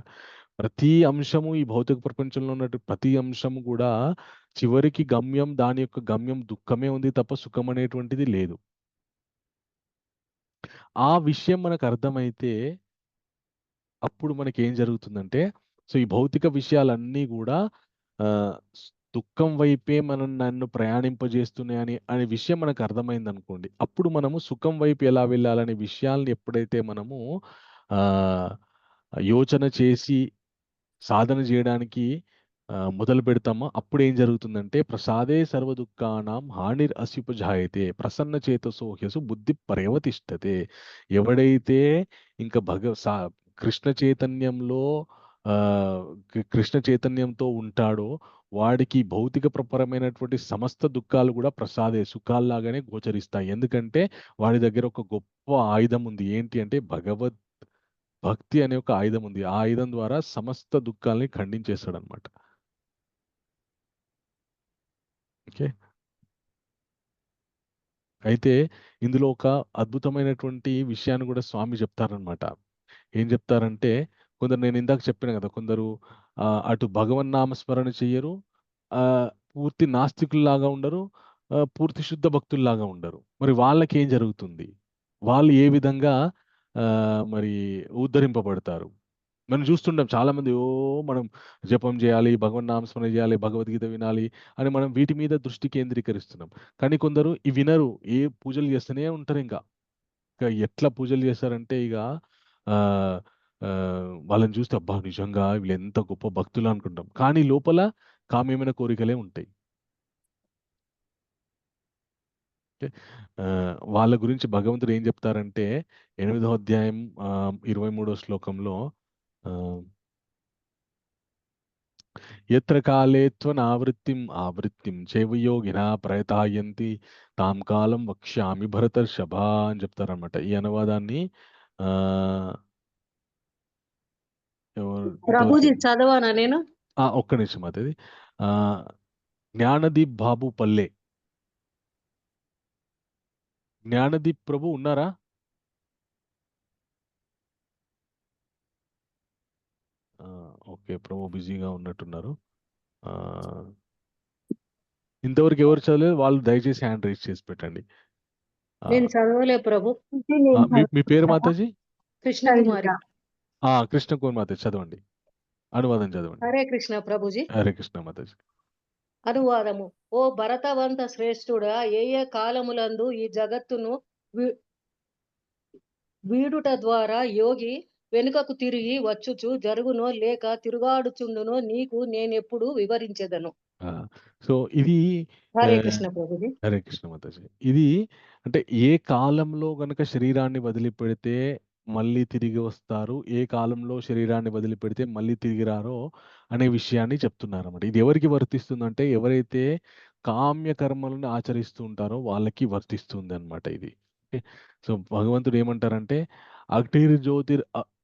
[SPEAKER 1] ప్రతి అంశము ఈ భౌతిక ప్రపంచంలో ఉన్నట్టు ప్రతి అంశము కూడా చివరికి దాని యొక్క గమ్యం దుఃఖమే ఉంది తప్ప సుఖం అనేటువంటిది లేదు. ఆ విషయం మనకు అర్థమైతే అప్పుడు మనకేం జరుగుతుందంటే, సో ఈ భౌతిక విషయాలన్నీ గూడా దుఃఖం వైపే నన్ను ప్రయాణింపజేస్తున్నాయని అనే విషయం మనకు అర్థమైందనుకోండి. అప్పుడు మనము సుఖం వైపు ఎలా వెళ్ళాలనే విషయాల్ని ఎప్పుడైతే మనము యోచన చేసి సాధన జేయడానికి మొదలు పెడతామో అప్పుడేం జరుగుతుందంటే, ప్రసాదే సర్వదుఃఖానాం హానిరస్యుపజాయతే ప్రసన్నచేతసో హ్యసు బుద్ధి పర్యవతిష్ఠతే. ఎవడైతే ఇంక కృష్ణ చైతన్యంలో కృష్ణ చైతన్యంతో ఉంటాడో వాడికి భౌతిక పరమైనటువంటి సమస్త దుఃఖాలు కూడా ప్రసాదే సుఖాల్లాగానే గోచరిస్తాయి. ఎందుకంటే వాడి దగ్గర ఒక గొప్ప ఆయుధం ఉంది. ఏంటి అంటే భక్తి అనే ఒక ఆయుధం ఉంది. ఆ ఆయుధం ద్వారా సమస్త దుఃఖాల్ని ఖండించేస్తాడనమాట. ఓకే. అయితే ఇందులో ఒక అద్భుతమైనటువంటి విషయాన్ని కూడా స్వామి చెప్తారనమాట. ఏం చెప్తారంటే, కొందరు నేను ఇందాక చెప్పాను కదా! కొందరు అటు భగవన్నామస్మరణ చెయ్యరు, పూర్తి నాస్తికుల్లాగా ఉండరు, పూర్తి శుద్ధ భక్తుల్లాగా ఉండరు. మరి వాళ్ళకేం జరుగుతుంది? వాళ్ళు ఏ విధంగా మరి ఉద్ధరింపబడతారు? మనం చూస్తుంటాం చాలామంది మనం జపం చేయాలి, భగవన్నామస్మరణ చేయాలి, భగవద్గీత వినాలి అని మనం వీటి మీద దృష్టి కేంద్రీకరిస్తున్నాం. కానీ కొందరు ఇవి వినరు. ఏ పూజలు చేస్తూనే ఉంటారు ఇంకా. ఎట్లా పూజలు చేస్తారంటే ఇక వాళ్ళని చూస్తే అబ్బా! నిజంగా వీళ్ళెంత గొప్ప భక్తులు అనుకుంటాం. కానీ లోపల కామ్యమైన కోరికలే ఉంటాయి. ఓకే. వాళ్ళ గురించి భగవంతుడు ఏం చెప్తారంటే 8వ అధ్యాయం 23వ శ్లోకంలో యత్ర కాలే ఆవృత్తిం చైవ యోగినః ప్రయతాయంతి తాం కాలం వక్ష్యామి భరతర్షభ అని చెప్తారనమాట. ఈ అనువాదాన్ని
[SPEAKER 13] ప్రభుజీ చదవానా నేను?
[SPEAKER 1] ఒక్క నిమిషం అది. జ్ఞానదీప్ బాబు పల్లె. జ్ఞానదీప్ ప్రభు ఉన్నారా? ఓకే. ప్రభు బిజీగా ఉన్నట్టున్నారు. ఇంతవరకు ఎవరు చదవలేదు వాళ్ళు దయచేసి హ్యాండ్ రైజ్ చేసి పెట్టండి.
[SPEAKER 13] నేను చదవలే ప్రభు.
[SPEAKER 1] మీ పేరు మాతాజీ?
[SPEAKER 13] కృష్ణకుమారి.
[SPEAKER 1] కృష్ణకుమారి మాతాజీ చదవండి. అనువాదం చదవండి.
[SPEAKER 13] హరే కృష్ణ ప్రభుజీ.
[SPEAKER 1] హరే కృష్ణ మాతాజీ.
[SPEAKER 13] అనువాదము. ఓ భరతవంత శ్రేష్ఠుడా, ఏ కాలములందు ఈ జగత్తును వీడుట ద్వారా యోగి వెనుకకు తిరిగి వచ్చుచు జరుగునో లేక తిరుగాడుచుండునో నీకు నేనెప్పుడు వివరించెదను.
[SPEAKER 1] సో ఇది
[SPEAKER 13] హరే కృష్ణ ప్రభుజీ.
[SPEAKER 1] హరే కృష్ణ మాతాజీ. ఇది అంటే ఏ కాలంలో గనక శరీరాన్ని వదిలిపెడితే మళ్ళీ తిరిగి వస్తారు, ఏ కాలంలో శరీరాన్ని వదిలిపెడితే మళ్ళీ తిరిగి రారో అనే విషయాన్ని చెప్తున్నారన్నమాట. ఇది ఎవరికి వర్తిస్తుందంటే ఎవరైతే కామ్య కర్మలను ఆచరిస్తూ ఉంటారో వాళ్ళకి వర్తిస్తుంది అనమాట ఇది. సో భగవంతుడు ఏమంటారంటే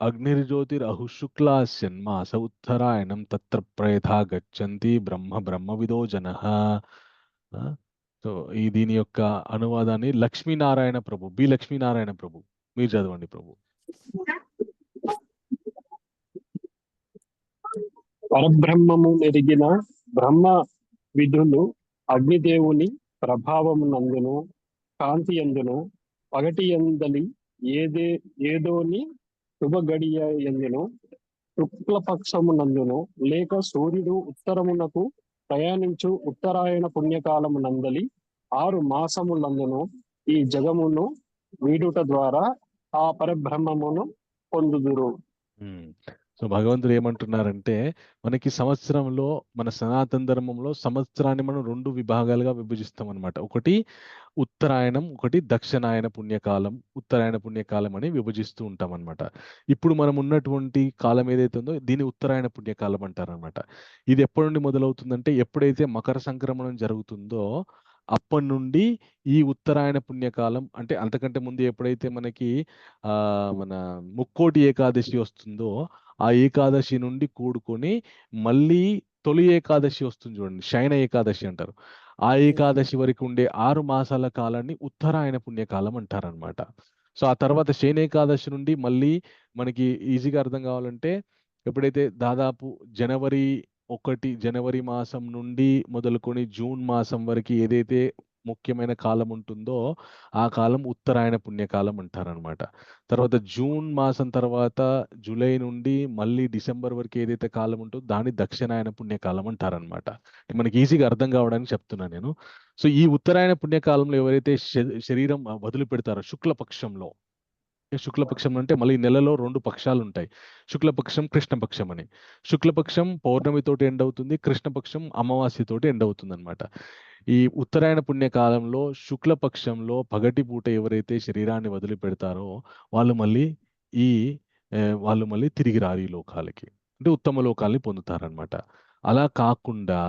[SPEAKER 1] అగ్నిర్జ్యోతిర్ అహుశుక్లాస్యన్మాస ఉత్తరాయణం తత్ర ప్రయథా గచ్చంతి బ్రహ్మవిదో జనః. సో దీని యొక్క అనువాదాన్ని లక్ష్మీనారాయణ ప్రభు, బి లక్ష్మీనారాయణ ప్రభు, మీరు చదవండి ప్రభు.
[SPEAKER 3] పరబ్రహ్మము మెరిగిన బ్రహ్మ విధులు అగ్నిదేవుని ప్రభావమునందును కాంతి ఎందును పగటి ఎందలి ఏదోని శుభ గడియ ఎందును శుక్లపక్షమునందును లేక సూర్యుడు ఉత్తరమునకు ప్రయాణించు ఉత్తరాయణ పుణ్యకాలమునందలి 6 మాసములందును ఈ జగమును వీడుట ద్వారా ఆ పరబ్రహ్మమును పొందుదురు.
[SPEAKER 1] సో భగవంతుడు ఏమంటున్నారంటే, మనకి సంవత్సరంలో, మన సనాతన ధర్మంలో సంవత్సరాన్ని మనం 2 విభాగాలుగా విభజిస్తాం అనమాట. ఒకటి ఉత్తరాయణం, ఒకటి దక్షిణాయన పుణ్యకాలం. ఉత్తరాయణ పుణ్యకాలం అని విభజిస్తూ ఉంటాం అనమాట. ఇప్పుడు మనం ఉన్నటువంటి కాలం ఏదైతే ఉందో దీన్ని ఉత్తరాయణ పుణ్యకాలం అంటారనమాట. ఇది ఎప్పటి నుండి మొదలవుతుందంటే, ఎప్పుడైతే మకర సంక్రమణం జరుగుతుందో అప్పటి నుండి ఈ ఉత్తరాయణ పుణ్యకాలం, అంటే అంతకంటే ముందు ఎప్పుడైతే మనకి మన ముక్కోటి ఏకాదశి వస్తుందో ఆ ఏకాదశి నుండి కూడుకొని మళ్ళీ తొలి ఏకాదశి వస్తుంది చూడండి, శయన ఏకాదశి అంటారు. ఆ ఏకాదశి వరకు ఉండే 6 మాసాల కాలాన్ని ఉత్తరాయణ పుణ్యకాలం అంటారనమాట. సో ఆ తర్వాత శయన ఏకాదశి నుండి మళ్ళీ మనకి ఈజీగా అర్థం కావాలంటే, ఎప్పుడైతే దాదాపు జనవరి మాసం నుండి మొదలుకొని జూన్ మాసం వరకు ఏదైతే ముఖ్యమైన కాలం ఉంటుందో ఆ కాలం ఉత్తరాయణ పుణ్యకాలం అంటారనమాట. తర్వాత జూన్ మాసం తర్వాత జూలై నుండి మళ్ళీ డిసెంబర్ వరకు ఏదైతే కాలం ఉంటుందో దాన్ని దక్షిణాయన పుణ్యకాలం అంటారనమాట. మనకి ఈజీగా అర్థం కావడానికి చెప్తున్నాను నేను. సో ఈ ఉత్తరాయణ పుణ్యకాలంలో ఎవరైతే శరీరం వదిలిపెడతారో శుక్లపక్షంలో, శుక్లపక్షం అంటే మళ్ళీ నెలలో 2 పక్షాలు ఉంటాయి, శుక్లపక్షం కృష్ణపక్షం అని. శుక్లపక్షం పౌర్ణమితోటి ఎండ్ అవుతుంది, కృష్ణపక్షం అమావాస్యతోటి ఎండ్ అవుతుంది అనమాట. ఈ ఉత్తరాయణ పుణ్యకాలంలో శుక్లపక్షంలో పగటి పూట ఎవరైతే శరీరాన్ని వదిలిపెడతారో వాళ్ళు మళ్ళీ తిరిగి రారు ఈ లోకాలకి, అంటే ఉత్తమ లోకాలని పొందుతారనమాట. అలా కాకుండా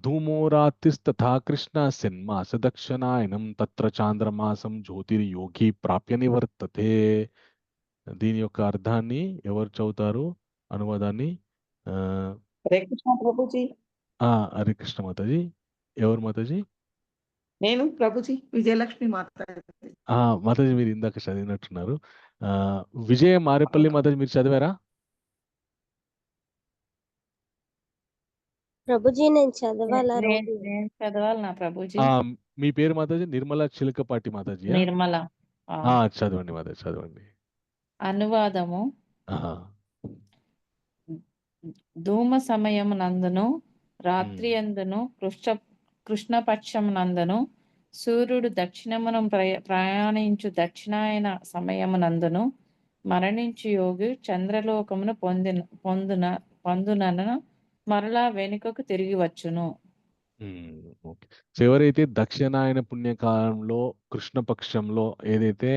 [SPEAKER 1] ధూమోరాత్రిస్తథా కృష్ణ శన్మాస దక్షిణాయనం తత్ర చాంద్రమాసం జ్యోతిర్యోగి ప్రాప్య నివర్తతే. దీని యొక్క అర్థాన్ని ఎవరు చదువుతారు, అనువాదాన్ని?
[SPEAKER 17] హరే కృష్ణ ప్రభుజీ.
[SPEAKER 1] హరే కృష్ణ మాతాజీ. ఎవరు మాతాజీ?
[SPEAKER 17] నేను ప్రభుజీ, విజయలక్ష్మి మాతాజీ.
[SPEAKER 1] మాతాజీ మీరు ఇందాక చదివినట్టున్నారు. విజయ మారేపల్లి మాతాజీ మీరు చదివారా?
[SPEAKER 22] ప్రభుజీ నేను చదవాలా?
[SPEAKER 15] నేను చదవాలనా ప్రభుజీ?
[SPEAKER 1] మీ పేరు మాతాజీ? నిర్మల చిలకపాటి మాతాజీ.
[SPEAKER 15] నిర్మల.
[SPEAKER 1] చదవండి మాతాజీ, చదవండి.
[SPEAKER 15] అనువాదము. ధూమ సమయమునందును రాత్రి అందును కృష్ణపక్షమునందును సూర్యుడు దక్షిణమును ప్రయాణించు దక్షిణాయన సమయమునందును మరణించు యోగి చంద్రలోకమును పొందునను మరలా వెనుకకు తిరిగి వచ్చును.
[SPEAKER 1] సో ఎవరైతే దక్షిణాయన పుణ్యకాలంలో కృష్ణపక్షంలో ఏదైతే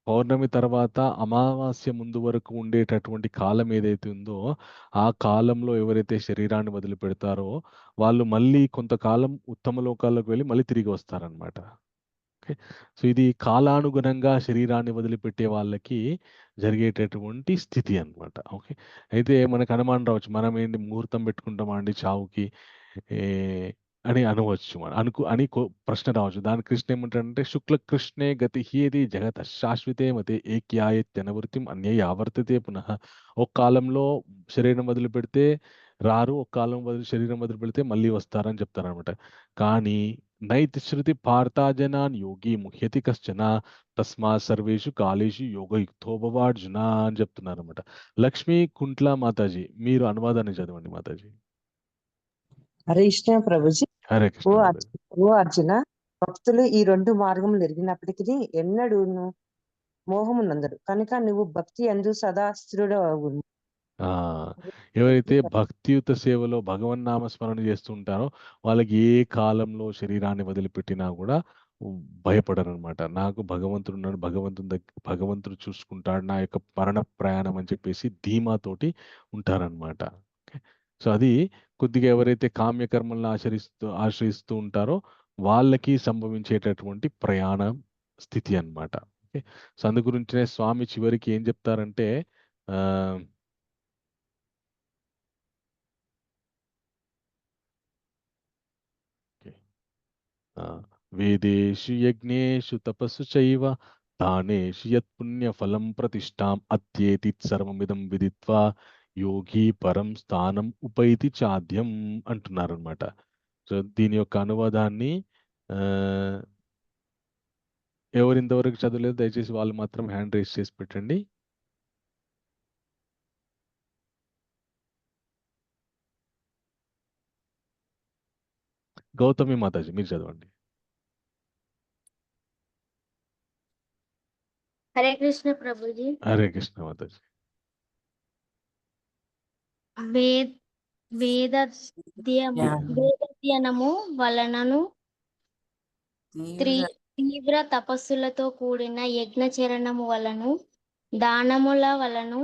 [SPEAKER 1] పౌర్ణమి తర్వాత అమావాస్య ముందు వరకు ఉండేటటువంటి కాలం ఏదైతే ఉందో ఆ కాలంలో ఎవరైతే శరీరాన్ని వదిలిపెడతారో వాళ్ళు మళ్ళీ కొంతకాలం ఉత్తమ లోకాల్లోకి వెళ్ళి మళ్ళీ తిరిగి వస్తారనమాట. ఓకే, సో ఇది కాలానుగుణంగా శరీరాన్ని వదిలిపెట్టే వాళ్ళకి జరిగేటటువంటి స్థితి అనమాట. ఓకే, అయితే మనకు అనుమానం రావచ్చు, మనం ఏంటి ముహూర్తం పెట్టుకుంటామా అండి చావుకి అని అనవచ్చు, అని ప్రశ్న రావచ్చు. దాని కృష్ణ ఏమంటాడంటే శుక్ల కృష్ణే గతి హేది జగత శాశ్వతే మతే ఏక్యాయత్యనవృత్తిం అన్యయ ఆవర్తతే పునః. ఒక కాలంలో శరీరం వదిలిపెడితే రారు, ఒక కాలం శరీరం వదిలిపెడితే మళ్ళీ వస్తారని చెప్తారనమాట. కానీ నైతి శృతి పార్థాజనాన్ యోగి ముహ్యతి కశ్చన తస్మా సర్వేషు కాలేషు యోగయుక్తోభవార్జున అని చెప్తున్నారు అనమాట. లక్ష్మీ కుంట్ల మాతాజీ మీరు అనువాదాన్ని చదవండి మాతాజీ.
[SPEAKER 23] హరే కృష్ణ ప్రభుజీ.
[SPEAKER 1] హరే కృష్ణ.
[SPEAKER 23] ఓ అర్జున, భక్తులు ఈ 2 మార్గములు ఎరిగినప్పటికీ ఎన్నడూ మోహమునందరు కనుక నువ్వు భక్తి అందు సదా స్థిరుడవు.
[SPEAKER 1] ఎవరైతే భక్తియుత సేవలో భగవన్నామ స్మరణ చేస్తూ ఉంటారో వాళ్ళకి ఏ కాలంలో శరీరాన్ని వదిలిపెట్టినా కూడా భయపడరు అనమాట. నాకు భగవంతుడు ఉన్నాడు, భగవంతుడు చూసుకుంటాడు, నా యొక్క మరణ ప్రయాణం అని చెప్పేసి ధీమాతోటి ఉంటారనమాట. ఓకే, సో అది కొద్దిగా ఎవరైతే కామ్యకర్మలను ఆశ్రయిస్తూ ఉంటారో వాళ్ళకి సంభవించేటటువంటి ప్రయాణ స్థితి అన్నమాట. ఓకే, సో అందు గురించినే స్వామి చివరికి ఏం చెప్తారంటే వేదేషు యజ్ఞేషు తపస్సు చైవ దానేషు యత్ పుణ్యఫలం ప్రతిష్టాం అత్యేతి సర్వమిదం విదిత్వా యోగి పరం స్థానం ఉపైతి చాద్యం అంటున్నారనమాట. సో దీని యొక్క అనువాదాన్ని ఎవరు ఇంతవరకు చదవలేదు దయచేసి వాళ్ళు మాత్రం హ్యాండ్ రైజ్ చేసి పెట్టండి. గౌతమి మాతాజీ మీరు చదవండి.
[SPEAKER 4] హరే కృష్ణ ప్రభుజీ.
[SPEAKER 1] హరే కృష్ణ మాతాజీ.
[SPEAKER 4] వేదధ్యనము వలనను తీవ్ర తపస్సులతో కూడిన యజ్ఞచరణము వలను దానముల వలను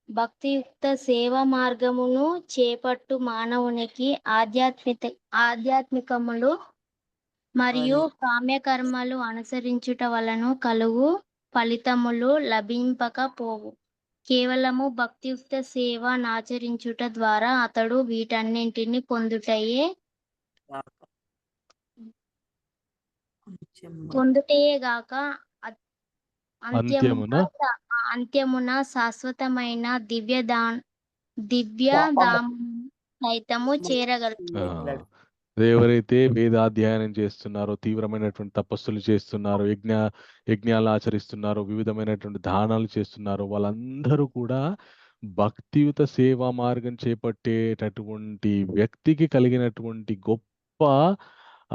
[SPEAKER 4] భక్తియుక్త సేవ మార్గమును చేపట్టు మానవునికి ఆధ్యాత్మికములు మరియు కామ్యకర్మలు అనుసరించుట వలను కలుగు ఫలితములు లభింపకపోవు. కేవలము భక్తియుక్త సేవ నాచరించుట ద్వారా అతడు వీటన్నింటిని పొందుటయేగాక అంత్యమున శాశ్వతమైన దివ్యధామము సైతము చేరగలరు.
[SPEAKER 1] ఎవరైతే వేదాధ్యయనం చేస్తున్నారో, తీవ్రమైనటువంటి తపస్సులు చేస్తున్నారో, యజ్ఞాలు ఆచరిస్తున్నారో, వివిధమైనటువంటి దానాలు చేస్తున్నారో వాళ్ళందరూ కూడా భక్తియుత సేవా మార్గం చేపట్టేటటువంటి వ్యక్తికి కలిగినటువంటి గొప్ప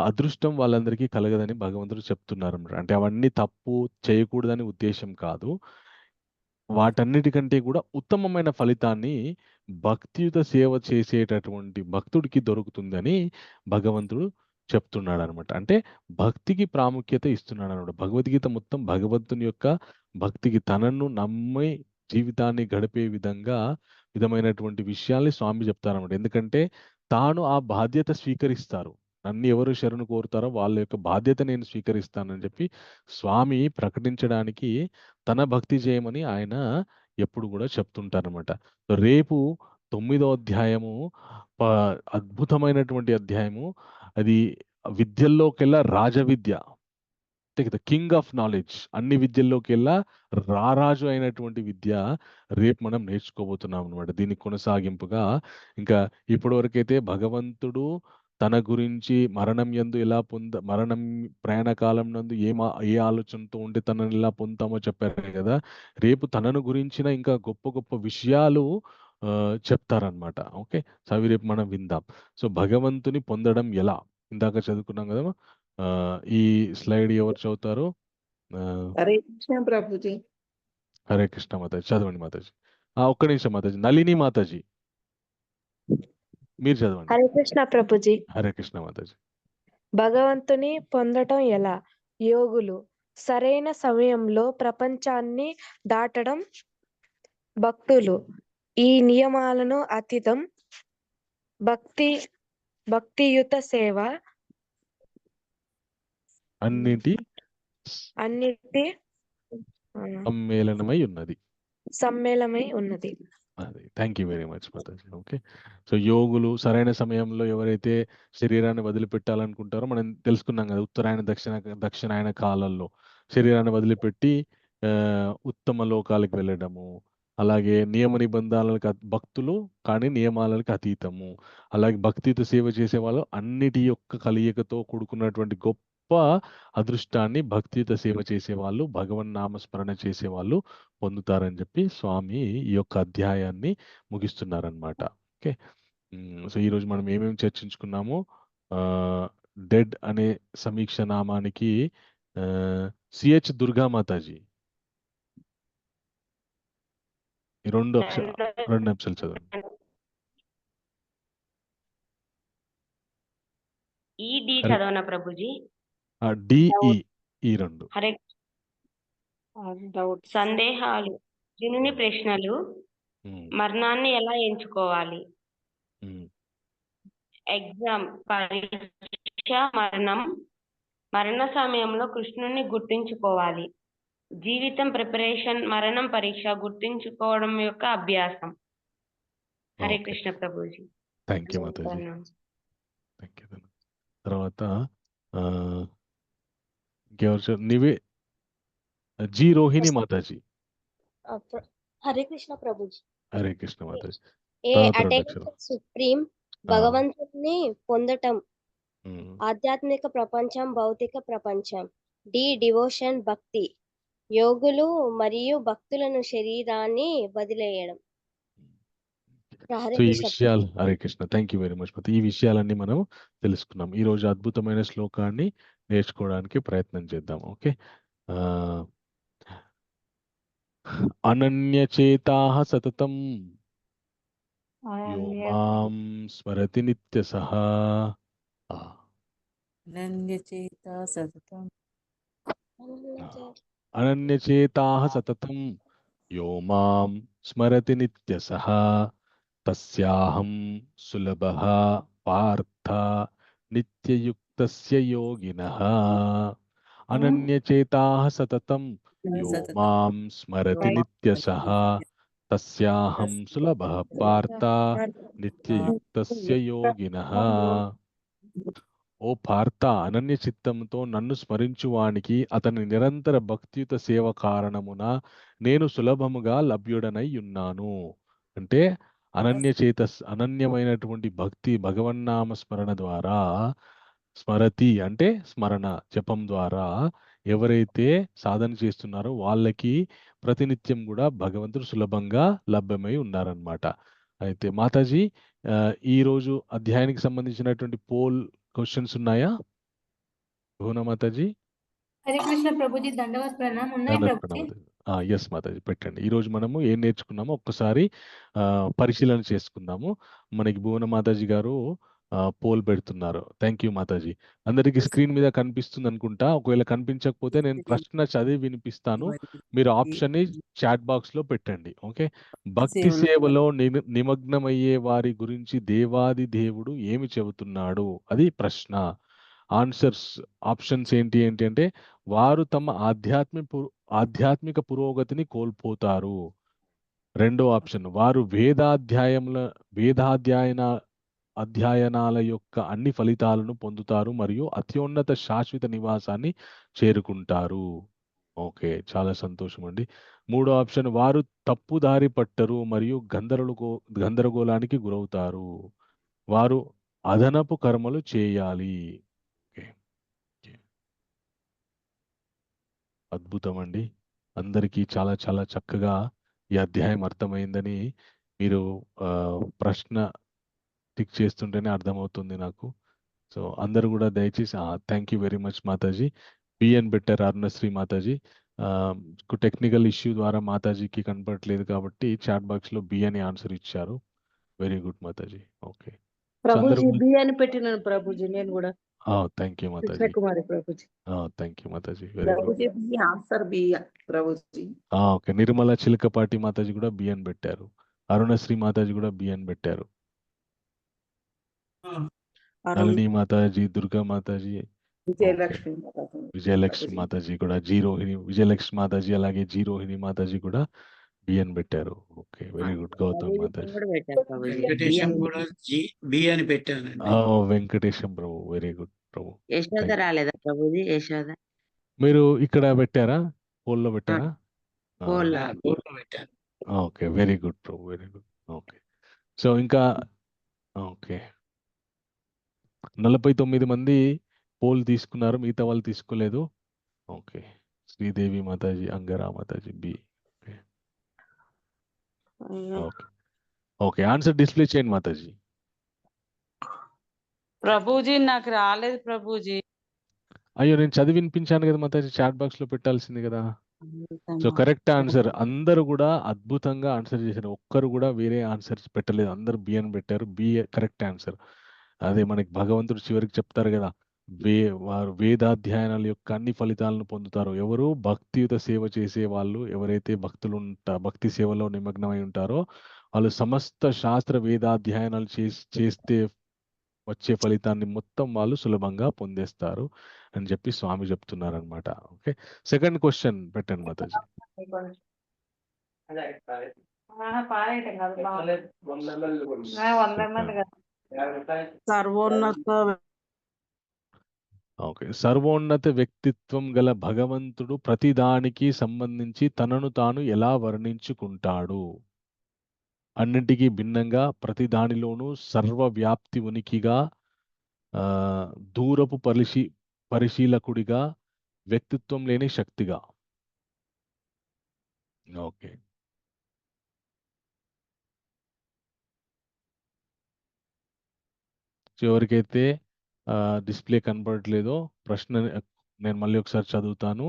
[SPEAKER 1] అదృష్టం వాళ్ళందరికీ కలగదని భగవంతుడు చెప్తున్నారు. అంటే అవన్నీ తప్పు చేయకూడదని ఉద్దేశం కాదు, వాటన్నిటికంటే కూడా ఉత్తమమైన ఫలితాన్ని భక్తియుత సేవ చేసేటటువంటి భక్తుడికి దొరుకుతుందని భగవంతుడు చెప్తున్నాడు అనమాట. అంటే భక్తికి ప్రాముఖ్యత ఇస్తున్నాడు అనమాట. భగవద్గీత మొత్తం భగవంతుని యొక్క భక్తికి, తనను నమ్మి జీవితాన్ని గడిపే విధమైనటువంటి విషయాల్ని స్వామి చెప్తారన్నమాట. ఎందుకంటే తాను ఆ బాధ్యత స్వీకరిస్తారు. నన్ను ఎవరు శరణు కోరుతారో వాళ్ళ యొక్క బాధ్యత నేను స్వీకరిస్తానని చెప్పి స్వామి ప్రకటించడానికి తన భక్తి చేయమని ఆయన ఎప్పుడు కూడా చెప్తుంటారనమాట. రేపు 9వ అధ్యాయము అద్భుతమైనటువంటి అధ్యాయము. అది విద్యల్లోకెల్లా రాజవిద్య, ద కింగ్ ఆఫ్ నాలెడ్జ్. అన్ని విద్యల్లోకెల్లా రారాజు అయినటువంటి విద్య రేపు మనం నేర్చుకోబోతున్నాం అనమాట. దీనికి కొనసాగింపుగా ఇంకా ఇప్పటివరకైతే భగవంతుడు తన గురించి మరణం ప్రయాణ కాలం నందు ఏ ఆలోచనతో ఉంటే తనని ఎలా పొందుతామో చెప్పారు కదా. రేపు తనను గురించిన ఇంకా గొప్ప గొప్ప విషయాలు చెప్తారనమాట. ఓకే, సో అవి రేపు మనం విందాం. సో భగవంతుని పొందడం ఎలా ఇందాక చదువుకున్నాం కదా. ఈ స్లైడ్ ఎవరు చదువుతారు?
[SPEAKER 17] హరే కృష్ణ ప్రభుజీ.
[SPEAKER 1] హరే కృష్ణ మాతాజీ చదవండి మాతాజీ. ఒక్క నిమిషం మాతాజీ. నళిని మాతాజీ మీరు చదవండి.
[SPEAKER 6] హరే కృష్ణ ప్రభుజీ.
[SPEAKER 1] హరే కృష్ణ మాతాజీ.
[SPEAKER 6] భగవంతుని పొందటం ఎలా? యోగులు సరైన సమయంలో ప్రపంచాన్ని దాటడం, భక్తులు ఈ నియమాలను అతీతం, భక్తియుత సేవ
[SPEAKER 1] అన్నిటి
[SPEAKER 6] సమ్మేళనమై ఉన్నది.
[SPEAKER 1] Thank you very much Mataji. Okay, so యోగులు సరైన సమయంలో ఎవరైతే శరీరాన్ని వదిలిపెట్టాలనుకుంటారో మనం తెలుసుకున్నాం కదా. ఉత్తరాయణ దక్షిణాయన కాలంలో శరీరాన్ని వదిలిపెట్టి ఉత్తమ లోకాలకు వెళ్ళడము, అలాగే నియమ నిబంధనలకు భక్తులు కానీ నియమాలకు అతీతము, అలాగే భక్తితో సేవ చేసే వాళ్ళు అన్నిటి యొక్క కలియకతో కూడుకున్నటువంటి గొప్ప అదృష్టాన్ని భక్తియుత సేవ చేసేవాళ్ళు, భగవన్ నామస్మరణ చేసేవాళ్ళు పొందుతారని చెప్పి స్వామి ఈ యొక్క అధ్యాయాన్ని ముగిస్తున్నారనమాట. ఓకే, సో ఈరోజు మనం ఏమేమి చర్చించుకున్నామో, డెడ్ అనే సమీక్ష నామానికి సిహెచ్ దుర్గా మాతాజీ రెండు అంశాలు చదవండి.
[SPEAKER 22] చదవనా ప్రభుజీ?
[SPEAKER 1] ఈ రెండు.
[SPEAKER 22] హరే సందేహాలు, జనుని ప్రశ్నలు, మరణాన్ని ఎలా ఎంచుకోవాలి? ఎగ్జామ్, పరీక్ష, మరణ సమయంలో కృష్ణుని గుర్తించుకోవాలి. జీవితం ప్రిపరేషన్, మరణం పరీక్ష, గుర్తించుకోవడం యొక్క అభ్యాసం. హరే కృష్ణ ప్రభుజీ.
[SPEAKER 1] Thank you Mataji. తర్వాత ఇంకెవరు నీవే జీ రోహిణి మాతాజీ.
[SPEAKER 7] హరే కృష్ణ ప్రభుజీ.
[SPEAKER 1] హరే కృష్ణ మాతాజీ.
[SPEAKER 7] ఏ
[SPEAKER 1] తర్వాత రెండు
[SPEAKER 7] అటైన్
[SPEAKER 1] అక్షరం.
[SPEAKER 7] సుప్రీం భగవంతుని పొందటం.
[SPEAKER 1] ఉమ్.
[SPEAKER 7] ఆధ్యాత్మిక ప్రపంచం, భౌతిక ప్రపంచం. డివోషన్ భక్తి. యోగులు మరియు భక్తులను శరీరాన్ని వదిలేయడం. హరే
[SPEAKER 1] సో ఈ
[SPEAKER 7] కృష్ణ
[SPEAKER 1] విషయాలు Hare Krishna. Thank you very much మాత. ఈ విషయాలన్నీ మనం తెలుసుకున్నాం. ఈ రోజు అద్భుతమైన శ్లోకాన్ని నేర్చుకోవడానికి ప్రయత్నం చేద్దాం. ఓకే. అనన్యచేతాః సతతం యో మాం స్మరతి నిత్యసః.
[SPEAKER 5] అనన్యచేత సతతం
[SPEAKER 1] అనన్యచేతాః సతతం యో మాం స్మరతి నిత్యసః తస్యాహం సులభః పార్థ నిత్యయుక్తస్య యోగినః. అనన్యచేతాః సతతం యో మాం స్మరతి నిత్యసః తస్యాహం సులభః పార్థ నిత్యయుక్తస్య యోగినః. ఓ పార్థ, అనన్య చిత్తంతో నన్ను స్మరించువానికి అతని నిరంతర భక్తియుత సేవ కారణమున నేను సులభముగా లభ్యుడనై ఉన్నాను. అంటే అనన్యమైనటువంటి భక్తి భగవన్నామ స్మరణ ద్వారా, స్మరతి అంటే స్మరణ జపం ద్వారా ఎవరైతే సాధన చేస్తున్నారో వాళ్ళకి ప్రతినిత్యం కూడా భగవంతుడు సులభంగా లభ్యమై ఉన్నారనమాట. అయితే మాతాజీ, ఈరోజు అధ్యాయానికి సంబంధించినటువంటి పోల్ క్వశ్చన్స్ ఉన్నాయా భువన మాతాజీ?
[SPEAKER 11] హరే కృష్ణ ప్రభుజీ. దండవత్ ప్రణామం ఉన్నాయి ప్రభుజీ.
[SPEAKER 1] ఎస్ మాతాజీ, పెట్టండి. ఈరోజు మనము ఏం నేర్చుకున్నామో ఒక్కసారి పరిశీలన చేసుకుందాము. మనకి భువన మాతాజీ గారు పోల్ పెడుతున్నారు. Thank you Mataji. అందరికి స్క్రీన్ మీద కనిపిస్తుంది అనుకుంటా. ఒకవేళ కనిపించకపోతే నేను ప్రశ్న చదివి వినిపిస్తాను. మీరు ఆప్షన్ ని చాట్ బాక్స్ లో పెట్టండి. ఓకే. భక్తి సేవలో నిమగ్నమయ్యే వారి గురించి దేవాది దేవుడు ఏమి చెబుతున్నాడు? అది ప్రశ్న. ఆప్షన్స్ ఏంటి అంటే వారు తమ ఆధ్యాత్మిక పురోగతిని కోల్పోతారు. రెండో ఆప్షన్, వారు అధ్యయనాల యొక్క అన్ని ఫలితాలను పొందుతారు మరియు అత్యున్నత శాశ్వత నివాసాన్ని చేరుకుంటారు. ఓకే, చాలా సంతోషం అండి. మూడో ఆప్షన్, వారు తప్పుదారి పట్టరు మరియు గందరగోళానికి గురవుతారు. వారు అదనపు కర్మలు చేయాలి. అద్భుతం అండి. అందరికీ చాలా చాలా చక్కగా ఈ అధ్యాయం అర్థమైందని మీరు ప్రశ్న టిక్ చేస్తుంటేనే అర్థమవుతుంది నాకు. సో అందరూ కూడా దయచేసి థ్యాంక్ యూ వెరీ మచ్ మాతాజీ. బిఎన్ బెటర్ అరుణశ్రీ మాతాజీ. టెక్నికల్ ఇష్యూ ద్వారా మాతాజీకి కనపడట్లేదు కాబట్టి చాట్ బాక్స్ లో బి అని ఆన్సర్ ఇచ్చారు. వెరీ గుడ్ మాతాజీ. ఓకే
[SPEAKER 13] ప్రభుజీ బి అని పెట్టినాను ప్రభుజీ నేను కూడా.
[SPEAKER 1] థ్యాంక్ యూ మాతాజీ.
[SPEAKER 13] కృష్ణకుమారి ప్రభుజీ.
[SPEAKER 1] థ్యాంక్ యూ మాతాజీ. Very good.
[SPEAKER 13] ఆన్సర్ బి ప్రభుజీ.
[SPEAKER 1] ఓకే. నిర్మల చిలకపాటి మాతాజీ కూడా బి అని పెట్టారు. అరుణశ్రీ మాతాజీ కూడా బి అని పెట్టారు. నళిని మాతాజీ, దుర్గా మాతాజీ, విజయలక్ష్మి మాతాజీ కూడా విజయలక్ష్మి మాతాజీ అలాగే జీ రోహిణి మాతాజీ కూడా బిఎన్ పెట్టారు. Okay, very good. గౌతమ్ మాతాజీ, వెంకటేశం ప్రభు, వెరీ గుడ్ ప్రభు.
[SPEAKER 16] యశోద రాలేదా ప్రభుజీ? యశోద
[SPEAKER 1] మీరు ఇక్కడ పెట్టారా? పోల్లో పెట్టారా? ఓకే, వెరీ గుడ్ ప్రభు, వెరీ గుడ్. ఓకే, సో ఇంకా ఓకే 49 మంది పోల్ తీసుకున్నారు, మిగతా వాళ్ళు తీసుకోలేదు. ఓకే, శ్రీదేవి మాతాజీ, అంగరా మాతాజీ B. Okay okay, answer display చేయండి మాతాజీ.
[SPEAKER 9] ప్రభుజీ నాకు రాలేదు ప్రభుజీ.
[SPEAKER 1] అయ్యో, నేను చదివి వినిపించాను కదా మాతాజీ, చాట్ బాక్స్ లో పెట్టాల్సింది కదా. So correct answer. అందరూ కూడా అద్భుతంగా ఆన్సర్ చేశారు. ఒక్కరు కూడా వేరే ఆన్సర్ పెట్టలేదు, అందరూ బి అని పెట్టారు. B correct answer. అదే మనకి భగవంతుడు చివరికి చెప్తారు కదా, వారు వేదాధ్యయనాల యొక్క అన్ని ఫలితాలను పొందుతారు. ఎవరు? భక్తియుత సేవ చేసే వాళ్ళు, ఎవరైతే భక్తి సేవలో నిమగ్నమై ఉంటారో వాళ్ళు సమస్త శాస్త్ర వేదాధ్యయనాలు చేస్తే వచ్చే ఫలితాన్ని మొత్తం వాళ్ళు సులభంగా పొందేస్తారు అని చెప్పి స్వామి చెప్తున్నారు అనమాట. ఓకే, సెకండ్ క్వశ్చన్ పెట్టండి మాతాజీ.
[SPEAKER 13] సర్వోన్నత
[SPEAKER 1] ఓకే. సర్వోన్నత వ్యక్తిత్వం గల భగవంతుడు ప్రతిదానికి సంబంధించి తనను తాను ఎలా వర్ణించుకుంటాడు? అన్నింటికీ భిన్నంగా, ప్రతి దానిలోనూ సర్వవ్యాప్తి ఉనికిగా, దూరపు పరిశీలకుడిగా, వ్యక్తిత్వం లేని శక్తిగా. ఓకే. ఎవరికైతే డిస్ప్లే కనపడట్లేదో ప్రశ్న నేను మళ్ళీ ఒకసారి చదువుతాను.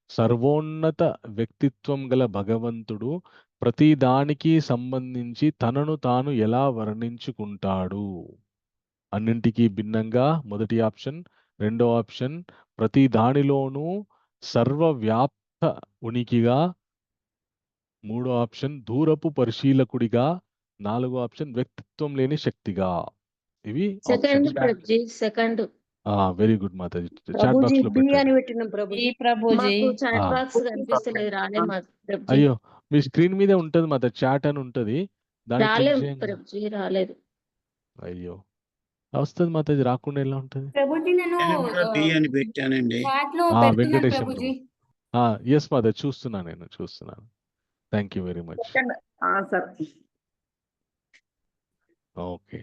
[SPEAKER 1] సర్వోన్నత వ్యక్తిత్వం గల భగవంతుడు ప్రతి దానికి సంబంధించి తనను తాను ఎలా వర్ణించుకుంటాడు? అన్నింటికీ భిన్నంగా మొదటి ఆప్షన్. రెండో ఆప్షన్ ప్రతి దానిలోనూ సర్వవ్యాప్త ఉనికిగా. మూడో ఆప్షన్ దూరపు పరిశీలకుడిగా. నాలుగో ఆప్షన్ వ్యక్తిత్వం లేని శక్తిగా. ఇవి
[SPEAKER 13] సెకండ్ ప్రభుజీ, సెకండ్.
[SPEAKER 1] వెరీ గుడ్ మాతాజీ. చాట్
[SPEAKER 13] ప్రభుజీ
[SPEAKER 1] బాక్స్ లో
[SPEAKER 13] బి
[SPEAKER 1] పెట్టండి.
[SPEAKER 13] అని పెట్టినాం ప్రభుజీ. మాకు చాట్ బాక్స్ కనిపిస్తలేదు, రాలే మా ప్రభుజీ.
[SPEAKER 1] అయ్యో, మీ స్క్రీన్ మీదే ఉంటది మాత, చాట్ అని ఉంటది, దాన్ని క్లిక్
[SPEAKER 13] రాలేదు
[SPEAKER 1] చేయండి.
[SPEAKER 13] ప్రభుజీ, రాలేదు.
[SPEAKER 1] అయ్యో, వస్తుంది మాతాజీ, రాకుండా ఎలా ఉంటది?
[SPEAKER 11] ప్రభుజీ నేను
[SPEAKER 17] అని పెట్టానండి.
[SPEAKER 11] చాట్ లో పెడుతున్నాను
[SPEAKER 1] వెంకటేశం
[SPEAKER 11] ప్రభుజీ.
[SPEAKER 1] ఎస్ మాతాజీ, చూస్తున్నాను. Thank you very much.
[SPEAKER 17] Sir
[SPEAKER 1] okay.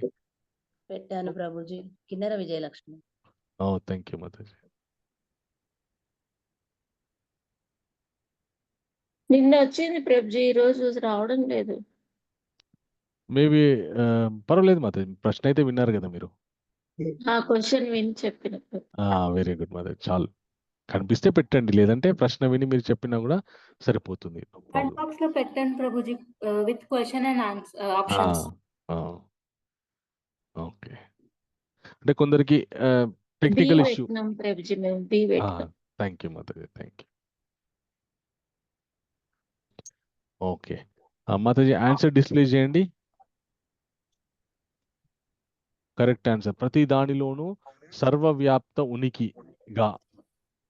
[SPEAKER 13] పెట్టాను ప్రభుజీ. కిన్నెర విజయలక్ష్మి.
[SPEAKER 1] Thank you Mataji.
[SPEAKER 13] నిన్న వచ్చింది ప్రభుజీ, ఈ రోజు రావడం లేదు.
[SPEAKER 1] మేబీ పర్వాలేదు మాతాజీ, ప్రశ్న అయితే విన్నారు కదా మీరు.
[SPEAKER 13] ఆ క్వశ్చన్ విని చెప్పిన.
[SPEAKER 1] వెరీ గుడ్ మాతాజీ, చాలు. కనిపిస్తే పెట్టండి, లేదంటే ప్రశ్న విని మీరు చెప్పినా కూడా సరిపోతుంది.
[SPEAKER 11] చాట్ బాక్స్ లో పెట్టాను ప్రభుజీ with question and answer options.
[SPEAKER 1] Okay. అంటే కొందరికి టెక్నికల్ ఇష్యూ.
[SPEAKER 13] ప్రభుజీ మేము బి పెట్టాం.
[SPEAKER 1] థ్యాంక్ యూ మాతాజీ, థ్యాంక్ యూ. ఓకే మాతాజీ, ఆన్సర్ డిస్ప్లే చేయండి. Correct answer. ప్రతి దానిలోనూ సర్వవ్యాప్త ఉనికిగా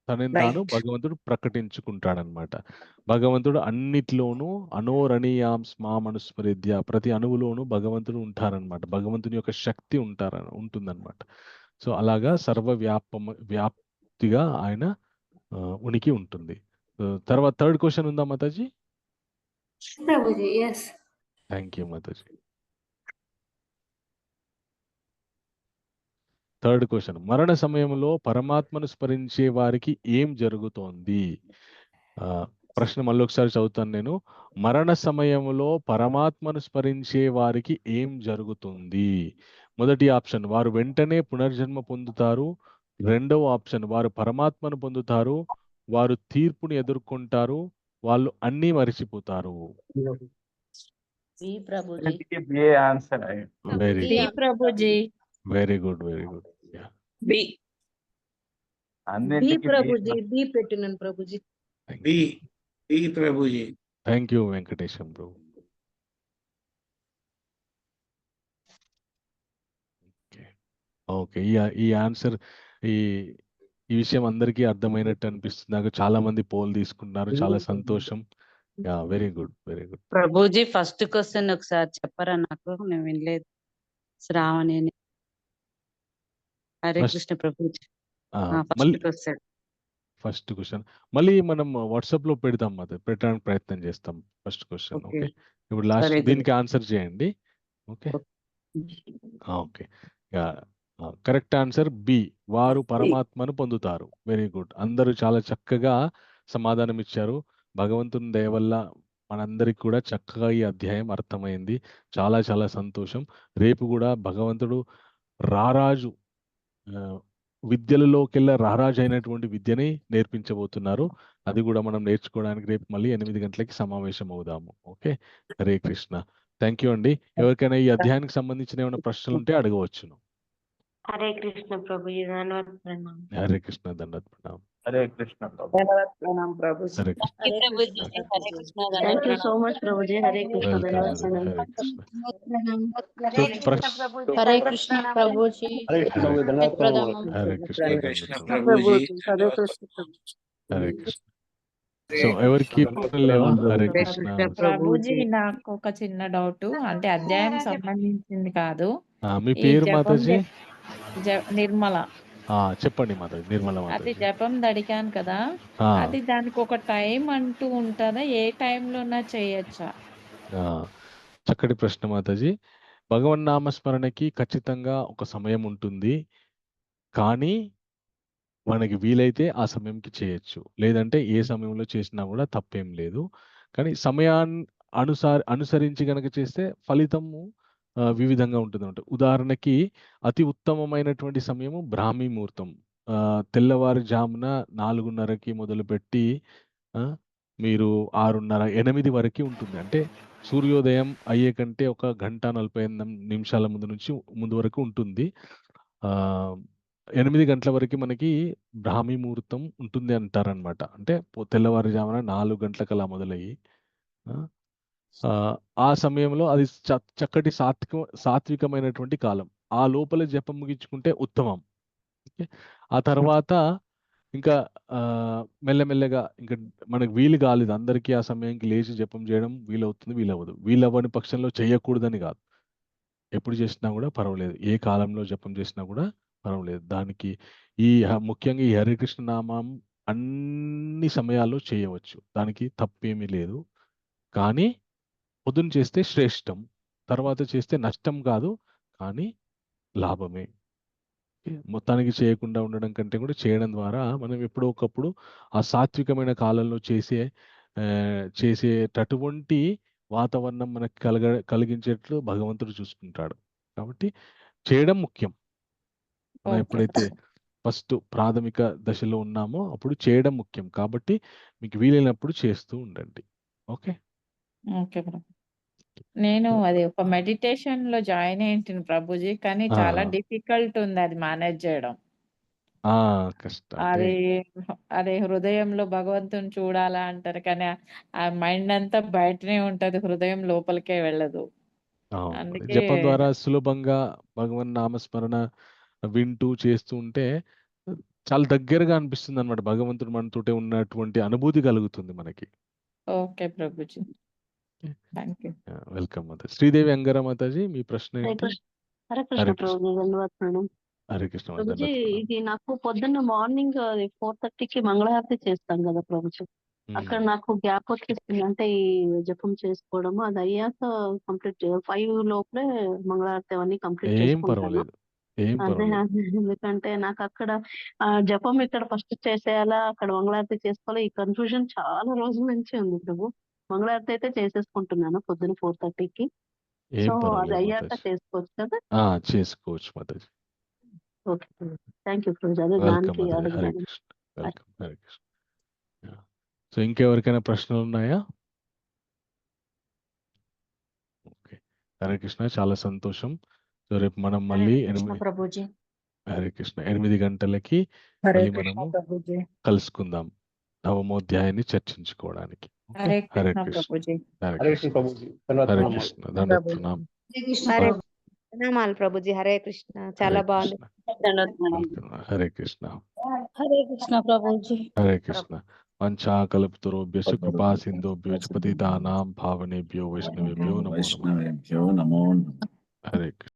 [SPEAKER 1] తనని తాను భగవంతుడు ప్రకటించుకుంటాడనమాట. భగవంతుడు అన్నిట్లోనూ అనోరణీయాం స్మామనుస్మృత్య, ప్రతి అణువులోనూ భగవంతుడు ఉంటారనమాట. భగవంతుని యొక్క శక్తి ఉంటుందన్నమాట. సో అలాగా వ్యాప్తిగా ఆయన ఉనికి ఉంటుంది. తర్వాత థర్డ్ క్వశ్చన్ ఉందా Mataji?
[SPEAKER 11] Prabhuji yes.
[SPEAKER 1] Thank you Mataji. Third question, మరణ సమయంలో పరమాత్మను స్మరించే వారికి ఏం జరుగుతోంది? ప్రశ్న మళ్ళీ ఒకసారి చదువుతాను నేను. మరణ సమయంలో పరమాత్మను స్మరించే వారికి ఏం జరుగుతుంది? మొదటి ఆప్షన్, వారు వెంటనే పునర్జన్మ పొందుతారు. రెండవ ఆప్షన్, వారు పరమాత్మను పొందుతారు. వారు తీర్పుని ఎదుర్కొంటారు. వాళ్ళు అన్నీ మరిచిపోతారు. Very good, very good.
[SPEAKER 13] B ప్రభుజీ, బి పెట్టినాను ప్రభుజీ.
[SPEAKER 17] ప్రభుజీ.
[SPEAKER 1] Thank you Venkatesham bro. Okay, ఈ ఆన్సర్, ఈ విషయం అందరికీ అర్థమైనట్టు అనిపిస్తుంది నాకు. చాలా మంది పోల్ తీసుకుంటున్నారు, చాలా సంతోషం. Very good, very good.
[SPEAKER 9] Prabhuji first question ఒకసారి చెప్పరా నాకు, నేను వినలేదు. శ్రావణి అని. హరే కృష్ణ ప్రభుజీ.
[SPEAKER 1] ఫస్ట్ క్వశ్చన్ మళ్ళీ మనం వాట్సాప్ లో పెడతాం, పెట్టడానికి ప్రయత్నం చేస్తాం. First question okay. ఇప్పుడు లాస్ట్ దీనికి ఆన్సర్ చేయండి. Okay okay. Correct answer B, వారు పరమాత్మను పొందుతారు. Very good. అందరూ చాలా చక్కగా సమాధానం ఇచ్చారు. భగవంతుని దయ వల్ల మనందరికి కూడా చక్కగా ఈ అధ్యాయం అర్థమైంది. చాలా చాలా సంతోషం. రేపు కూడా భగవంతుడు రారాజు, విద్యలలోకెల్లా రారాజు అయినటువంటి విద్యని నేర్పించబోతున్నారు. అది కూడా మనం నేర్చుకోవడానికి రేపు మళ్ళీ 8 గంటలకి సమావేశం అవుదాము. Okay, Hare Krishna. Thank you అండి. ఎవరికైనా ఈ అధ్యాయానికి సంబంధించిన ఏమైనా ప్రశ్నలు ఉంటే అడగవచ్చును.
[SPEAKER 22] హరే కృష్ణ ప్రభుజీ, ధన్యవాద ప్రణామం.
[SPEAKER 1] హరే కృష్ణ, దండవత్ ప్రణామం.
[SPEAKER 17] Hare Krishna Prabhuji.
[SPEAKER 1] Hare Krishna.
[SPEAKER 13] Thank you so much Prabhuji. Hare Krishna, ధన్యవాద ప్రణామం.
[SPEAKER 22] హరే కృష్ణ ప్రభుజీ.
[SPEAKER 1] హరే కృష్ణ,
[SPEAKER 17] హరే కృష్ణ ప్రభుజీ.
[SPEAKER 1] హరే కృష్ణ. సో ఎవరికి లేవా? హరే కృష్ణ
[SPEAKER 12] ప్రభుజీ. నాకు ఒక చిన్న డౌట్, అంటే అధ్యాయం సంబంధించింది కాదు.
[SPEAKER 1] మీ పేరు మాతాజీ?
[SPEAKER 12] నిర్మల.
[SPEAKER 1] చెప్పండి మాతాజీ, నిర్మల
[SPEAKER 12] అది
[SPEAKER 1] మాతాజీ.
[SPEAKER 12] జపం అడిగాను కదా,
[SPEAKER 1] ఆ,
[SPEAKER 12] అది దానికి ఒక టైం అంటూ ఉంటుందా? ఏ టైంలోనా చేయొచ్చా?
[SPEAKER 1] ఆ, చక్కటి ప్రశ్న మాతాజీ. భగవన్నామస్మరణకి ఖచ్చితంగా ఒక సమయం ఉంటుంది, కానీ మనకి వీలైతే ఆ సమయంకి చేయొచ్చు, లేదంటే ఏ సమయంలో చేసినా కూడా తప్పేం లేదు. కానీ సమయాన్ని అనుసరించి కనుక చేస్తే ఫలితము వివిధంగా ఉంటుంది. ఉదాహరణకి అతి ఉత్తమమైనటువంటి సమయము బ్రాహ్మీ ముహూర్తం. తెల్లవారుజామున 4:30కి మొదలుపెట్టి మీరు 6:30, 8 వరకు ఉంటుంది. అంటే సూర్యోదయం అయ్యే కంటే 1 గంట 45 నిమిషాల ముందు వరకు ఉంటుంది. 8 గంటల వరకు మనకి బ్రాహ్మీ ముహూర్తం ఉంటుంది అంటారనమాట. అంటే తెల్లవారుజామున 4 గంటలకలా మొదలయ్యి ఆ సమయంలో అది చక్కటి సాత్వికమైనటువంటి కాలం. ఆ లోపల జపం ముగించుకుంటే ఉత్తమం. ఓకే, ఆ తర్వాత ఇంకా మెల్లమెల్లగా ఇంకా మనకు వీలు కాలేదు అందరికీ ఆ సమయానికి లేచి జపం చేయడం వీలవుతుంది, వీలవ్వదు. వీలవ్వని పక్షంలో చేయకూడదని కాదు, ఎప్పుడు చేసినా కూడా పర్వాలేదు, ఏ కాలంలో జపం చేసినా కూడా పర్వాలేదు. దానికి ముఖ్యంగా ఈ హరికృష్ణ నామం అన్ని సమయాల్లో చేయవచ్చు, దానికి తప్పేమీ లేదు. కానీ పొద్దున చేస్తే శ్రేష్టం, తర్వాత చేస్తే నష్టం కాదు, కానీ లాభమే. మొత్తానికి చేయకుండా ఉండడం కంటే కూడా చేయడం ద్వారా మనం ఎప్పుడో ఒకప్పుడు ఆ సాత్వికమైన కాలంలో చేసేటటువంటి వాతావరణం మనకి కలిగించేట్లు భగవంతుడు చూసుకుంటాడు. కాబట్టి చేయడం ముఖ్యం. మనం ఎప్పుడైతే ఫస్ట్ ప్రాథమిక దశలో ఉన్నామో అప్పుడు చేయడం ముఖ్యం. కాబట్టి మీకు వీలైనప్పుడు చేస్తూ ఉండండి. ఓకే,
[SPEAKER 12] ఓకే ప్రభు. నేను అది ఒక మెడిటేషన్ లో జాయిన్ అయ్యింటిని ప్రభుజీ, కానీ చాలా డిఫికల్ట్ ఉంది అది మేనేజ్ చేయడం.
[SPEAKER 1] కష్టం.
[SPEAKER 12] అది అదే హృదయంలో భగవంతుని చూడాలా అంటారు, కానీ ఆ మైండ్ అంతా బయటనే ఉంటది, హృదయం లోపలికే వెళ్ళదు. అందుకే
[SPEAKER 1] జపం ద్వారా సులభంగా భగవన్ నామస్మరణ వింటూ చేస్తూ ఉంటే చాలా దగ్గరగా అనిపిస్తుంది అనమాట. భగవంతుడు మనతోటే ఉన్నటువంటి అనుభూతి కలుగుతుంది మనకి.
[SPEAKER 12] Okay Prabhuji, thank you.
[SPEAKER 1] Welcome Mataji. Sridevi Angara Mataji, మీ ప్రశ్న ఏంటి?
[SPEAKER 14] హరే కృష్ణ ప్రభుజీ, ధన్యవాదాలు.
[SPEAKER 1] హరే కృష్ణ
[SPEAKER 14] ప్రభుజీ, ఇది నాకు పొద్దున్న మార్నింగ్ 4:30కి మంగళహారతి చేస్తాం కదా ప్రభుజీ, అక్కడ నాకు గ్యాప్ వచ్చేస్తుంది. అంటే ఈ జపం చేసుకోవడము అది అయ్యాక కంప్లీట్ 5 లోపలే మంగళహారతి అవన్నీ కంప్లీట్
[SPEAKER 1] ఏం
[SPEAKER 14] చేసుకుంటాను.
[SPEAKER 1] పర్వాలేదు, ఏం
[SPEAKER 14] అదే
[SPEAKER 1] పర్వాలేదు.
[SPEAKER 14] ఎందుకంటే నాకు అక్కడ జపం ఇక్కడ ఫస్ట్ చేసేయాలా, అక్కడ మంగళహారతి చేసుకోవాలా, ఈ కన్ఫ్యూజన్ చాలా రోజుల నుంచి ఉంది ప్రభు. మంగళహారతి అయితే చేసేసుకుంటున్నాను పొద్దున 4:30కి.
[SPEAKER 1] ఏం
[SPEAKER 14] సో అది
[SPEAKER 1] పర్వాలేదు
[SPEAKER 14] అయ్యాక
[SPEAKER 1] మాతాజీ,
[SPEAKER 14] చేసుకోవచ్చు కదా.
[SPEAKER 1] చేసుకోవచ్చు మాతాజీ.
[SPEAKER 14] ఓకే థ్యాంక్ యూ ప్రభు. అదే
[SPEAKER 1] వెల్కమ్
[SPEAKER 14] దానికి
[SPEAKER 1] మాతాజీ. హరే
[SPEAKER 14] అడగడానికి.
[SPEAKER 1] కృష్ణ, వెల్కమ్. హరే కృష్ణ. సో ఇంకెవరికైనా ప్రశ్నలు ఉన్నాయా? ఓకే, హరే కృష్ణ, చాలా సంతోషం. సో రేపు మనం మళ్ళీ
[SPEAKER 2] ప్రభుజీ.
[SPEAKER 1] హరే కృష్ణ 8 గంటలకి
[SPEAKER 5] హరే
[SPEAKER 1] మళ్ళీ
[SPEAKER 5] కృష్ణ
[SPEAKER 1] మనము
[SPEAKER 5] ప్రభుజీ.
[SPEAKER 1] కలుసుకుందాం నవమోధ్యాయాన్ని చర్చించుకోవడానికి. ఓకే,
[SPEAKER 12] హరే
[SPEAKER 1] హరే
[SPEAKER 12] కృష్ణ
[SPEAKER 1] కృష్ణ,
[SPEAKER 12] ప్రభుజీ.
[SPEAKER 1] హరే
[SPEAKER 3] హరే
[SPEAKER 1] కృష్ణ,
[SPEAKER 3] కృష్ణ ప్రభుజీ.
[SPEAKER 1] హరే కృష్ణ. దండవత్ ప్రణామం.
[SPEAKER 2] హరే ప్రణామాలు ప్రభుజీ. హరే కృష్ణ, చాలా
[SPEAKER 1] హరే
[SPEAKER 2] బాగుంది.
[SPEAKER 1] కృష్ణ, హరే కృష్ణ,
[SPEAKER 4] హరే కృష్ణ ప్రభుజీ.
[SPEAKER 1] హరే కృష్ణ. వంచాకల్పతరుభ్యశ్చ కృపా సింధుభ్యో పతితానాం పావనేభ్యో వైష్ణవేభ్యో నమో నమః.
[SPEAKER 17] వైష్ణవేభ్యో నమో నమః.
[SPEAKER 1] హరే కృష్ణ.